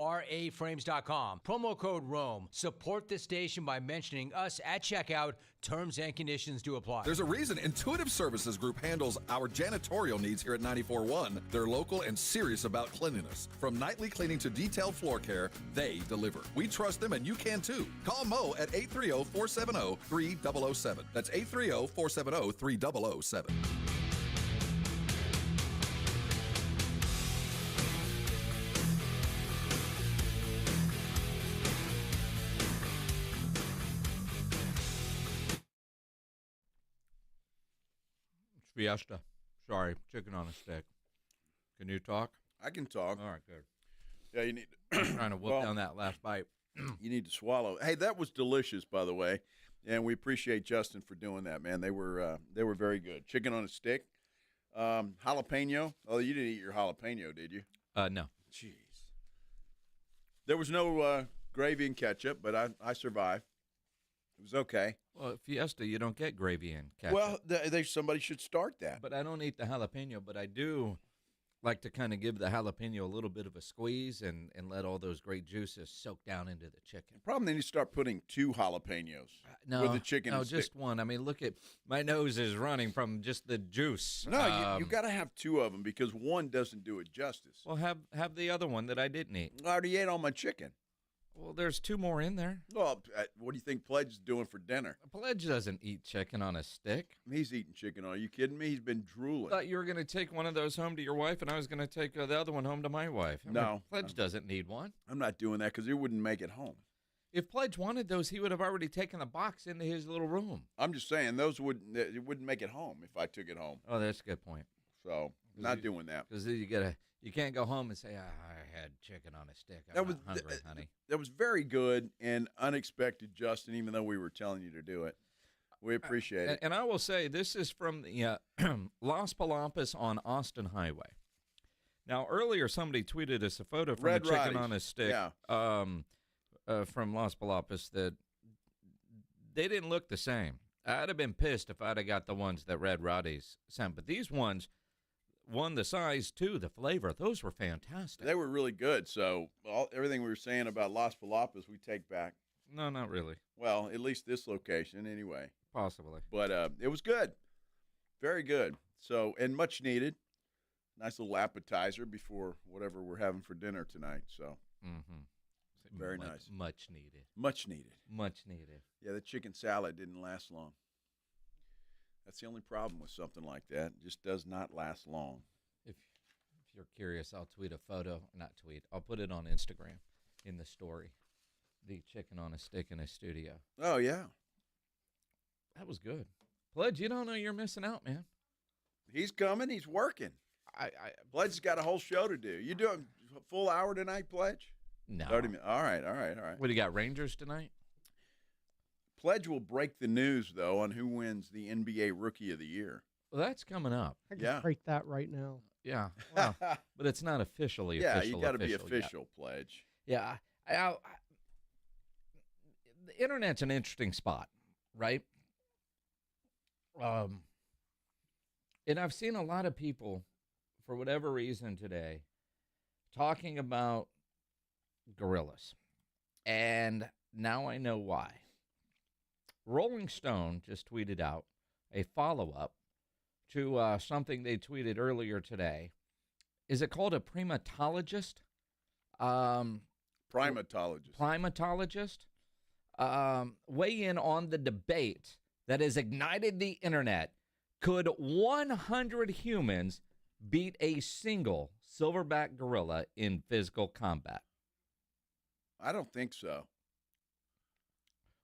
auraframes.com. Promo code ROAM. Support the station by mentioning us at checkout. Terms and conditions do apply. There's a reason Intuitive Services Group handles our janitorial needs here at 94.1. They're local and serious about cleanliness. From nightly cleaning to detailed floor care, they deliver. We trust them and you can too. Call Mo at 830-470-3007. That's 830-470-3007. Fiesta. Sorry, chicken on a stick. Can you talk? I can talk. All right, good. Yeah, you need trying to whip down that last bite. You need to swallow. Hey, that was delicious, by the way, and we appreciate Justin for doing that, man. They were very good. Chicken on a stick, jalapeno. Oh, you didn't eat your jalapeno, did you? No. Jeez. There was no gravy and ketchup, but I survived. It was okay. Well, Fiesta, you don't get gravy and ketchup. Well, somebody should start that. But I don't eat the jalapeno, but I do like to kind of give the jalapeno a little bit of a squeeze and let all those great juices soak down into the chicken. The problem, then you start putting 2 jalapenos with the chicken. No, and just stick. one. I mean, look at my nose is running from just the juice. No, you got to have 2 of them because one doesn't do it justice. Well, have the other one that I didn't eat. I already ate all my chicken. Well, there's 2 more in there. Well, what do you think Pledge is doing for dinner? Pledge doesn't eat chicken on a stick. He's eating chicken. Are you kidding me? He's been drooling. I thought you were going to take one of those home to your wife, and I was going to take the other one home to my wife. No. Pledge doesn't need one. I'm not doing that because he wouldn't make it home. If Pledge wanted those, he would have already taken the box into his little room. I'm just saying, it wouldn't make it home if I took it home. Oh, that's a good point. So, not doing that. Because you can't go home and say, I had chicken on a stick. I'm not hungry, honey. That was very good and unexpected, Justin, even though we were telling you to do it. We appreciate it. And I will say, this is from the Las Palapas on Austin Highway. Now, earlier somebody tweeted us a photo from Red a chicken Roddies. on a stick Yeah. From Las Palapas that they didn't look the same. I'd have been pissed if I'd have got the ones that Red Roddies sent. But these ones, one, the size, 2, the flavor, those were fantastic. They were really good. So everything we were saying about Las Palapas, we take back. No, not really. Well, at least this location anyway. Possibly. But it was good. Very good. So, and much needed. Nice little appetizer before whatever we're having for dinner tonight. So, very nice. Much needed. Much needed. Much needed. Yeah, the chicken salad didn't last long. That's the only problem with something like that. It just does not last long. If you're curious, I'll tweet a photo. I'll put it on Instagram in the story. The chicken on a stick in a studio. Oh, yeah. That was good. Pledge, you don't know you're missing out, man. He's coming. He's working. Pledge has got a whole show to do. You doing a full hour tonight, Pledge? No. 30 minutes. All right. What do you got, Rangers tonight? Pledge will break the news, though, on who wins the NBA Rookie of the Year. Well, that's coming up. I can break that right now. Yeah. Well, but it's not officially yeah, official. You got to be yet. official, Pledge. Yeah. The internet's an interesting spot, right? And I've seen a lot of people, for whatever reason today, talking about gorillas. And now I know why. Rolling Stone just tweeted out a follow-up to something they tweeted earlier today. Is it called a primatologist? Primatologist. Primatologist. Weigh in on the debate that has ignited the internet. Could 100 humans beat a single silverback gorilla in physical combat? I don't think so.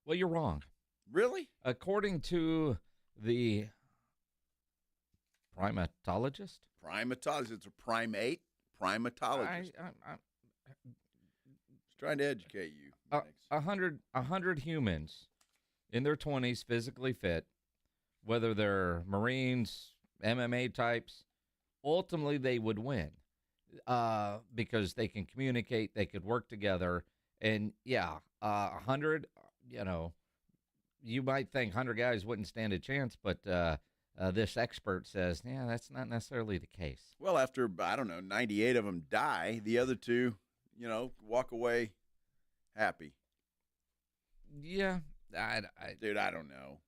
Well, you're wrong. Really? According to the primatologist? Primatologist. It's a primate. Primatologist. I'm trying to educate you. 100 humans in their 20s, physically fit, whether they're Marines, MMA types, ultimately they would win because they can communicate, they could work together. And, 100, you might think 100 guys wouldn't stand a chance, but this expert says, that's not necessarily the case. Well, after, 98 of them die, the other two, walk away happy. Yeah. Dude, I don't know.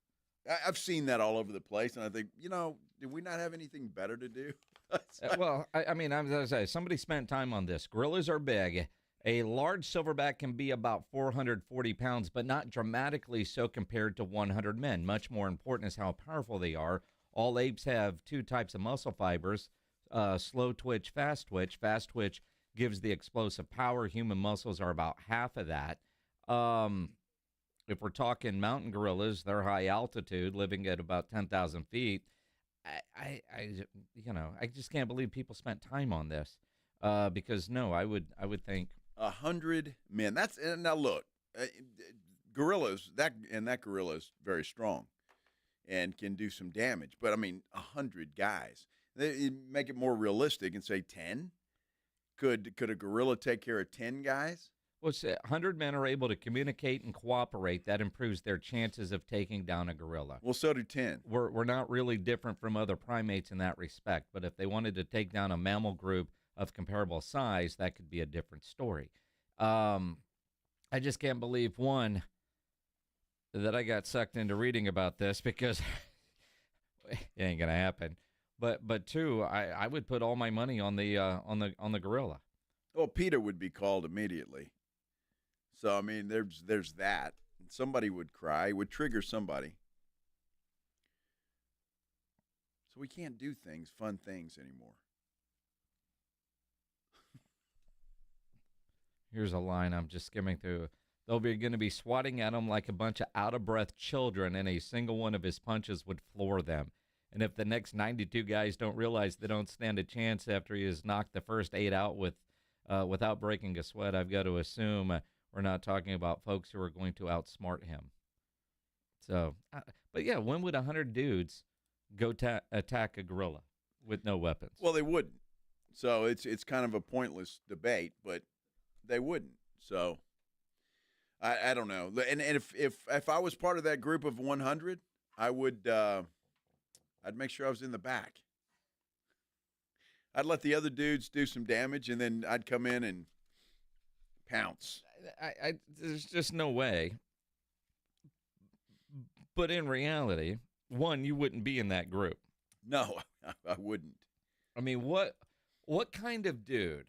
I've seen that all over the place, and I think, did we not have anything better to do? Well, I mean, I'm going to say, somebody spent time on this. Gorillas are big. A large silverback can be about 440 pounds, but not dramatically so compared to 100 men. Much more important is how powerful they are. All apes have two types of muscle fibers, slow twitch, fast twitch. Fast twitch gives the explosive power. Human muscles are about half of that. If we're talking mountain gorillas, they're high altitude, living at about 10,000 feet. I just can't believe people spent time on this because I would think 100 men. Now look, gorillas. That gorilla is very strong and can do some damage. But 100 guys. They make it more realistic and say 10. Could a gorilla take care of 10 guys? Well, 100 men are able to communicate and cooperate. That improves their chances of taking down a gorilla. Well, so do 10. We're not really different from other primates in that respect. But if they wanted to take down a mammal group of comparable size, that could be a different story. I just can't believe, one, that I got sucked into reading about this because it ain't gonna happen. But two, I would put all my money on the gorilla. Well, PETA would be called immediately. So, there's that. Somebody would cry, would trigger somebody. So we can't do fun things anymore. Here's a line I'm just skimming through. They'll be going to be swatting at him like a bunch of out-of-breath children, and a single one of his punches would floor them. And if the next 92 guys don't realize they don't stand a chance after he has knocked the first 8 out without breaking a sweat, I've got to assume we're not talking about folks who are going to outsmart him. So, but yeah, when would 100 dudes go attack a gorilla with no weapons? Well, they wouldn't. So it's kind of a pointless debate, but they wouldn't. So I don't know. And if I was part of that group of 100, I would I'd make sure I was in the back. I'd let the other dudes do some damage, and then I'd come in and pounce. There's just no way. But in reality, one, you wouldn't be in that group. No, I wouldn't. What kind of dude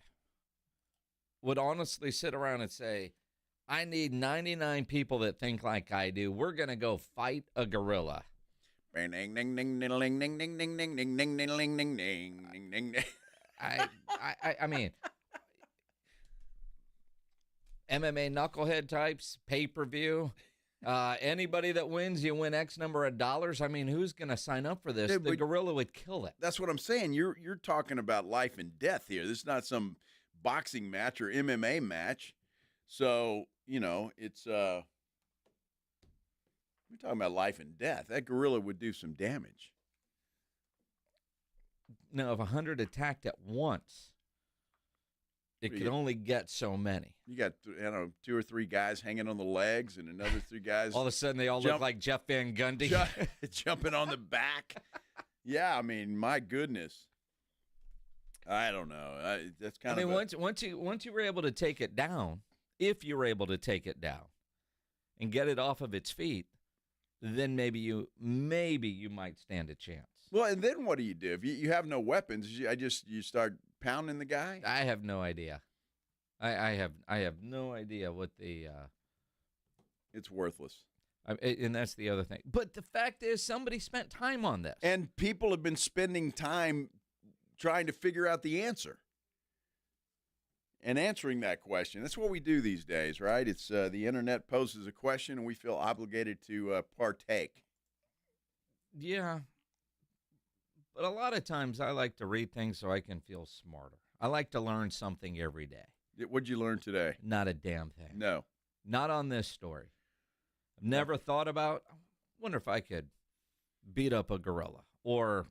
would honestly sit around and say, I need 99 people that think like I do. We're going to go fight a gorilla. MMA knucklehead types, pay-per-view, Anybody that wins, you win X number of dollars. I mean, who's going to sign up for this? The gorilla would kill it. That's what I'm saying. You're talking about life and death here. This is not some boxing match or MMA match. So, it's we're talking about life and death. That gorilla would do some damage. Now, if 100 attacked at once, it could only get so many. You got, 2 or 3 guys hanging on the legs and another 3 guys. All of a sudden, they all look like Jeff Van Gundy. Jumping on the back. Yeah, I mean, my goodness. I don't know. That's kind of. Once you were able to take it down, if you were able to take it down and get it off of its feet, then maybe you might stand a chance. Well, and then what do you do if you have no weapons? You start pounding the guy. I have no idea. I have no idea what the. It's worthless. And that's the other thing. But the fact is, somebody spent time on this, and people have been spending time trying to figure out the answer and answering that question. That's what we do these days, right? It's the internet poses a question, and we feel obligated to partake. Yeah. But a lot of times I like to read things so I can feel smarter. I like to learn something every day. What'd you learn today? Not a damn thing. No. Not on this story. I've never thought about, I wonder if I could beat up a gorilla, or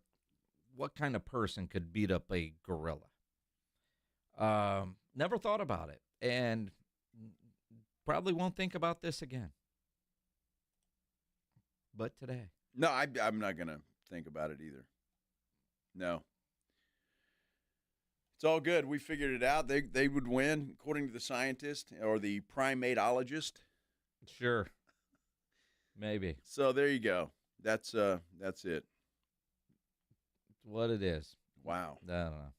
what kind of person could beat up a gorilla. Never thought about it, and probably won't think about this again. But today. No, I'm not going to think about it either. No. It's all good. We figured it out. They would win, according to the scientist or the primatologist. Sure. Maybe. So there you go. That's it. It's what it is. Wow. I don't know.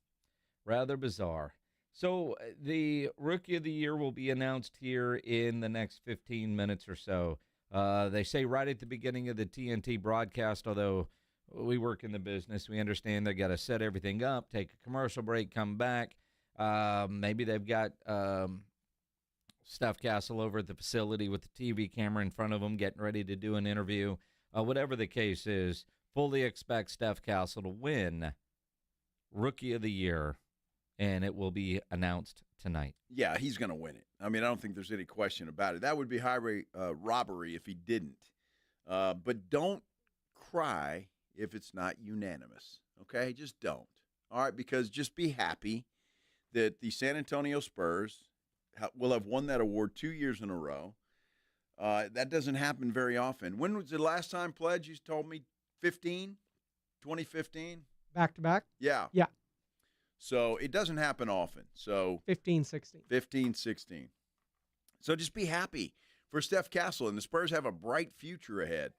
Rather bizarre. So the Rookie of the Year will be announced here in the next 15 minutes or so. They say right at the beginning of the TNT broadcast, although we work in the business, we understand they got to set everything up, take a commercial break, come back. Maybe they've got Steph Castle over at the facility with the TV camera in front of them getting ready to do an interview. Whatever the case is, fully expect Steph Castle to win Rookie of the Year, and it will be announced tonight. Yeah, he's going to win it. I mean, I don't think there's any question about it. That would be highway robbery if he didn't. But don't cry if it's not unanimous, okay? Just don't, all right? Because just be happy that the San Antonio Spurs will have won that award 2 years in a row. That doesn't happen very often. When was the last time, Pledge? You told me 2015? Back-to-back? Yeah. Yeah. So it doesn't happen often. So 15-16. 15-16. So just be happy for Steph Castle, and the Spurs have a bright future ahead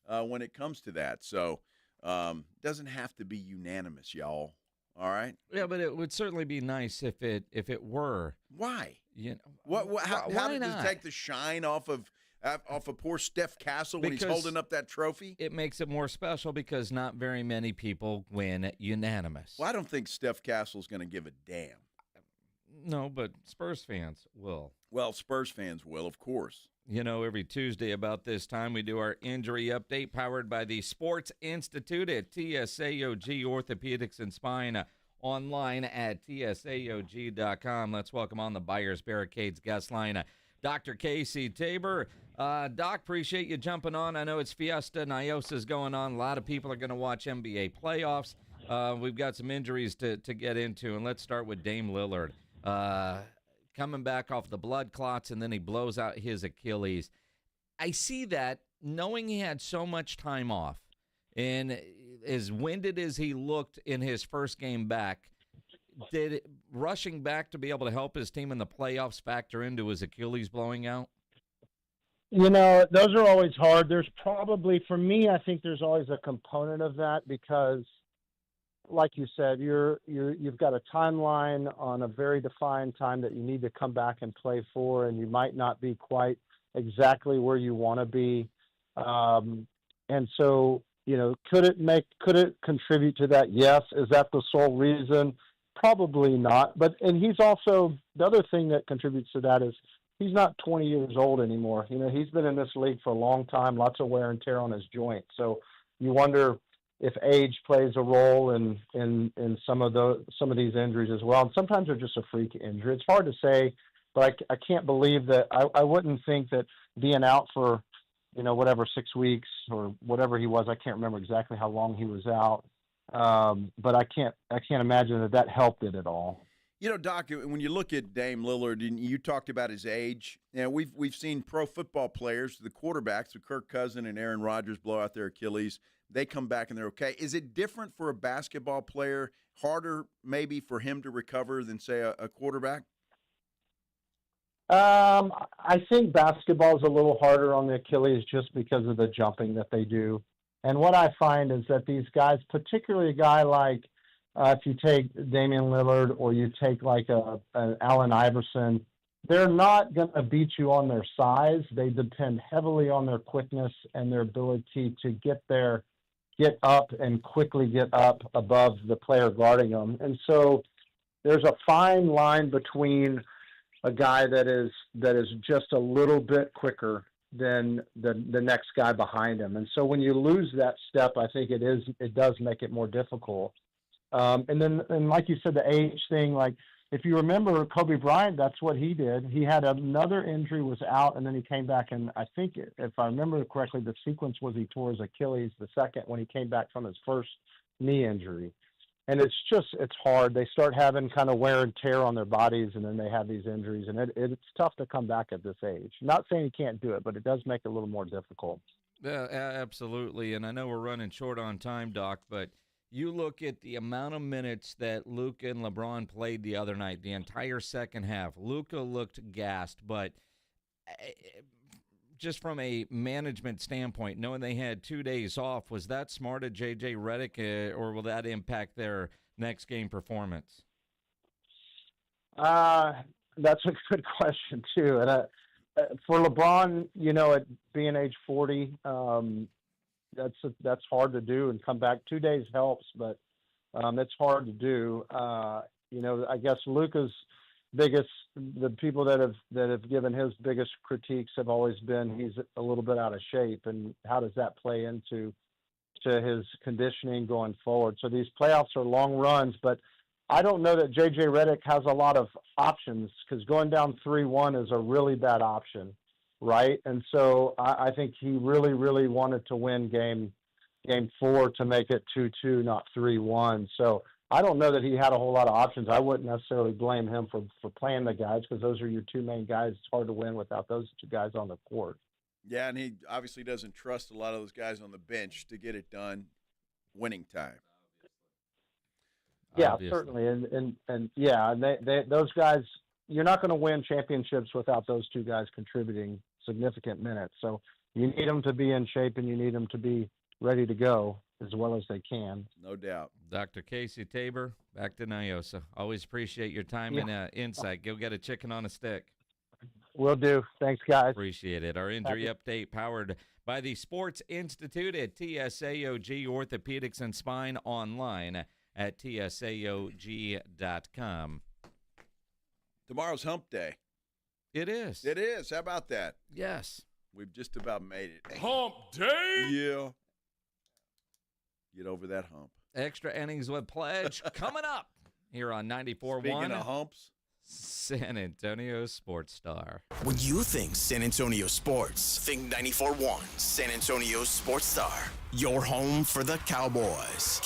when it comes to that. So doesn't have to be unanimous, y'all. All right? Yeah, but it would certainly be nice if it were. Why? You know, how why did not? it take the shine off of poor Steph Castle when he's holding up that trophy? It makes it more special because not very many people win unanimous. Well, I don't think Steph Castle's going to give a damn. No, but Spurs fans will. Well, Spurs fans will, of course. You know, every Tuesday about this time, we do our injury update powered by the Sports Institute at TSAOG Orthopedics and Spine, online at TSAOG.com. Let's welcome on the Buyers Barricades guest line, Dr. Casey Tabor. Doc, appreciate you jumping on. I know it's Fiesta, Niosa's going on. A lot of people are going to watch NBA playoffs. We've got some injuries to get into, and let's start with Dame Lillard. Coming back off the blood clots, and then he blows out his Achilles. I see that, knowing he had so much time off, and as winded as he looked in his first game back, did rushing back to be able to help his team in the playoffs factor into his Achilles blowing out? You know, those are always hard. There's probably, for me, I think there's always a component of that because, like you said, you've got a timeline on a very defined time that you need to come back and play for, and you might not be quite exactly where you want to be. And so, you know, could it contribute to that? Yes. Is that the sole reason? Probably not. And he's also, the other thing that contributes to that is he's not 20 years old anymore. You know, he's been in this league for a long time, lots of wear and tear on his joints. So you wonder if age plays a role in some of these injuries as well. And sometimes they're just a freak injury. It's hard to say, but I can't believe that. I wouldn't think that being out for, you know, whatever, 6 weeks or whatever he was. I can't remember exactly how long he was out. But I can't imagine that helped it at all. You know, Doc, when you look at Dame Lillard, and you talked about his age, you know, we've seen pro football players, the quarterbacks, the Kirk Cousins and Aaron Rodgers blow out their Achilles. They come back and they're okay. Is it different for a basketball player, harder maybe for him to recover than, say, a quarterback? I think basketball is a little harder on the Achilles just because of the jumping that they do. And what I find is that these guys, particularly a guy like, if you take Damian Lillard or you take like an Allen Iverson, they're not going to beat you on their size. They depend heavily on their quickness and their ability to get up and quickly get up above the player guarding them. And so there's a fine line between a guy that is just a little bit quicker than the next guy behind him. And so when you lose that step, I think it does make it more difficult. And like you said, the age thing, like if you remember Kobe Bryant, that's what he did. He had another injury, was out, and then he came back. And I think, if I remember correctly, the sequence was he tore his Achilles the second when he came back from his first knee injury. And it's hard. They start having kind of wear and tear on their bodies, and then they have these injuries. And it's tough to come back at this age. Not saying you can't do it, but it does make it a little more difficult. Yeah, absolutely. And I know we're running short on time, Doc, but you look at the amount of minutes that Luka and LeBron played the other night, the entire second half. Luka looked gassed, but just from a management standpoint, knowing they had 2 days off, was that smart of J.J. Redick, or will that impact their next game performance? That's a good question, too. And for LeBron, you know, at being age 40, that's hard to do and come back. 2 days helps, but it's hard to do. You know, I guess Luka's the people that have given his biggest critiques have always been he's a little bit out of shape, and how does that play into his conditioning going forward? So these playoffs are long runs, but I don't know that J.J. Redick has a lot of options, because going down 3-1 is a really bad option. Right. And so I think he really, really wanted to win game 4 to make it 2-2, not 3-1. So I don't know that he had a whole lot of options. I wouldn't necessarily blame him for playing the guys, because those are your two main guys. It's hard to win without those two guys on the court. Yeah, and he obviously doesn't trust a lot of those guys on the bench to get it done winning time. Yeah, certainly. And yeah, those guys, you're not going to win championships without those two guys contributing significant minutes. So you need them to be in shape, and you need them to be ready to go as well as they can. No doubt. Dr. Casey Tabor, back to Nyosa. Always appreciate your time and insight. Go get a chicken on a stick. Will do. Thanks, guys. Appreciate it. Our injury update powered by the Sports Institute at TSAOG Orthopedics and Spine, online at tsaog.com. Tomorrow's hump day. It is. It is. How about that? Yes. We've just about made it. Hump day? Yeah. Get over that hump. Extra innings with pledge coming up here on 94.1. Speaking of humps, San Antonio Sports Star. When you think San Antonio sports, think 94.1 San Antonio Sports Star. Your home for the Cowboys.